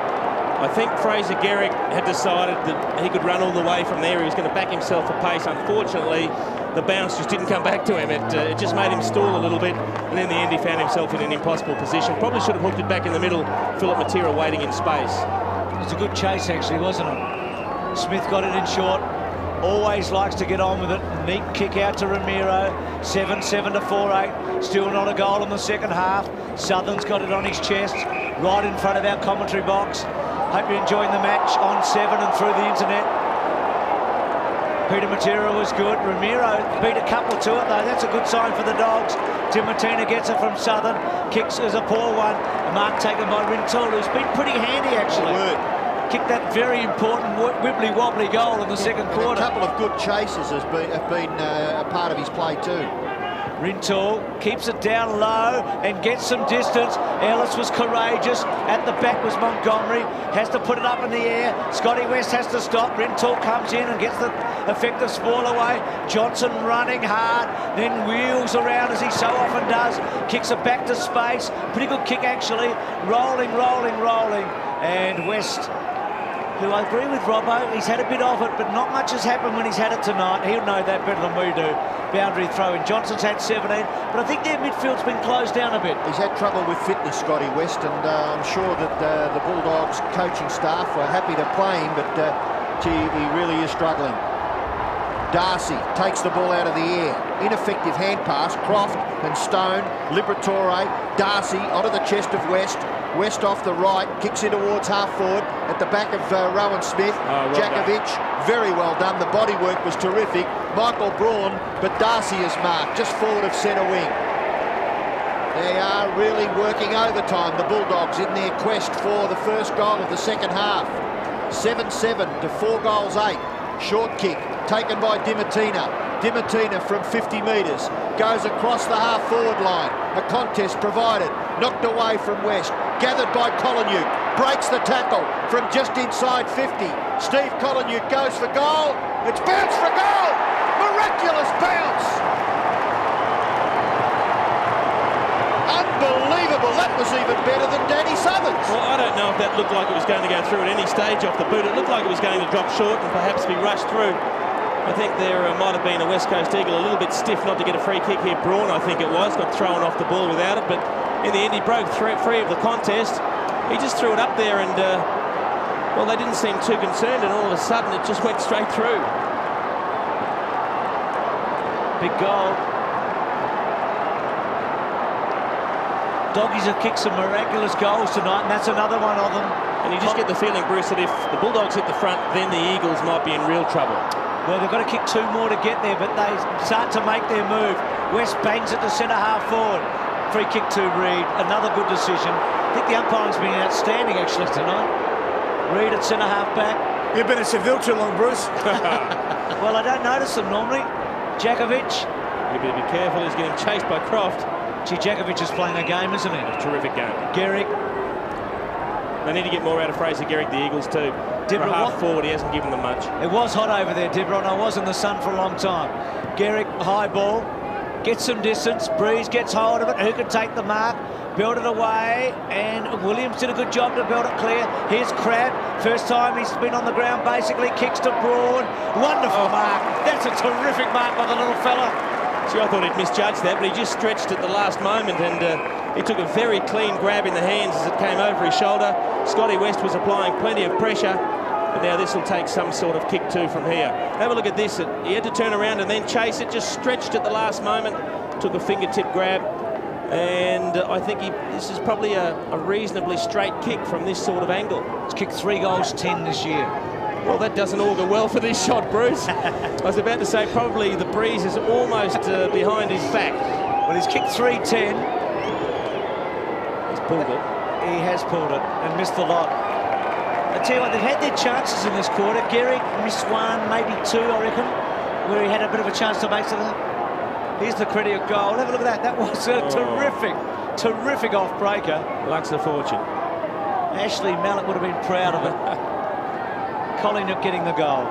E: I think Fraser Gehrig had decided that he could run all the way from there. He was going to back himself for pace. Unfortunately, the bounce just didn't come back to him. It just made him stall a little bit, and in the end he found himself in an impossible position. Probably should have hooked it back in the middle. Philip Matera waiting in space.
A: It was a good chase, actually, wasn't it? Smith got it in short. Always likes to get on with it. Neat kick out to Ramiro. 7-7 to 4-8. Still not a goal in the second half. Southern's got it on his chest, right in front of our commentary box. Hope you're enjoying the match on 7 and through the internet. Peter Matera was good. Ramiro beat a couple to it, though. That's a good sign for the Dogs. Tim Martina gets it from Southern. Kicks is a poor one. A mark taken by Rintoul, who's been pretty handy, actually. Kicked that very important wibbly-wobbly goal in the second quarter.
C: A couple of good chases have been a part of his play too.
A: Rintoul keeps it down low and gets some distance. Ellis was courageous. At the back was Montgomery. Has to put it up in the air. Scotty West has to stop. Rintoul comes in and gets the effective spoil away. Johnson running hard, then wheels around as he so often does. Kicks it back to space. Pretty good kick, actually. Rolling. And West, who I agree with Robbo, he's had a bit of it, but not much has happened when he's had it tonight. He'll know that better than we do. Boundary throw in. Johnson's had 17, but I think their midfield's been closed down a bit.
C: He's had trouble with fitness, Scotty West, and I'm sure that the Bulldogs coaching staff were happy to play him, but gee, he really is struggling. Darcy takes the ball out of the air. Ineffective hand pass. Croft and Stone. Liberatore. Darcy onto the chest of West. West off the right, kicks in towards half forward at the back of Rowan Smith.
E: Well
C: Jakovic, very well done. The body work was terrific. Michael Braun, but Darcy is marked just forward of centre wing. They are really working overtime, the Bulldogs, in their quest for the first goal of the second half. 7-7 to 4 goals 8. Short kick taken by Dimatina. Dimatina from 50 metres goes across the half-forward line. A contest provided, knocked away from West, gathered by Collingham, breaks the tackle from just inside 50. Steve Collingham goes for goal. It's bounced for goal. Miraculous bounce. Unbelievable. That was even better than Danny Southerns.
E: Well, I don't know if that looked like it was going to go through at any stage off the boot. It looked like it was going to drop short and perhaps be rushed through. I think there might have been a West Coast Eagle a little bit stiff not to get a free kick here. Braun, I think it was, got thrown off the ball without it, but in the end he broke free of the contest. He just threw it up there and, well, they didn't seem too concerned, and all of a sudden it just went straight through.
A: Big goal. Doggies have kicked some miraculous goals tonight, and that's another one of them.
E: And you just get the feeling, Bruce, that if the Bulldogs hit the front, then the Eagles might be in real trouble.
A: Well, they've got to kick 2 more to get there, but they start to make their move. West bangs it to centre half forward. Free kick to Reid, another good decision. I think the umpiring's been outstanding actually tonight. Reid at centre half back.
B: You've been in Seville too long, Bruce.
A: Well, I don't notice them normally. Jakovic.
E: You better be careful, he's getting chased by Croft.
A: Gee, Jakovic is playing a game, isn't he?
E: A terrific game.
A: Garrick.
E: They need to get more out of Fraser Garrick, the Eagles, too. For a half forward, he hasn't given them much.
A: It was hot over there, Deborah, and I was in the sun for a long time. Garrick, high ball, gets some distance. Breeze gets hold of it. Who can take the mark? Build it away, and Williams did a good job to build it clear. Here's Crabb. First time he's been on the ground, basically. Kicks to Braun. Wonderful mark. That's a terrific mark by the little fella.
E: See, I thought he'd misjudged that, but he just stretched at the last moment, and he took a very clean grab in the hands as it came over his shoulder. Scotty West was applying plenty of pressure, but now this will take some sort of kick too from here. Have a look at this. He had to turn around and then chase it, just stretched at the last moment, took a fingertip grab, and I think this is probably a reasonably straight kick from this sort of angle.
A: He's kicked 3 goals 10 this year.
E: Well, that doesn't augur well for this shot, Bruce. I was about to say probably the breeze is almost behind his back.
A: Well, he's kicked 3-10.
E: He's pulled it.
A: He has pulled it and missed the lot. I tell you what, they've had their chances in this quarter. Garrick missed 1, maybe 2, I reckon, where he had a bit of a chance to make something. Here's the credit goal. Have a look at that. That was a terrific off-breaker.
E: Luck's a fortune.
A: Ashley Mallett would have been proud of it. Collingwood getting the goal.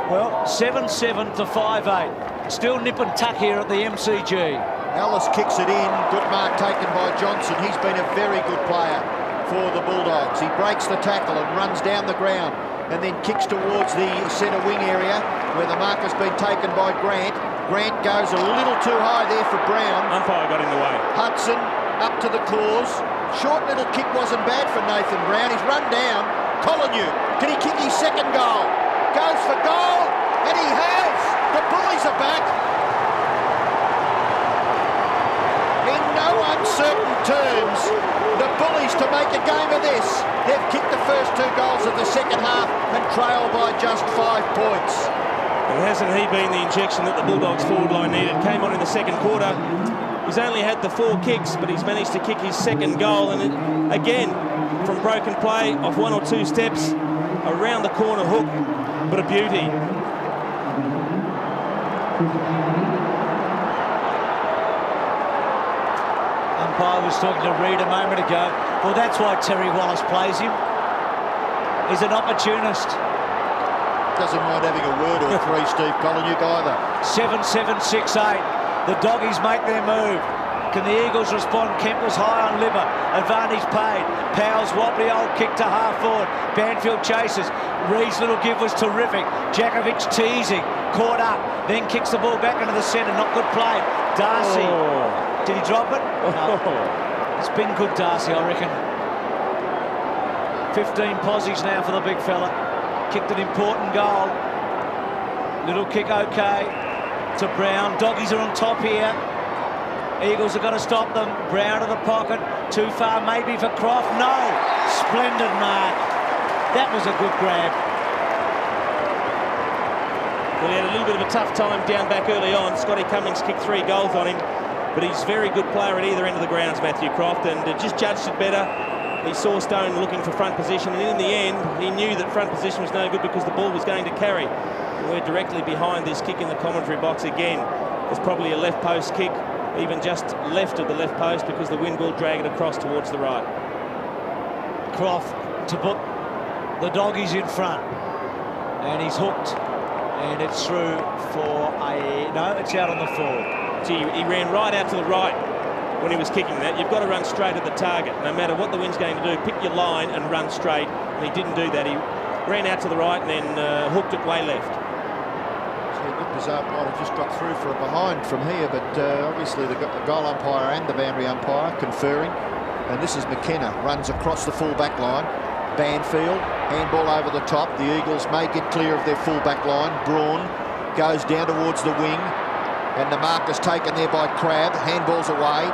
A: Well, 7-7 to 5-8. Still nip and tuck here at the MCG.
C: Ellis kicks it in. Good mark taken by Johnson. He's been a very good player for the Bulldogs. He breaks the tackle and runs down the ground and then kicks towards the centre wing area where the mark has been taken by Grant. Grant goes a little too high there for Brown.
E: Umpire got in the way.
C: Hudson up to the claws. Short little kick wasn't bad for Nathan Brown. He's run down. Collingham, can he kick his second goal? Goes for goal, and he has. The Bullies are back. In no uncertain terms, the Bullies to make a game of this. They've kicked the first 2 goals of the second half and trail by just 5 points.
E: And hasn't he been the injection that the Bulldogs forward line needed? Came on in the second quarter. He's only had the 4 kicks, but he's managed to kick his second goal. And again, from broken play, off 1 or 2 steps, around the corner hook, but a beauty.
A: Umpire was talking to Reid a moment ago. Well, that's why Terry Wallace plays him. He's an opportunist.
C: Doesn't mind having a word or 3, Steve Collingham either.
A: 7-7, 6-8. The Doggies make their move. Can the Eagles respond? Kemple's high on liver. Advantage paid. Powell's wobbly old kick to half forward. Banfield chases. Reid's little give was terrific. Jakovic teasing. Caught up. Then kicks the ball back into the centre. Not good play. Darcy.
E: Oh.
A: Did he drop it? No. It's been good, Darcy, I reckon. 15 posies now for the big fella. Kicked an important goal. Little kick okay to Brown. Doggies are on top here. Eagles have got to stop them. Brown to the pocket. Too far maybe for Croft. No. Splendid mark. That was a good grab.
E: Well, he had a little bit of a tough time down back early on. Scotty Cummings kicked 3 goals on him, but he's a very good player at either end of the grounds, Matthew Croft, and just judged it better. He saw Stone looking for front position, and in the end, he knew that front position was no good because the ball was going to carry. We're directly behind this kick in the commentary box again. It's probably a left post kick, even just left of the left post, because the wind will drag it across towards the right.
A: Croft to put the doggies in front, and he's hooked, and it's through for a... No, it's out on the forward.
E: Gee, he ran right out to the right when he was kicking that. You've got to run straight at the target, no matter what the wind's going to do. Pick your line and run straight, and he didn't do that. He ran out to the right and then hooked it way left.
C: So it looked as though it might have just got through for a behind from here, but obviously the goal umpire and the boundary umpire conferring. And this is McKenna, runs across the full-back line. Banfield, handball over the top. The Eagles may get clear of their full-back line. Braun goes down towards the wing, and the mark is taken there by Crabb. Handball's away.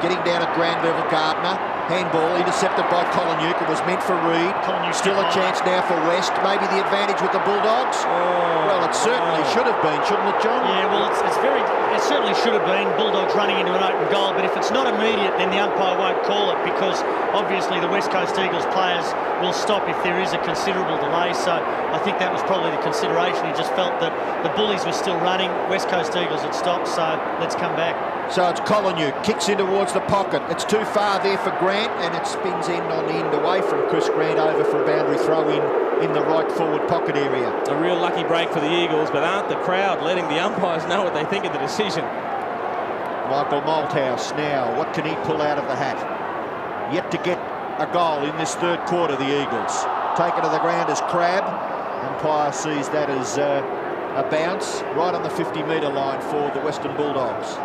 C: Getting down at ground level, Gardner. Handball intercepted by Collinuk. It was meant for Reid. Still a chance now for West. Maybe the advantage with the Bulldogs. Well, it certainly should have been, shouldn't it, John?
F: Yeah, well, it certainly should have been. Bulldogs running into an open goal, but if it's not immediate, then the umpire won't call it, because obviously the West Coast Eagles players will stop if there is a considerable delay. So I think that was probably the consideration. He just felt that the Bullies were still running. West Coast Eagles had stopped, so let's come back.
C: So it's Collinuk, kicks in towards the pocket. It's too far there for Grant, and it spins end on end away from Chris Grant over for a boundary throw in the right forward pocket area.
E: A real lucky break for the Eagles, but aren't the crowd letting the umpires know what they think of the decision?
C: Michael Malthouse now, what can he pull out of the hat? Yet to get a goal in this third quarter, the Eagles. Taken to the ground as Crabb. Umpire sees that as a bounce right on the 50-metre line for the Western Bulldogs.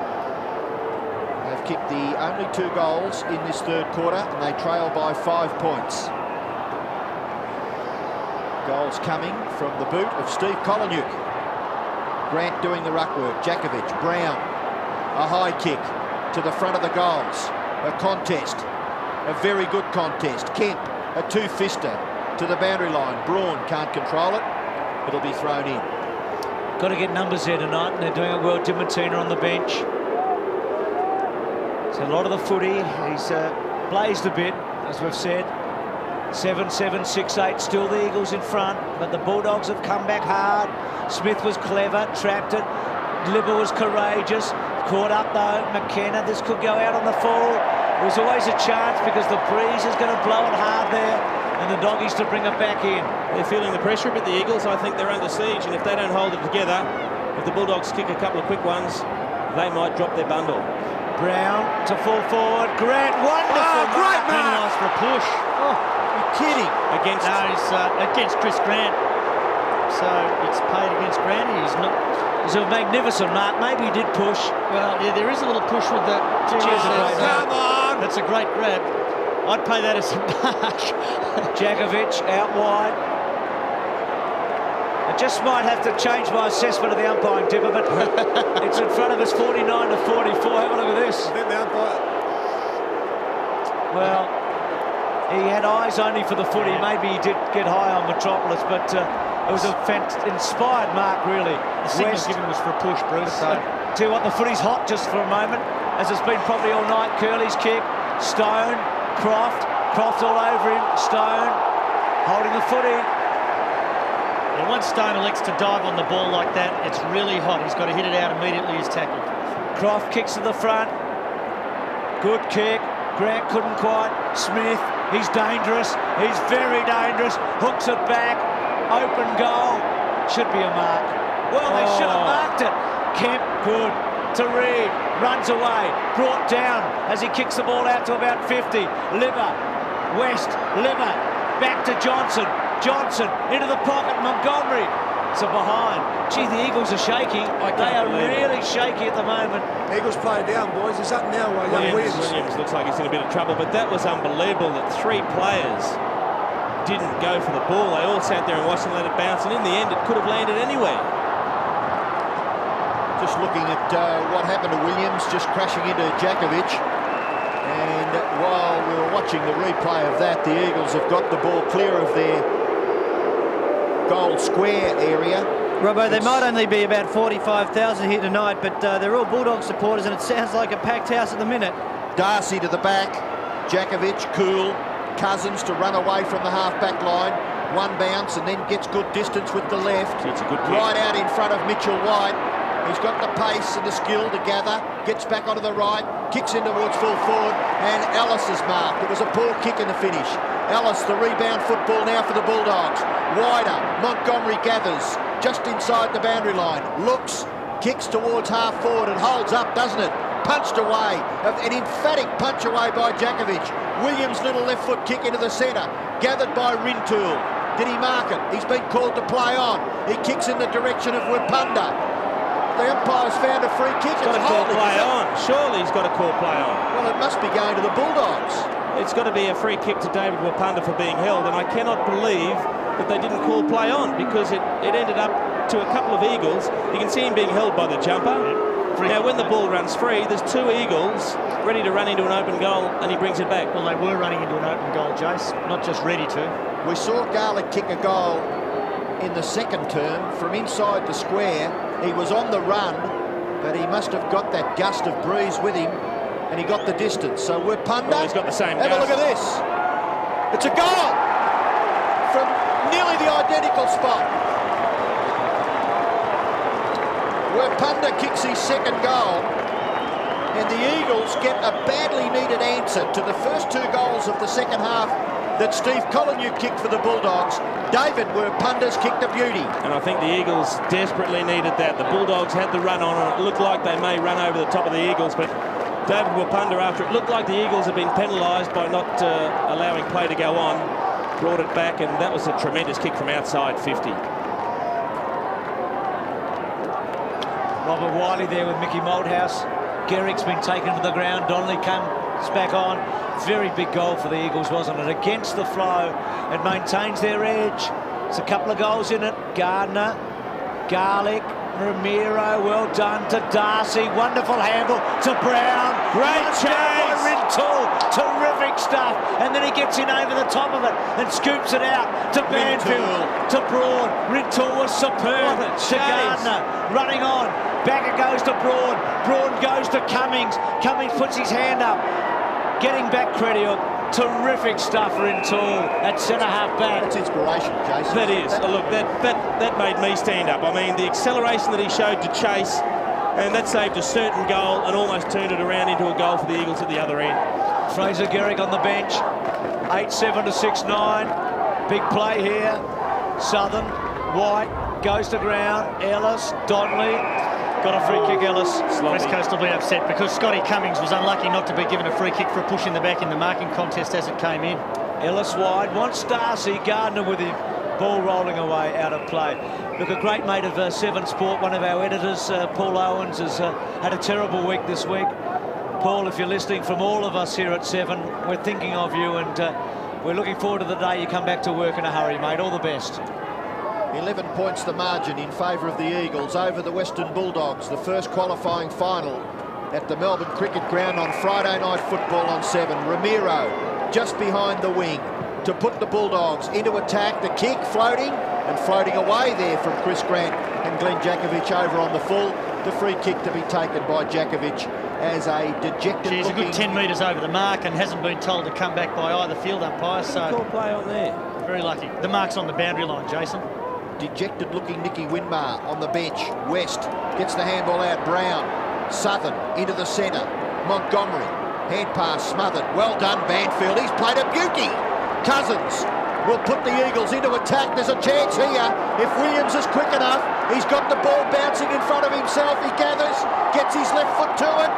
C: They've kicked the only 2 goals in this third quarter, and they trail by 5 points. Goals coming from the boot of Steve Collinuk. Grant doing the ruck work. Jakovic, Brown, a high kick to the front of the goals. A contest, a very good contest. Kemp, a 2-fister to the boundary line. Braun can't control it. It'll be thrown in.
A: Got to get numbers there tonight, and they're doing it well. Dimatina on the bench. So a lot of the footy, he's blazed a bit, as we've said. 7-7, 6-8, still the Eagles in front, but the Bulldogs have come back hard. Smith was clever, trapped it. Libba was courageous, caught up though. McKenna, this could go out on the full. There's always a chance because the breeze is going to blow it hard there, and the doggies to bring it back in.
E: They're feeling the pressure a bit, the Eagles. I think they're under siege, and if they don't hold it together, if the Bulldogs kick a couple of quick ones, they might drop their bundle.
A: Brown to fall forward. Grant, wonderful.
F: Great mark. For a push.
A: Oh, you're kidding.
E: Against
F: Against Chris Grant. So it's paid against Grant. He's not.
A: It was a magnificent mark. Maybe he did push.
F: Well, yeah, there is a little push with that.
A: Come on.
F: That's a great grab. I'd pay that as a mark.
A: Jakovic out wide. I just might have to change my assessment of the umpiring, Dipper, but it's in front of us, 49 to 44. Have a look at this.
B: I think the umpire...
A: Well, he had eyes only for the footy. Maybe he did get high on Metropolis, but it was a inspired mark, really.
F: The signal given was for a push, Bruce.
A: So, tell you what, the footy's hot just for a moment, as it's been probably all night. Curley's kick, Stone, Croft all over him, Stone holding the footy.
F: And once Stone elects to dive on the ball like that, it's really hot. He's got to hit it out immediately. He's tackled.
A: Croft kicks to the front. Good kick. Grant couldn't quite. Smith, he's dangerous. He's very dangerous. Hooks it back. Open goal. Should be a mark. Well, they should have marked it. Kemp, good. To Reid. Runs away. Brought down as he kicks the ball out to about 50. Libba. West. Libba. Back to Johnson. Johnson into the pocket. Montgomery. It's a behind. Gee, the Eagles are shaky. They are really shaky at the moment.
B: Eagles play down, boys. It's up now.
E: Williams looks like he's in a bit of trouble, but that was unbelievable that 3 players didn't go for the ball. They all sat there and watched and let it bounce, and in the end it could have landed anywhere.
C: Just looking at what happened to Williams, just crashing into Jakovic. And And while we were watching the replay of that, the Eagles have got the ball clear of their goal square area.
G: Robbo, there might only be about 45,000 here tonight, but they're all Bulldog supporters, and it sounds like a packed house at the minute.
C: Darcy to the back, Jakovic, cool, Cousins to run away from the half-back line, one bounce and then gets good distance with the left.
E: It's a good kick.
C: Right out in front of Mitchell White. He's got the pace and the skill to gather, gets back onto the right, kicks in towards full forward, and Ellis is marked. It was a poor kick in the finish. Ellis, the rebound football now for the Bulldogs. Wider, Montgomery gathers, just inside the boundary line, looks, kicks towards half forward and holds up, doesn't it? Punched away, an emphatic punch away by Jakovic. Williams' little left foot kick into the centre, gathered by Rintoul. Did he mark it? He's been called to play on. He kicks in the direction of Wapunda. The umpire's found a free kick.
E: He's got to call play on. Surely he's got to call play on.
C: Well, it must be going to the Bulldogs.
E: It's got to be a free kick to David Wapunda for being held, and I cannot believe that they didn't call play on, because it ended up to a couple of Eagles. You can see him being held by the jumper. Now, when the ball runs free, there's two Eagles ready to run into an open goal, and he brings it back.
F: Well, they were running into an open goal, Jace, not just ready to.
C: We saw Garlick kick a goal in the second term from inside the square. He was on the run, but he must have got that gust of breeze with him, and he got the distance. So Wapunda,
E: Well, he's got the same
C: have
E: gust.
C: a look at this. It's a goal from nearly the identical spot. Wapunda kicks his second goal, and the Eagles get a badly needed answer to the first two goals of the second half that Steve Collinew kicked for the Bulldogs. David Wapunda's kicked a beauty.
E: And I think the Eagles desperately needed that. The Bulldogs had the run on, and it looked like they may run over the top of the Eagles, but David Wapunda, after it looked like the Eagles had been penalised by not allowing play to go on, brought it back, and that was a tremendous kick from outside 50.
A: Robert Wiley there with Mickey Malthouse. Garrick's been taken to the ground. Donnelly comes back on. Very big goal for the Eagles, wasn't it? Against the flow. It maintains their edge. It's a couple of goals in it. Gardner, Garlick, Ramiro, well done to Darcy. Wonderful handle to Brown.
E: Great chase.
A: Rintoul. Terrific stuff. And then he gets in over the top of it and scoops it out to Banfield, to Broad. Rintoul was superb.
E: What a
A: To
E: chase.
A: Gardner. Running on. Back it goes to Broad. Broad goes to Cummings. Cummings puts his hand up. Getting back Crediuk. Terrific stuff, Rintoul at centre-half back.
C: That's inspiration, Jason.
E: That is. Look, that made me stand up. I mean, the acceleration that he showed to chase, and that saved a certain goal and almost turned it around into a goal for the Eagles at the other end.
A: Fraser Garrick on the bench. 8-7 to 6-9. Big play here. Southern, White, goes to ground. Ellis, Donnelly. Got a free kick, Ellis.
F: West Coast will be upset because Scotty Cummings was unlucky not to be given a free kick for a push in the back in the marking contest as it came in.
A: Ellis wide, wants Darcy. Gardner with him. Ball rolling away, out of play. Look, a great mate of Seven Sport, one of our editors, Paul Owens, has had a terrible week this week. Paul, if you're listening, from all of us here at Seven, we're thinking of you, and we're looking forward to the day you come back to work in a hurry, mate. All the best.
C: 11 points the margin in favour of the Eagles over the Western Bulldogs. The first qualifying final at the Melbourne Cricket Ground on Friday Night Football on 7. Ramiro just behind the wing to put the Bulldogs into attack. The kick floating and floating away there from Chris Grant and Glenn Jakovic over on the full. The free kick to be taken by Jakovic as a dejected
F: He's a
C: looking...
F: good 10 metres over the mark and hasn't been told to come back by either field umpire, so
E: Call play on there.
F: very lucky. The mark's on the boundary line, Jason.
C: Dejected looking Nicky Winmar on the bench. West gets the handball out. Brown, Southern into the centre. Montgomery, hand pass smothered. Well done, Banfield. He's played a beauty. Cousins will put the Eagles into attack. There's a chance here. If Williams is quick enough, he's got the ball bouncing in front of himself. He gathers, gets his left foot to it,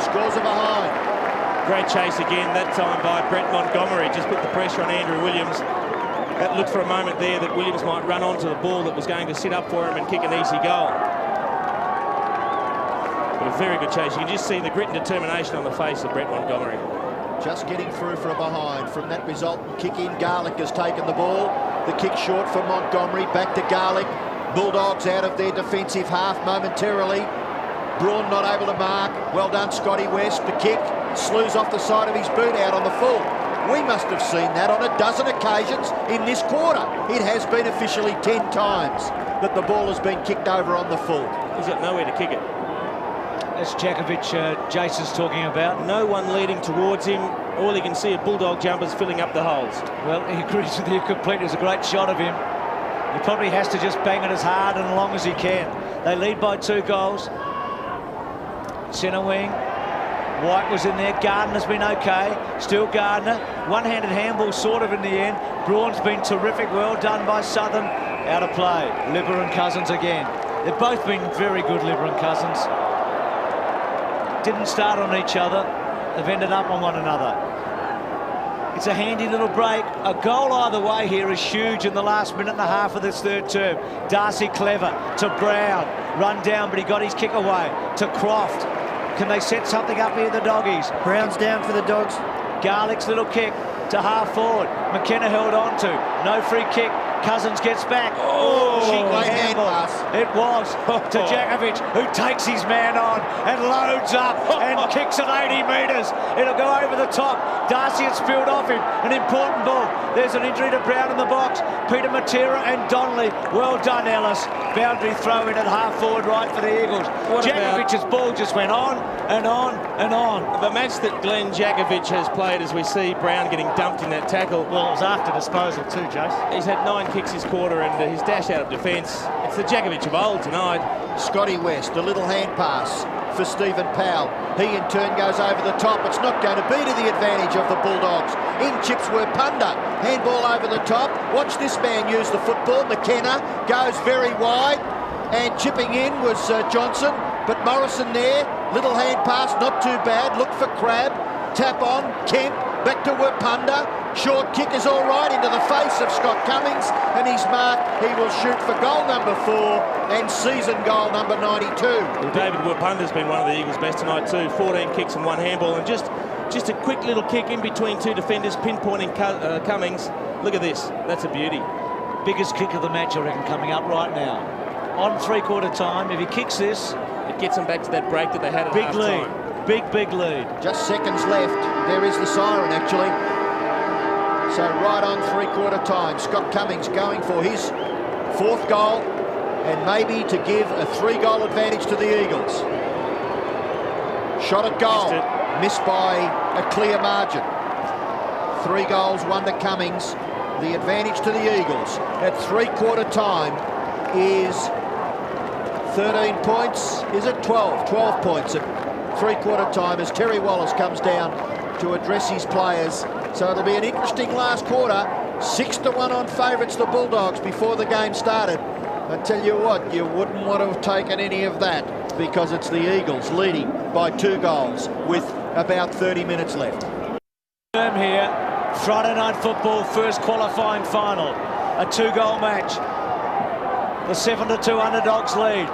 C: scores a behind.
E: Great chase again, that time by Brett Montgomery. Just put the pressure on Andrew Williams. That looked for a moment there that Williams might run onto the ball that was going to sit up for him and kick an easy goal. But a very good chase. You can just see the grit and determination on the face of Brett Montgomery.
C: Just getting through for a behind. From that resultant kick in, Garlick has taken the ball. The kick short for Montgomery. Back to Garlick. Bulldogs out of their defensive half momentarily. Braun not able to mark. Well done, Scotty West. The kick slews off the side of his boot out on the full. We must have seen that on a dozen occasions in this quarter. It has been officially 10 times that the ball has been kicked over on the full.
E: He's got nowhere to kick it.
A: That's Jakovic Jason's talking about.
E: No one leading towards him. All he can see are Bulldog jumpers filling up the holes.
A: Well, he agrees with you completely. It's a great shot of him. He probably has to just bang it as hard and long as he can. They lead by 2 goals. Centre wing. White was in there. Gardner's been okay. Still Gardner. One-handed handball sort of in the end. Braun's been terrific. Well done by Southern. Out of play. Libber and Cousins again. They've both been very good, Libber and Cousins. Didn't start on each other. They've ended up on one another. It's a handy little break. A goal either way here is huge in the last minute and a half of this third term. Darcy clever to Brown. Run down, but he got his kick away. To Croft. Can they set something up here, the Doggies?
G: Brown's down for the Dogs.
A: Garlick's little kick to half forward. McKenna held on to. No free kick. Cousins gets back.
C: Oh, great hand pass.
A: It was to Jakovic, who takes his man on and loads up and kicks at 80 metres. It'll go over the top. Darcy had spilled off him. An important ball. There's an injury to Brown in the box. Peter Matera and Donnelly. Well done, Ellis. Boundary throw in at half forward right for the Eagles. Jakovic's ball just went on and on and on.
E: The match that Glenn Jakovic has played, as we see Brown getting dumped in that tackle.
F: Well, it was after disposal too, Jace.
E: He's had 9 kicks this quarter, and his dash out of defence. It's the Jakovic of old tonight.
C: Scotty West, a little hand pass for Stephen Powell. He in turn goes over the top. It's not going to be to the advantage of the Bulldogs. In chips were Punda. Handball over the top. Watch this man use the football. McKenna goes very wide, and chipping in was Johnson, but Morrison there. Little hand pass, not too bad. Look for Crab. Tap on. Kemp. Back to Wapunda. Short kick is all right into the face of Scott Cummings, and he's marked. He will shoot for goal number 4 and season goal number 92.
E: Well, David Wapunda's been one of the Eagles' best tonight too. 14 kicks and 1 handball, and just a quick little kick in between 2 defenders, pinpointing Cummings. Look at this. That's a beauty.
A: Biggest kick of the match, I reckon, coming up right now. On 3/4 time, if he kicks this,
E: it gets them back to that break that they had at
A: big lead.
E: Time.
A: Big lead.
C: Just seconds left. There is the siren, actually. So right on 3/4 time, Scott Cummings going for his 4th goal and maybe to give a 3-goal advantage to the Eagles. Shot at goal, missed by a clear margin. 3 goals, 1 to Cummings. The advantage to the Eagles at 3/4 time is 13 points. Is it 12? 12 points at 3/4 time as Terry Wallace comes down to address his players. So it'll be an interesting last quarter. 6-1 on favourites, the Bulldogs, before the game started. I tell you what, you wouldn't want to have taken any of that, because it's the Eagles leading by 2 goals with about 30 minutes left.
A: Here, Friday night football, first qualifying final. A 2-goal match. The 7-2 underdogs lead.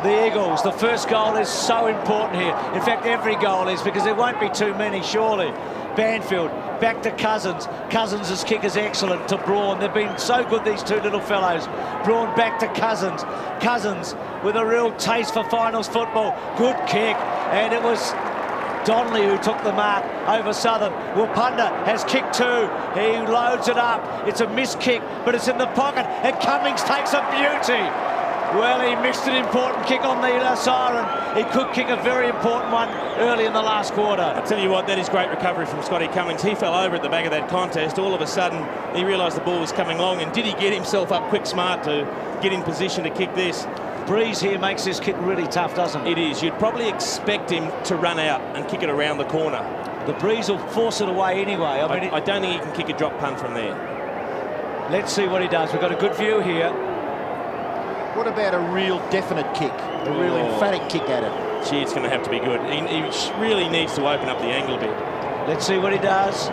A: The Eagles, the first goal is so important here. In fact, every goal is, because there won't be too many, surely. Banfield, back to Cousins. Cousins' kick is excellent to Braun. They've been so good, these 2 little fellows. Braun back to Cousins. Cousins with a real taste for finals football. Good kick, and it was Donnelly who took the mark over Southern. Wapunda has kicked 2. He loads it up. It's a missed kick, but it's in the pocket, and Cummings takes a beauty. Well, he missed an important kick on the siren. He could kick a very important one early in the last quarter.
E: I tell you what, that is great recovery from Scotty Cummings. He fell over at the back of that contest. All of a sudden, he realised the ball was coming long, and did he get himself up quick smart to get in position to kick this?
A: Breeze here makes this kick really tough, doesn't it?
E: It is. You'd probably expect him to run out and kick it around the corner.
A: The breeze will force it away anyway.
E: I don't think he can kick a drop punt from there.
A: Let's see what he does. We've got a good view here.
C: What about a real definite kick? A real emphatic kick at it?
E: Gee, it's going to have to be good. He really needs to open up the angle a bit.
A: Let's see what he does.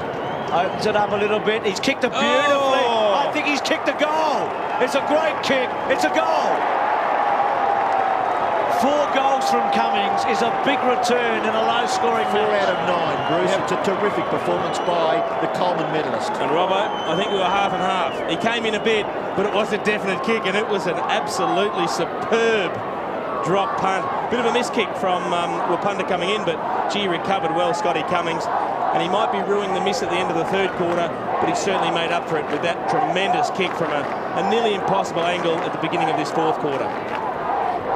A: Opens it up a little bit. He's kicked it beautifully.
E: Oh!
A: I think he's kicked a goal. It's a great kick. It's a goal. 4 goals from Cummings is a big return in a low-scoring match.
C: 4 out of 9, Bruce. It's a terrific performance by the Coleman medalist.
E: And Robbo, I think we were half and half. He came in a bit, but it was a definite kick, and it was an absolutely superb drop punt. Bit of a miss kick from Wapunda coming in, but gee, recovered well, Scotty Cummings. And he might be ruining the miss at the end of the third quarter, but he certainly made up for it with that tremendous kick from a nearly impossible angle at the beginning of this fourth quarter.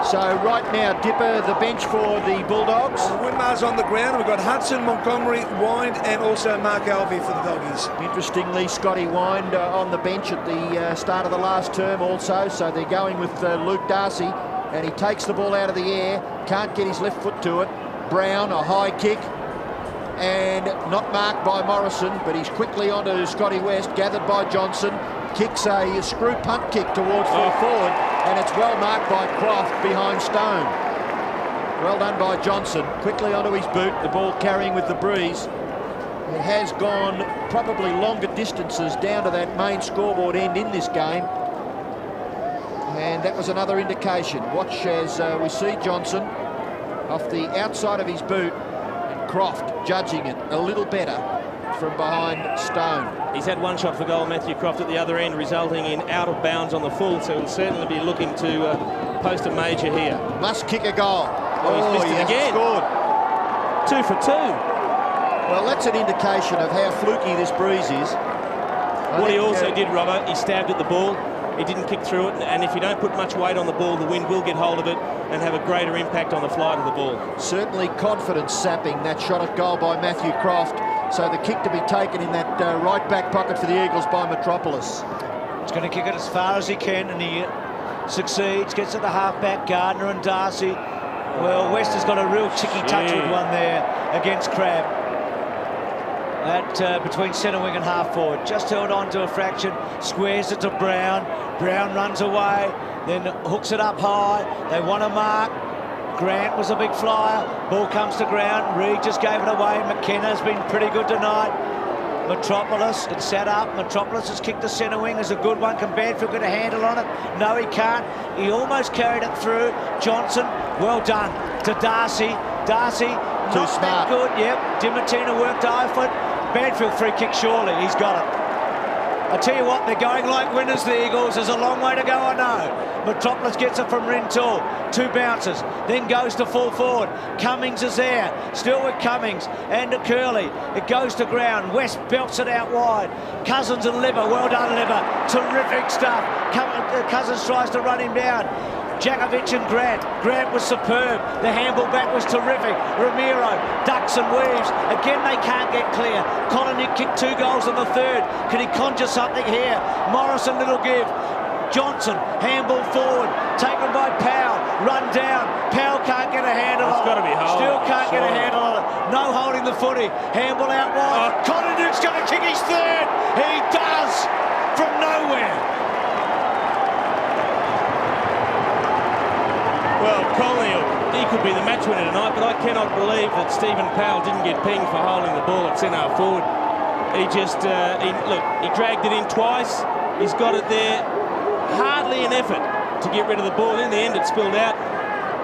C: So right now, Dipper, the bench for the Bulldogs.
B: Winmar's on the ground. We've got Hudson, Montgomery, Wind, and also Mark Alvey for the Doggies.
C: Interestingly, Scotty Wind on the bench at the start of the last term also, so they're going with Luke Darcy, and he takes the ball out of the air, can't get his left foot to it. Brown, a high kick, and not marked by Morrison, but he's quickly onto Scotty West, gathered by Johnson, kicks a screw punt kick towards full forward, and it's well marked by Croft behind Stone. Well done by Johnson, quickly onto his boot, the ball carrying with the breeze. It has gone probably longer distances down to that main scoreboard end in this game, and that was another indication. Watch as we see Johnson off the outside of his boot, Croft judging it a little better from behind Stone.
E: He's had one shot for goal, Matthew Croft, at the other end, resulting in out of bounds on the full, so he'll certainly be looking to post a major here.
C: Must kick a goal.
E: Oh, he's missed it again.
C: Scored.
E: 2 for 2.
C: Well, that's an indication of how fluky this breeze is.
E: What he also did, Robbo, he stabbed at the ball. He didn't kick through it, and if you don't put much weight on the ball, the wind will get hold of it and have a greater impact on the flight of the ball. Certainly confidence sapping, that shot at goal by Matthew Croft. So the kick to be taken in that right back pocket for the Eagles by Metropolis.
A: He's going to kick it as far as he can, and he succeeds. Gets it to half-back, Gardner and Darcy. Well, West has got a real cheeky touch with one there against Crabb. That between centre wing and half forward. Just held on to a fraction, squares it to Brown. Brown runs away, then hooks it up high. They want to mark. Grant was a big flyer. Ball comes to ground. Reed just gave it away. McKenna's been pretty good tonight. Metropolis, it's set up. Metropolis has kicked the centre wing. Is a good one. Can Banfield get a handle on it? No, he can't. He almost carried it through. Johnson, well done to Darcy. Darcy, not that good. Yep, Dimatina worked over it. Banfield free kick, surely. He's got it. I tell you what, they're going like winners, the Eagles. There's a long way to go, I know. Metropolis gets it from Rintoul. 2 bounces, then goes to full forward. Cummings is there, still with Cummings and to Curley. It goes to ground. West belts it out wide. Cousins and Liver, well done, Liver. Terrific stuff. Cousins tries to run him down. Jakovic and Grant. Grant was superb. The handball back was terrific. Ramiro ducks and weaves. Again, they can't get clear. Colonic kicked 2 goals in the third. Can he conjure something here? Morrison, little give. Johnson, handball forward, taken by Powell, run down. Powell can't get a handle on it. It's got to be holding. Still can't get a handle on it. No holding the footy. Handball out wide. Coloniuk's going to kick his third. He does from nowhere.
E: Well, Coloniuk, he could be the match winner tonight, but I cannot believe that Stephen Powell didn't get pinged for holding the ball at centre forward. He just, he dragged it in twice. He's got it there. Hardly an effort to get rid of the ball. In the end, it spilled out.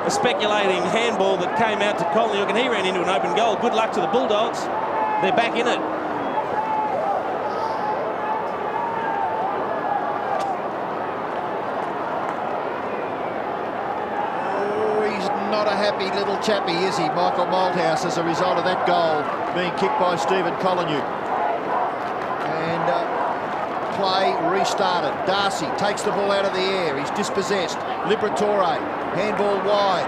E: A speculating handball that came out to Coloniuk, and he ran into an open goal. Good luck to the Bulldogs. They're back in it.
C: Happy little chappy, is he, Michael Malthouse, as a result of that goal being kicked by Stephen Coloniuk. And play restarted. Darcy takes the ball out of the air. He's dispossessed. Liberatore, handball wide.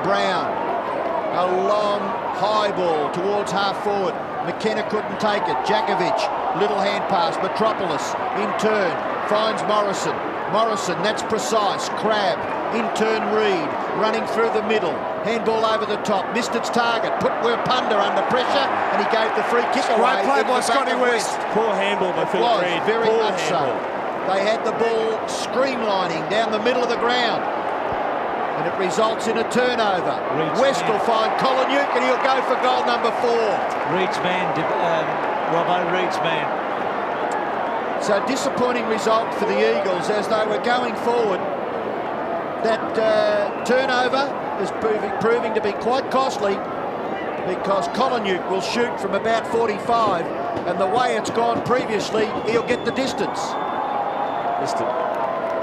C: Brown, a long high ball towards half forward. McKenna couldn't take it. Jakovic, little hand pass. Metropolis in turn finds Morrison. Morrison, that's precise. Crabb, in turn Reed, running through the middle. Handball over the top, missed its target. Put Wapunda under pressure, and he gave the free kick away.
B: Great play by Scotty West.
E: Poor handball by Philip Reed.
C: Very much so. They had the ball streamlining down the middle of the ground, and it results in a turnover. West will find Coloniuk, and he'll go for goal number 4.
A: Reed's man, Robbo, Reed's man.
C: So disappointing result for the Eagles as they were going forward. That turnover is proving to be quite costly because Coloniuk will shoot from about 45, and the way it's gone previously, he'll get the distance.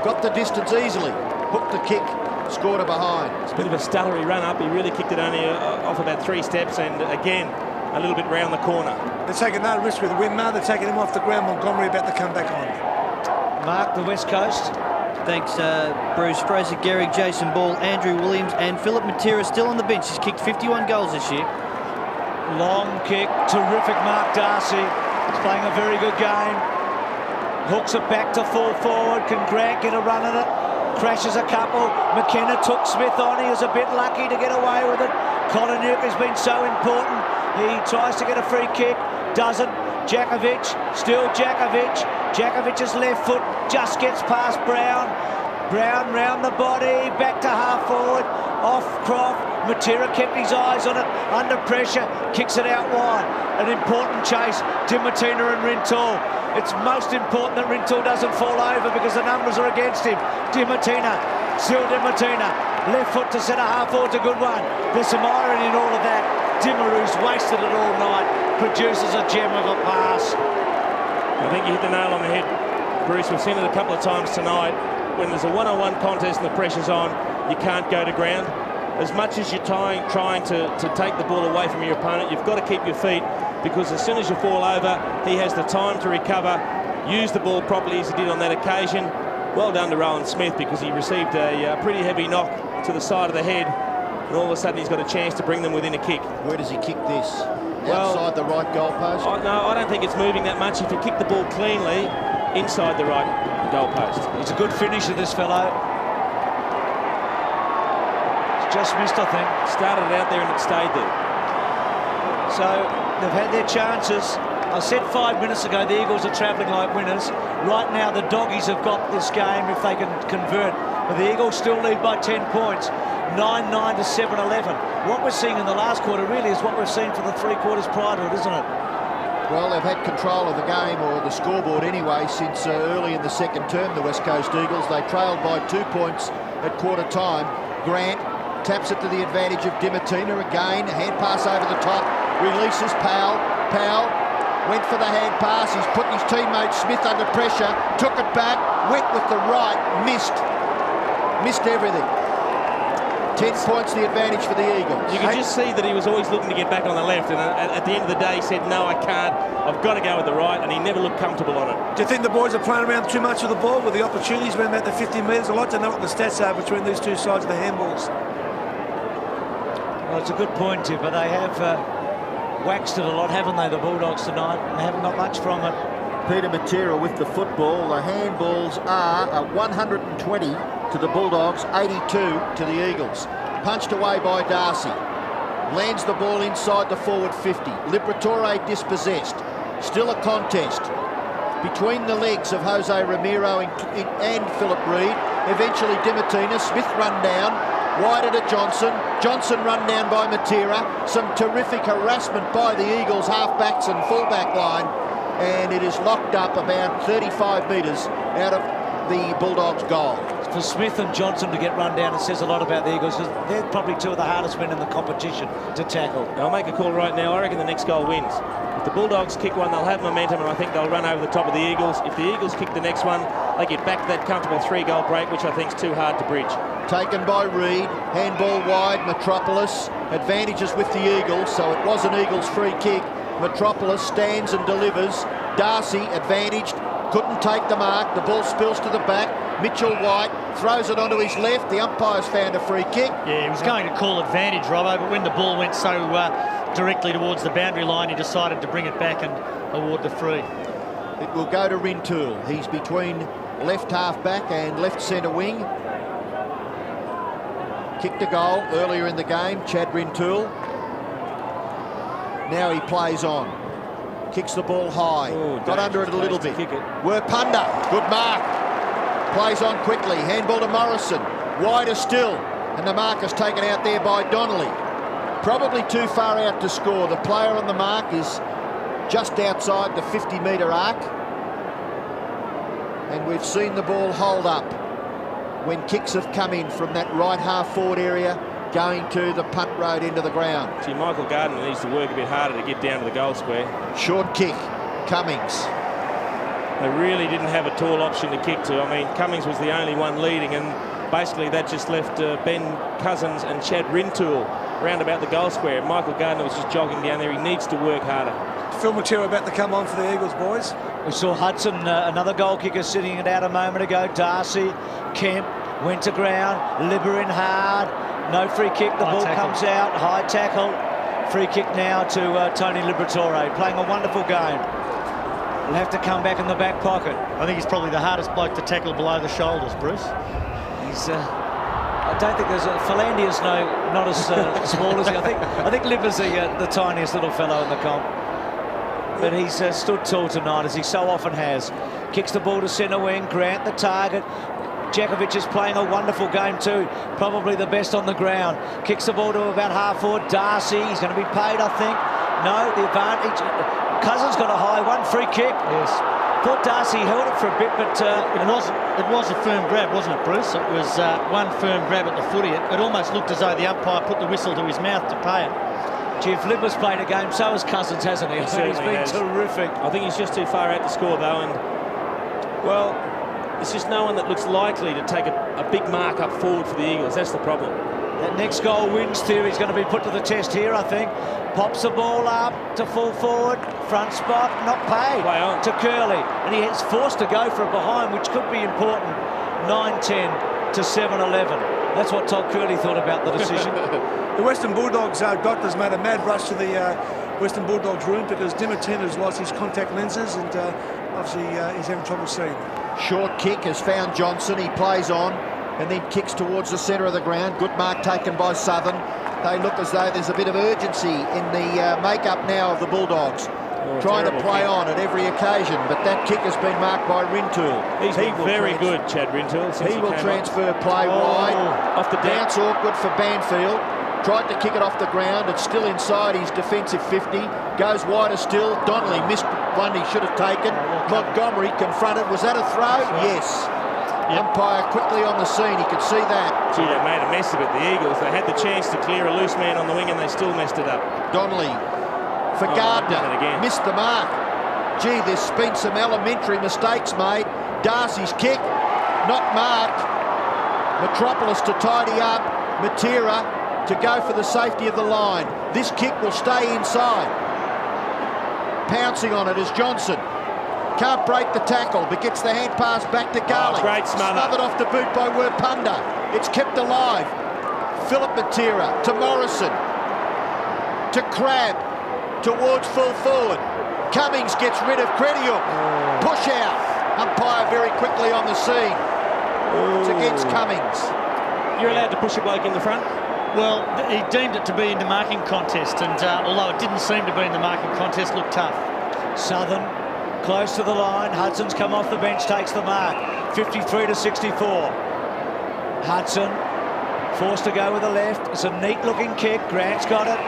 C: Got the distance easily. Hooked the kick score to behind.
E: It's a bit of a stuttery run up. He really kicked it only off about 3 steps, and again, a little bit round the corner.
B: They're taking no risk with the wind now. They're taking him off the ground. Montgomery about to come back on.
A: Mark, the West Coast.
G: Thanks, Bruce. Fraser Gehrig, Jason Ball, Andrew Williams and Philip Matera still on the bench. He's kicked 51 goals this year.
A: Long kick, terrific Mark Darcy. He's playing a very good game. Hooks it back to full forward. Can Grant get a run at it? Crashes a couple. McKenna took Smith on. He was a bit lucky to get away with it. Colin Newk has been so important. He tries to get a free kick. Doesn't. Jakovic. Still Jakovic. Jakovic's left foot just gets past Brown. Brown round the body. Back to half forward. Off Croft. Matera kept his eyes on it. Under pressure. Kicks it out wide. An important chase. Dimatina and Rintoul. It's most important that Rintoul doesn't fall over because the numbers are against him. Dimatina, still Dimatina. Left foot to centre half forward's a good one. There's some irony in all of that. Dimaru's wasted it all night. Produces a gem of a pass.
E: I think you hit the nail on the head, Bruce. We've seen it a couple of times tonight. When there's a one-on-one contest and the pressure's on, you can't go to ground. As much as you're trying to take the ball away from your opponent, you've got to keep your feet, because as soon as you fall over, he has the time to recover, use the ball properly as he did on that occasion. Well done to Rowan Smith, because he received a pretty heavy knock to the side of the head, and all of a sudden he's got a chance to bring them within a kick.
C: Where does he kick this?
E: Well,
C: outside the right goalpost?
E: No, I don't think it's moving that much. If you kick the ball cleanly inside the right goalpost.
A: He's a good finisher, this fellow. It's just missed, I think.
E: Started it out there and it stayed there.
A: So they've had their chances. I said 5 minutes ago the Eagles are travelling like winners. Right now the Doggies have got this game if they can convert. But the Eagles still lead by 10 points. 9-9 to 7-11. What we're seeing in the last quarter really is what we've seen for the 3 quarters prior to it, isn't it?
C: Well, they've had control of the game, or the scoreboard anyway, since early in the second term, the West Coast Eagles. They trailed by 2 points at quarter time. Grant taps it to the advantage of Dimatina again. A hand pass over the top. Releases Powell. Powell went for the hand pass. He's put his teammate Smith under pressure. Took it back. Went with the right. Missed. Missed everything. 10 points the advantage for the Eagles.
E: You can just see that he was always looking to get back on the left, and at the end of the day he said, no, I can't, I've got to go with the right, and he never looked comfortable on it.
B: Do you think the boys are playing around too much with the ball with the opportunities around about the 50 metres? I'd like to know what the stats are between these two sides of the handballs.
A: Well, it's a good point, Tip, but they have waxed it a lot, haven't they, the Bulldogs tonight? They haven't got much from it.
C: Peter Matera with the football. The handballs are 120 to the Bulldogs, 82 to the Eagles. Punched away by Darcy. Lands the ball inside the forward 50. Liberatore dispossessed. Still a contest between the legs of Jose Ramiro and Philip Reid. Eventually Dimatina. Smith run down. Wide to Johnson. Johnson run down by Matera. Some terrific harassment by the Eagles half-backs and full-back line. And it is locked up about 35 metres out of the Bulldogs' goal.
A: For Smith and Johnson to get run down, it says a lot about the Eagles, because they're probably two of the hardest men in the competition to tackle.
E: I'll make a call right now. I reckon the next goal wins. If the Bulldogs kick one, they'll have momentum, and I think they'll run over the top of the Eagles. If the Eagles kick the next one, they get back to that comfortable 3-goal break, which I think is too hard to bridge.
C: Taken by Reid. Handball wide. Metropolis. Advantages with the Eagles, so it was an Eagles free kick. Metropolis stands and delivers. Darcy advantaged. Couldn't take the mark. The ball spills to the back. Mitchell White throws it onto his left. The umpire's found a free kick.
F: Yeah, he was going to call advantage, Robbo, but when the ball went so directly towards the boundary line, he decided to bring it back and award the free.
C: It will go to Rintoul. He's between left half-back and left centre wing. Kicked a goal earlier in the game, Chad Rintoul. Now he plays on. Kicks the ball high.
E: Ooh,
C: got under it a little bit.
E: Kick it.
C: Werpunda, good mark. Plays on quickly. Handball to Morrison. Wider still. And the mark is taken out there by Donnelly. Probably too far out to score. The player on the mark is just outside the 50-metre arc. And we've seen the ball hold up when kicks have come in from that right half-forward area going to the punt road into the ground.
E: See, Michael Gardner needs to work a bit harder to get down to the goal square.
C: Short kick. Cummings.
E: They really didn't have a tall option to kick to. I mean, Cummings was the only one leading, and basically that just left Ben Cousins and Chad Rintoul round about the goal square. Michael Gardner was just jogging down there. He needs to work harder.
B: Phil Matera about to come on for the Eagles, boys.
A: We saw Hudson, another goal kicker, sitting it out a moment ago. Darcy, Kemp, went to ground, Libber in hard. No free kick, the ball comes out, high tackle. Free kick now to Tony Liberatore, playing a wonderful game. He'll have to come back in the back pocket.
F: I think he's probably the hardest bloke to tackle below the shoulders, Bruce.
A: He's, I don't think there's Philandia's not as small as he. I think Libber's the tiniest little fellow in the comp. But he's stood tall tonight, as he so often has. Kicks the ball to centre wing, Grant the target. Jakovic is playing a wonderful game too, probably the best on the ground. Kicks the ball to about half forward. Darcy, he's going to be paid, I think. No, the advantage. Cousins got a high one, free kick.
F: Yes.
A: Thought Darcy held it for a bit, but
F: it was a firm grab, wasn't it, Bruce? It was one firm grab at the footy. It almost looked as though the umpire put the whistle to his mouth to pay it.
A: Gee, if Libber's played a game, so has Cousins, hasn't he? He's been terrific.
E: I think he's just too far out to score, though, and, well, there's just no one that looks likely to take a big mark up forward for the Eagles. That's the problem.
A: That next goal wins theory is going to be put to the test here, I think. Pops the ball up to full forward, front spot, not paid to Curley. And he is forced to go for a behind, which could be important. 9-10 to 7-11. That's what Todd Curley thought about the decision.
B: The Western Bulldogs doctors made a mad rush to the Western Bulldogs room because Dimartino's lost his contact lenses and obviously he's having trouble seeing.
C: Short kick has found Johnson. He plays on and then kicks towards the centre of the ground. Good mark taken by Southern. They look as though there's a bit of urgency in the make-up now of the Bulldogs. Trying to play on at every occasion, but that kick has been marked by Rintoul.
E: He's been very good, Chad Rintoul.
C: He will transfer play wide.
E: Off the
C: bounce, awkward for Banfield. Tried to kick it off the ground. It's still inside his defensive 50. Goes wider still. Donnelly missed one he should have taken. Montgomery confronted. Was that a throw? Yes. Umpire quickly on the scene. He could see that.
E: Gee, they made a mess of it, the Eagles. They had the chance to clear a loose man on the wing and they still messed it up.
C: Donnelly for Gardner. Missed the mark. Gee, there's been some elementary mistakes made. Darcy's kick, not marked. Metropolis to tidy up. Matera to go for the safety of the line. This kick will stay inside. Pouncing on it is Johnson. Can't break the tackle, but gets the hand pass back to Garlick.
E: Great smother.
C: Smothered off the boot by Werpunda. It's kept alive. Philip Matera to Morrison. To Crabb. Towards full forward. Cummings gets rid of Crediuk. Push out. Umpire very quickly on the scene. It's against Cummings.
E: You're allowed to push a bloke in the front?
F: Well, he deemed it to be in the marking contest, and although it didn't seem to be in the marking contest, looked tough.
A: Southern close to the line. Hudson's come off the bench, takes the mark. 53 to 64. Hudson forced to go with the left. It's a neat looking kick. Grant's got it.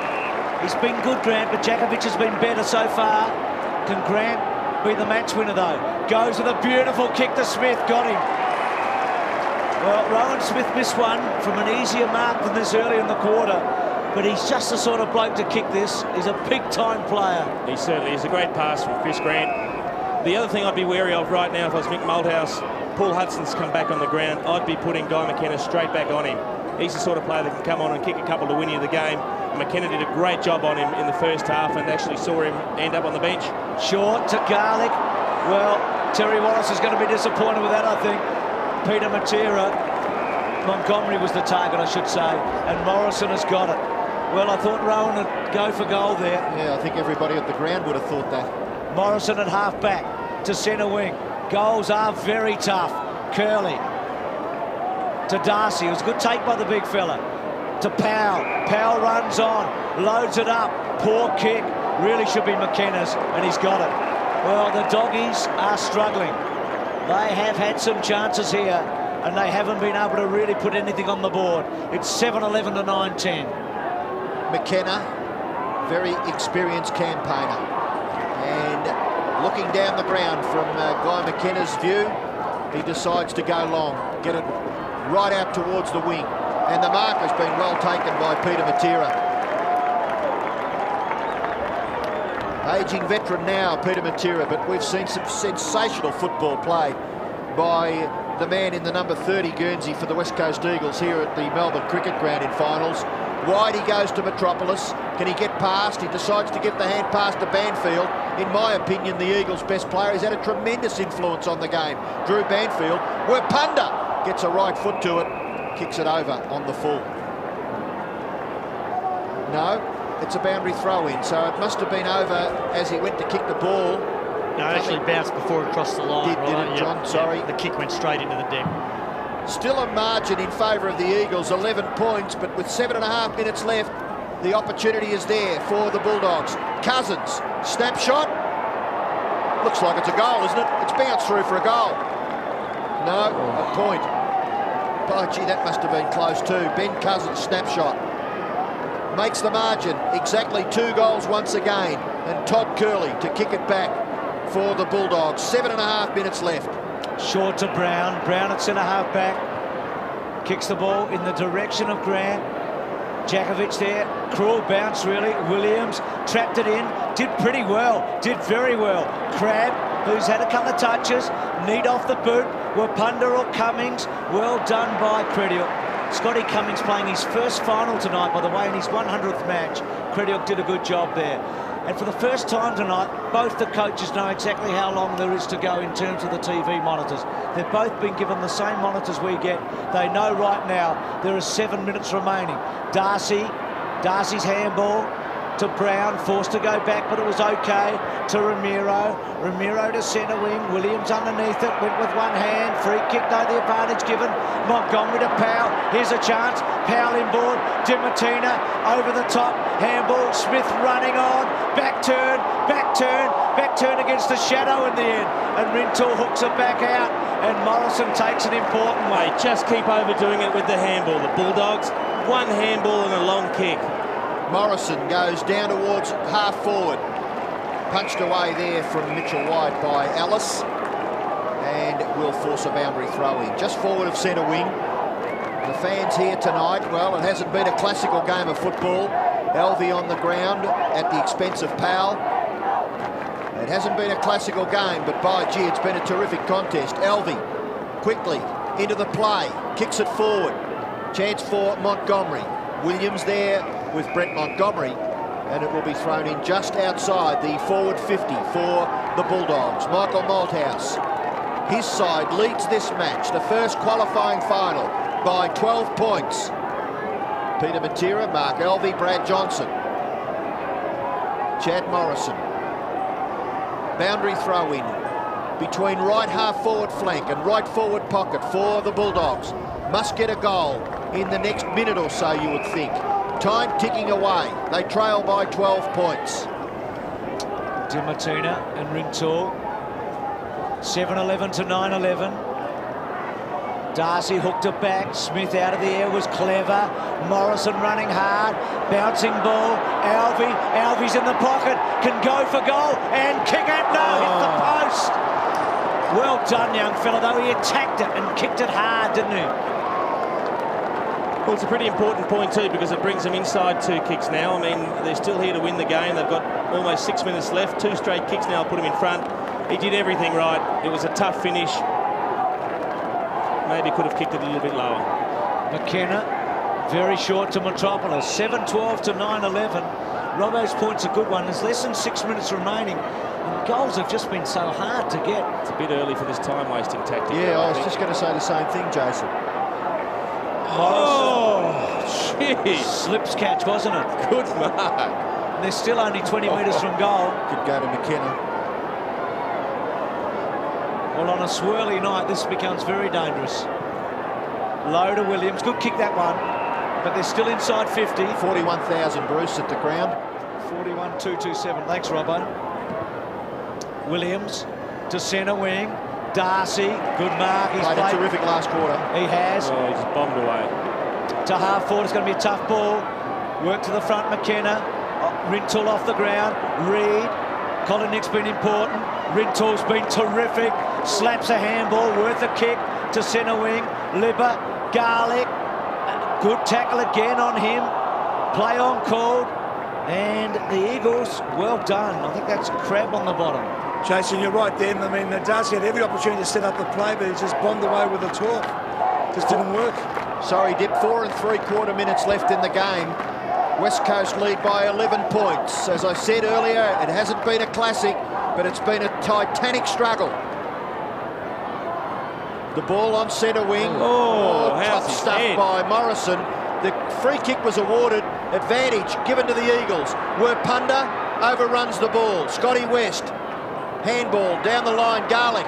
A: He's been good, Grant, but Jakovic has been better so far. Can Grant be the match winner, though? Goes with a beautiful kick to Smith. Got him. Well, Rowan Smith missed one from an easier mark than this early in the quarter, but he's just the sort of bloke to kick this. He's a big-time player.
E: He certainly is. A great pass from Chris Grant. The other thing I'd be wary of right now if I was Mick Malthouse, Paul Hudson's come back on the ground, I'd be putting Guy McKenna straight back on him. He's the sort of player that can come on and kick a couple to win you the game. McKenna did a great job on him in the first half and actually saw him end up on the bench.
A: Short to Garlick. Well, Terry Wallace is going to be disappointed with that, I think. Peter Matera. Montgomery was the target, I should say, and Morrison has got it. Well, I thought Rowan would go for goal there.
C: Yeah, I think everybody at the ground would have thought that.
A: Morrison at half-back to centre wing. Goals are very tough. Curley to Darcy. It was a good take by the big fella. To Powell. Powell runs on, loads it up. Poor kick. Really should be McKenna's, and he's got it. Well, the doggies are struggling. They have had some chances here, and they haven't been able to really put anything on the board. It's 7-11 to 9-10.
C: McKenna, very experienced campaigner. And looking down the ground from Guy McKenna's view, he decides to go long, get it right out towards the wing. And the mark has been well taken by Peter Matera. Aging veteran now, Peter Matera, but we've seen some sensational football played by the man in the number 30 Guernsey for the West Coast Eagles here at the Melbourne Cricket Ground in finals. Wide he goes to Metropolis. Can he get past? He decides to give the hand pass to Banfield. In my opinion, the Eagles' best player. He's had a tremendous influence on the game. Drew Banfield. Werpunda gets a right foot to it. Kicks it over on the full. No, it's a boundary throw-in, so it must have been over as he went to kick the ball.
F: No, actually bounced before it crossed the line.
C: Did it, John? Sorry.
F: Yeah, the kick went straight into the deck.
C: Still a margin in favour of the Eagles, 11 points, but with 7.5 minutes left, the opportunity is there for the Bulldogs. Cousins, snapshot. Looks like it's a goal, isn't it? It's bounced through for a goal. No, a point. Oh, gee, that must have been close too. Ben Cousins, snapshot. Makes the margin. Exactly 2 goals once again. And Todd Curley to kick it back for the Bulldogs. 7.5 minutes left.
A: Short to Brown. Brown at centre-half back. Kicks the ball in the direction of Grant. Djakovic there. Cruel bounce, really. Williams trapped it in. Did pretty well. Did very well. Crabb, who's had a couple of touches. Need off the boot. Werpunda or Cummings. Well done by Crediuk. Scotty Cummings playing his first final tonight, by the way, in his 100th match. Crediuk did a good job there. And for the first time tonight, both the coaches know exactly how long there is to go in terms of the TV monitors. They've both been given the same monitors we get. They know right now there is 7 minutes remaining. Darcy's handball to Brown, forced to go back, but it was okay. To Ramiro to centre wing. Williams underneath it, went with one hand. Free kick, though, the advantage given. Montgomery to Powell. Here's a chance. Powell inboard. Dimartina over the top. Handball. Smith running on. Back turn against the shadow in the end. And Rintoul hooks it back out. And Morrison takes an important way.
E: Just keep overdoing it with the handball. The Bulldogs, one handball and a long kick.
C: Morrison goes down towards half forward. Punched away there from Mitchell White by Ellis. And will force a boundary throw in. Just forward of centre wing. The fans here tonight, well, it hasn't been a classical game of football. Elvie on the ground at the expense of Powell. It hasn't been a classical game, but by gee, it's been a terrific contest. Elvie quickly into the play. Kicks it forward. Chance for Montgomery. Williams there with Brett Montgomery, and it will be thrown in just outside the forward 50 for the Bulldogs. Michael Malthouse, his side leads this match, the first qualifying final, by 12 points. Peter Matera, Mark Elvie, Brad Johnson, Chad Morrison. Boundary throw in between right half forward flank and right forward pocket for the Bulldogs. Must get a goal in the next minute or so, you would think. Time ticking away. They trail by 12 points.
A: Dimartina and Rintoul. 7-11 to 9-11. Darcy hooked it back. Smith out of the air was clever. Morrison running hard. Bouncing ball. Alvie's in the pocket. Can go for goal and kick it. No, hit the post. Well done, young fella, though. He attacked it and kicked it hard, didn't he?
E: Well, it's a pretty important point too, because it brings them inside 2 kicks now. I mean, they're still here to win the game. They've got almost 6 minutes left. 2 straight kicks now put him in front. He did everything right. It was a tough finish. Maybe could have kicked it a little bit lower.
A: McKenna, very short to Metropolis. 7-12 to 9-11. Robbo's point's a good one. There's less than 6 minutes remaining. And goals have just been so hard to get.
E: It's a bit early for this time-wasting tactic.
C: Yeah, I was just going to say the same thing, Jason.
E: Oh, jeez.
A: Slips catch, wasn't it?
E: Good mark.
A: And they're still only 20 metres from goal.
C: Good go to McKenna.
A: Well, on a swirly night, this becomes very dangerous. Low to Williams. Good kick, that one. But they're still inside 50.
C: 41,000, Bruce, at the ground.
A: 41-227. Thanks, Robbo. Williams to centre wing. Darcy, good mark. He's
C: played a terrific last quarter.
A: He has.
E: Oh, he just bombed away.
A: To half forward, it's going to be a tough ball. Work to the front, McKenna. Rintoul off the ground. Reed. Colin Nick's been important. Rintoul's been terrific. Slaps a handball, worth a kick to centre wing. Libba, Garlic. Good tackle again on him. Play on called. And the Eagles, well done. I think that's Crab on the bottom.
B: Jason, you're right then. I mean, Darcy had every opportunity to set up the play, but he just bombed away with the talk. Just didn't work.
C: Sorry, Dip, 4 3/4 minutes left in the game. West Coast lead by 11 points. As I said earlier, it hasn't been a classic, but it's been a titanic struggle. The ball on centre wing. Tough stuff by Morrison. The free kick was awarded. Advantage given to the Eagles. Werpunda overruns the ball. Scotty West. Handball down the line. Garlic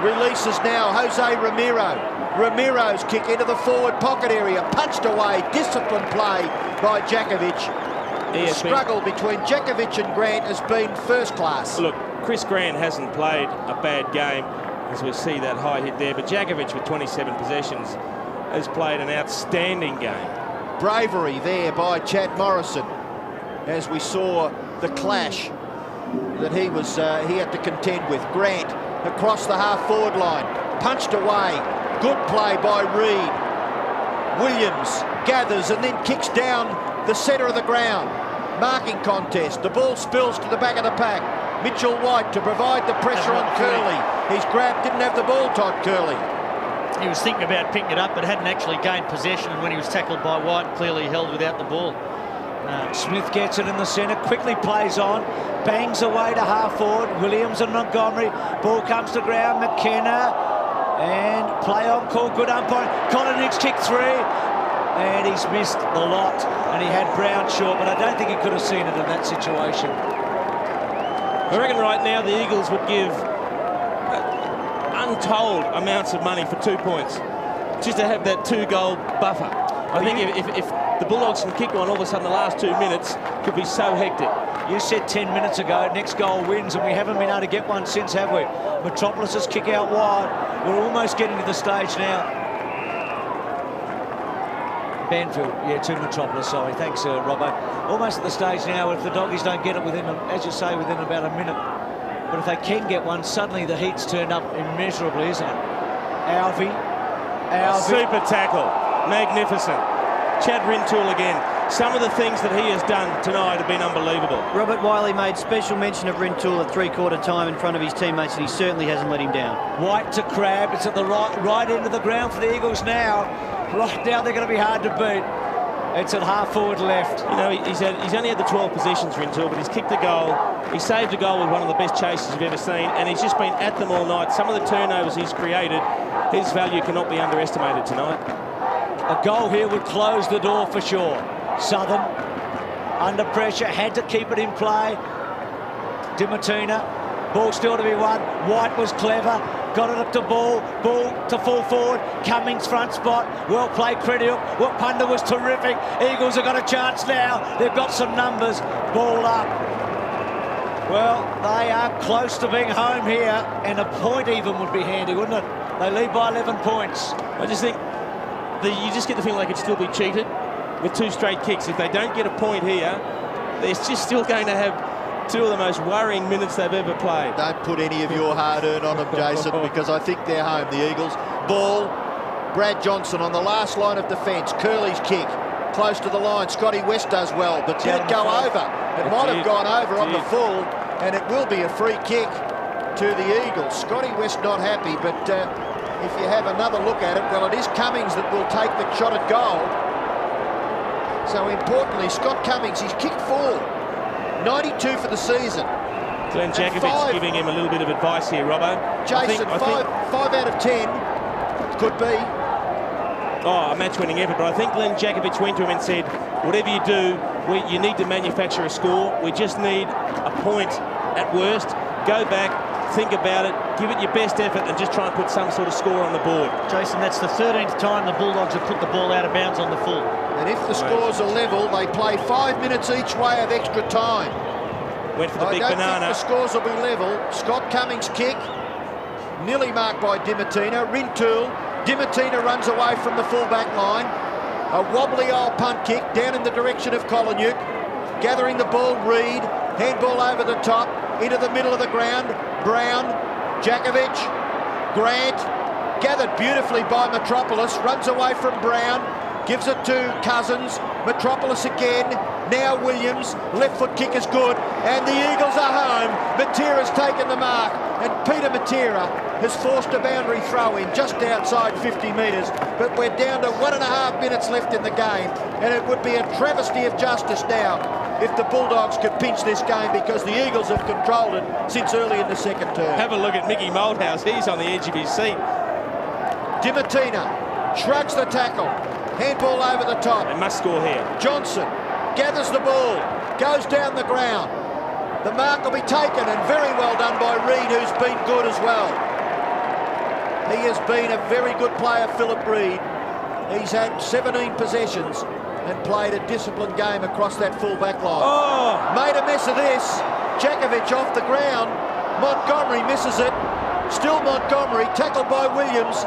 C: releases now. Jose Ramiro. Ramiro's kick into the forward pocket area. Punched away. Disciplined play by Djakovic. The struggle between Djakovic and Grant has been first class.
E: Look, Chris Grant hasn't played a bad game, as we see that high hit there, but Djakovic with 27 possessions has played an outstanding game.
C: Bravery there by Chad Morrison, as we saw the clash that he had to contend with. Grant across the half-forward line, punched away. Good play by Reid. Williams gathers and then kicks down the centre of the ground. Marking contest. The ball spills to the back of the pack. Mitchell White to provide the pressure on Curley. He's grabbed, didn't have the ball, Todd Curley.
F: He was thinking about picking it up, but hadn't actually gained possession, and when he was tackled by White, clearly held without the ball.
A: Smith gets it in the centre, quickly plays on, bangs away to half forward. Williams and Montgomery. Ball comes to ground. McKenna. And play on call, good umpire. Colin kick 3, and he's missed the lot. And he had Brown short, but I don't think he could have seen it in that situation.
E: I reckon right now the Eagles would give untold amounts of money for 2 points, just to have that 2-goal buffer. I think if the Bulldogs can kick one, all of a sudden the last 2 minutes could be so hectic.
A: You said 10 minutes ago, next goal wins, and we haven't been able to get one since, have we? Metropolis's kick out wide. We're almost getting to the stage now. Banfield, yeah, to Metropolis, sorry. Thanks, Robbo. Almost at the stage now, if the Doggies don't get it within, as you say, within about a minute. But if they can get one, suddenly the heat's turned up immeasurably, isn't it? Alvey.
E: Super tackle. Magnificent. Chad Rintoul again. Some of the things that he has done tonight have been unbelievable.
G: Robert Wiley made special mention of Rintoul at 3/4 time in front of his teammates, and he certainly hasn't let him down.
A: White to Crab. It's at the right end of the ground for the Eagles now. Right now they're going to be hard to beat. It's at half forward left.
E: You know, he's only had the 12 possessions, Rintoul, but he's kicked a goal. He saved a goal with one of the best chases you've ever seen, and he's just been at them all night. Some of the turnovers he's created, his value cannot be underestimated tonight.
A: A goal here would close the door for sure. Southern, under pressure, had to keep it in play. Dimatina, ball still to be won. White was clever, got it up to ball to full forward. Cummings front spot, well played Crediuk. Werpunda was terrific. Eagles have got a chance now. They've got some numbers. Ball up. Well, they are close to being home here, and a point even would be handy, wouldn't it? They lead by 11 points.
E: I just think you just get the feeling they could still be cheated with 2 straight kicks. If they don't get a point here, they're just still going to have 2 of the most worrying minutes they've ever played.
C: Don't put any of your hard-earned on them, Jason, because I think they're home, the Eagles. Ball, Brad Johnson on the last line of defence. Curley's kick, close to the line. Scotty West does well, but did it go over? It might have gone over on the full, and it will be a free kick to the Eagles. Scotty West not happy, but if you have another look at it, well, it is Cummings that will take the shot at goal. So importantly, Scott Cummings, he's kicked 4. 92 for the season.
E: Glenn Djakovic giving him a little bit of advice here, Robbo.
C: Jason, I think 5 out of 10 could be.
E: A match-winning effort, but I think Glenn Djakovic went to him and said, whatever you do, you need to manufacture a score. We just need a point at worst. Go back, think about it, give it your best effort, and just try and put some sort of score on the board.
F: Jason, that's the 13th time the Bulldogs have put the ball out of bounds on the full.
C: And if the scores are level, they play 5 minutes each way of extra time.
E: Went for the big banana.
C: I don't think the scores will be level. Scott Cummings' kick, nearly marked by Dimatina. Rintoul. Dimatina runs away from the full-back line. A wobbly old punt kick down in the direction of Kolonyuk. Gathering the ball, Reid. Handball over the top, into the middle of the ground. Brown, Djakovic, Grant. Gathered beautifully by Metropolis. Runs away from Brown. Gives it to Cousins. Metropolis again. Now Williams. Left foot kick is good. And the Eagles are home. Matera's taken the mark. And Peter Matera has forced a boundary throw in just outside 50 metres. But we're down to 1.5 minutes left in the game. And it would be a travesty of justice now if the Bulldogs could pinch this game, because the Eagles have controlled it since early in the second term.
E: Have a look at Mickey Malthouse. He's on the edge of his seat.
C: Dimatina shrugs the tackle. Handball over the top.
E: They must score here.
C: Johnson gathers the ball, goes down the ground. The mark will be taken, and very well done by Reid, who's been good as well. He has been a very good player, Philip Reid. He's had 17 possessions and played a disciplined game across that full-back line.
E: Oh!
C: Made a mess of this. Jakovic off the ground. Montgomery misses it. Still Montgomery, tackled by Williams.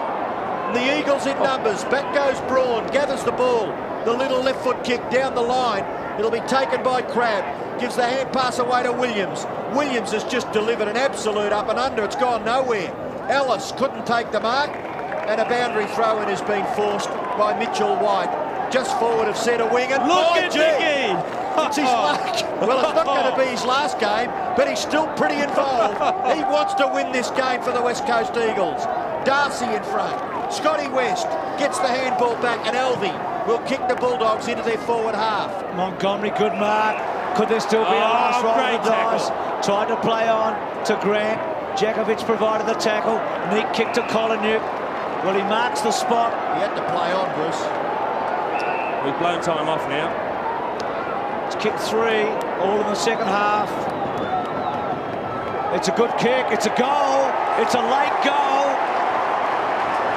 C: The Eagles in numbers. Back goes Braun, gathers the ball. The little left foot kick down the line. It'll be taken by Crabb. Gives the hand pass away to Williams. Williams has just delivered an absolute up and under. It's gone nowhere. Ellis couldn't take the mark. And a boundary throw-in has been forced by Mitchell White. Just forward of centre wing. And
E: look at Mickey!
C: It's his luck. Well, it's not going to be his last game, but he's still pretty involved. He wants to win this game for the West Coast Eagles. Darcy in front. Scotty West gets the handball back, and Elvey will kick the Bulldogs into their forward half.
A: Montgomery, good mark. Could there still be a last roll of the dice? Tried to play on to Grant. Jakovic provided the tackle. Neat kick to Koliniuk. Well, he marks the spot.
C: He had to play on, Bruce.
E: We've blown time off now.
A: It's kick 3, all in the second half. It's a good kick. It's a goal. It's a late goal.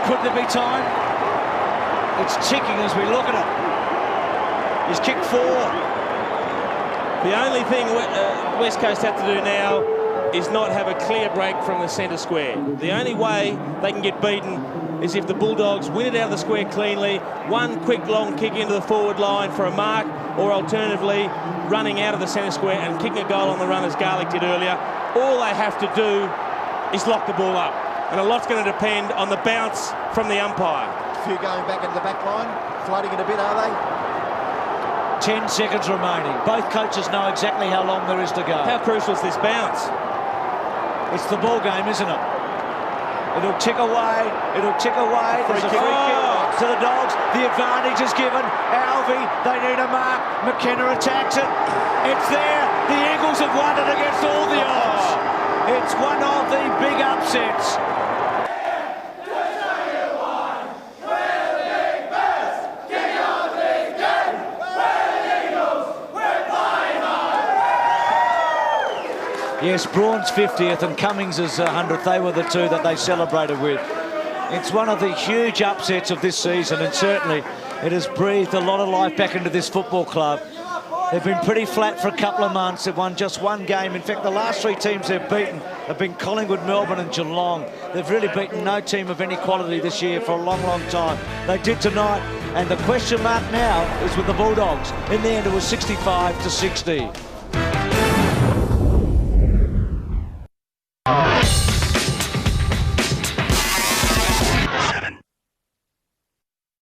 A: Could there be time? It's ticking as we look at it. It's kick 4.
E: The only thing West Coast have to do now is not have a clear break from the centre square. The only way they can get beaten is if the Bulldogs win it out of the square cleanly, one quick long kick into the forward line for a mark, or alternatively running out of the centre square and kicking a goal on the run as Garlick did earlier. All they have to do is lock the ball up, and a lot's going to depend on the bounce from the umpire.
C: A few going back into the back line, floating it a bit, are they?
A: 10 seconds remaining. Both coaches know exactly how long there is to go.
E: How crucial is this bounce?
A: It's the ball game, isn't it? It'll tick away. It'll tick away. There's a free kick to the Dogs. The advantage is given. Alvey, they need a mark. McKenna attacks it. It's there. The Eagles have won it against all the odds. It's one of the big upsets. Yes, Braun's 50th and Cummings' 100th. They were the two that they celebrated with. It's one of the huge upsets of this season, and certainly it has breathed a lot of life back into this football club. They've been pretty flat for a couple of months. They've won just one game. In fact, the last 3 teams they've beaten have been Collingwood, Melbourne and Geelong. They've really beaten no team of any quality this year for a long, long time. They did tonight, and the question mark now is with the Bulldogs. In the end, it was 65-60.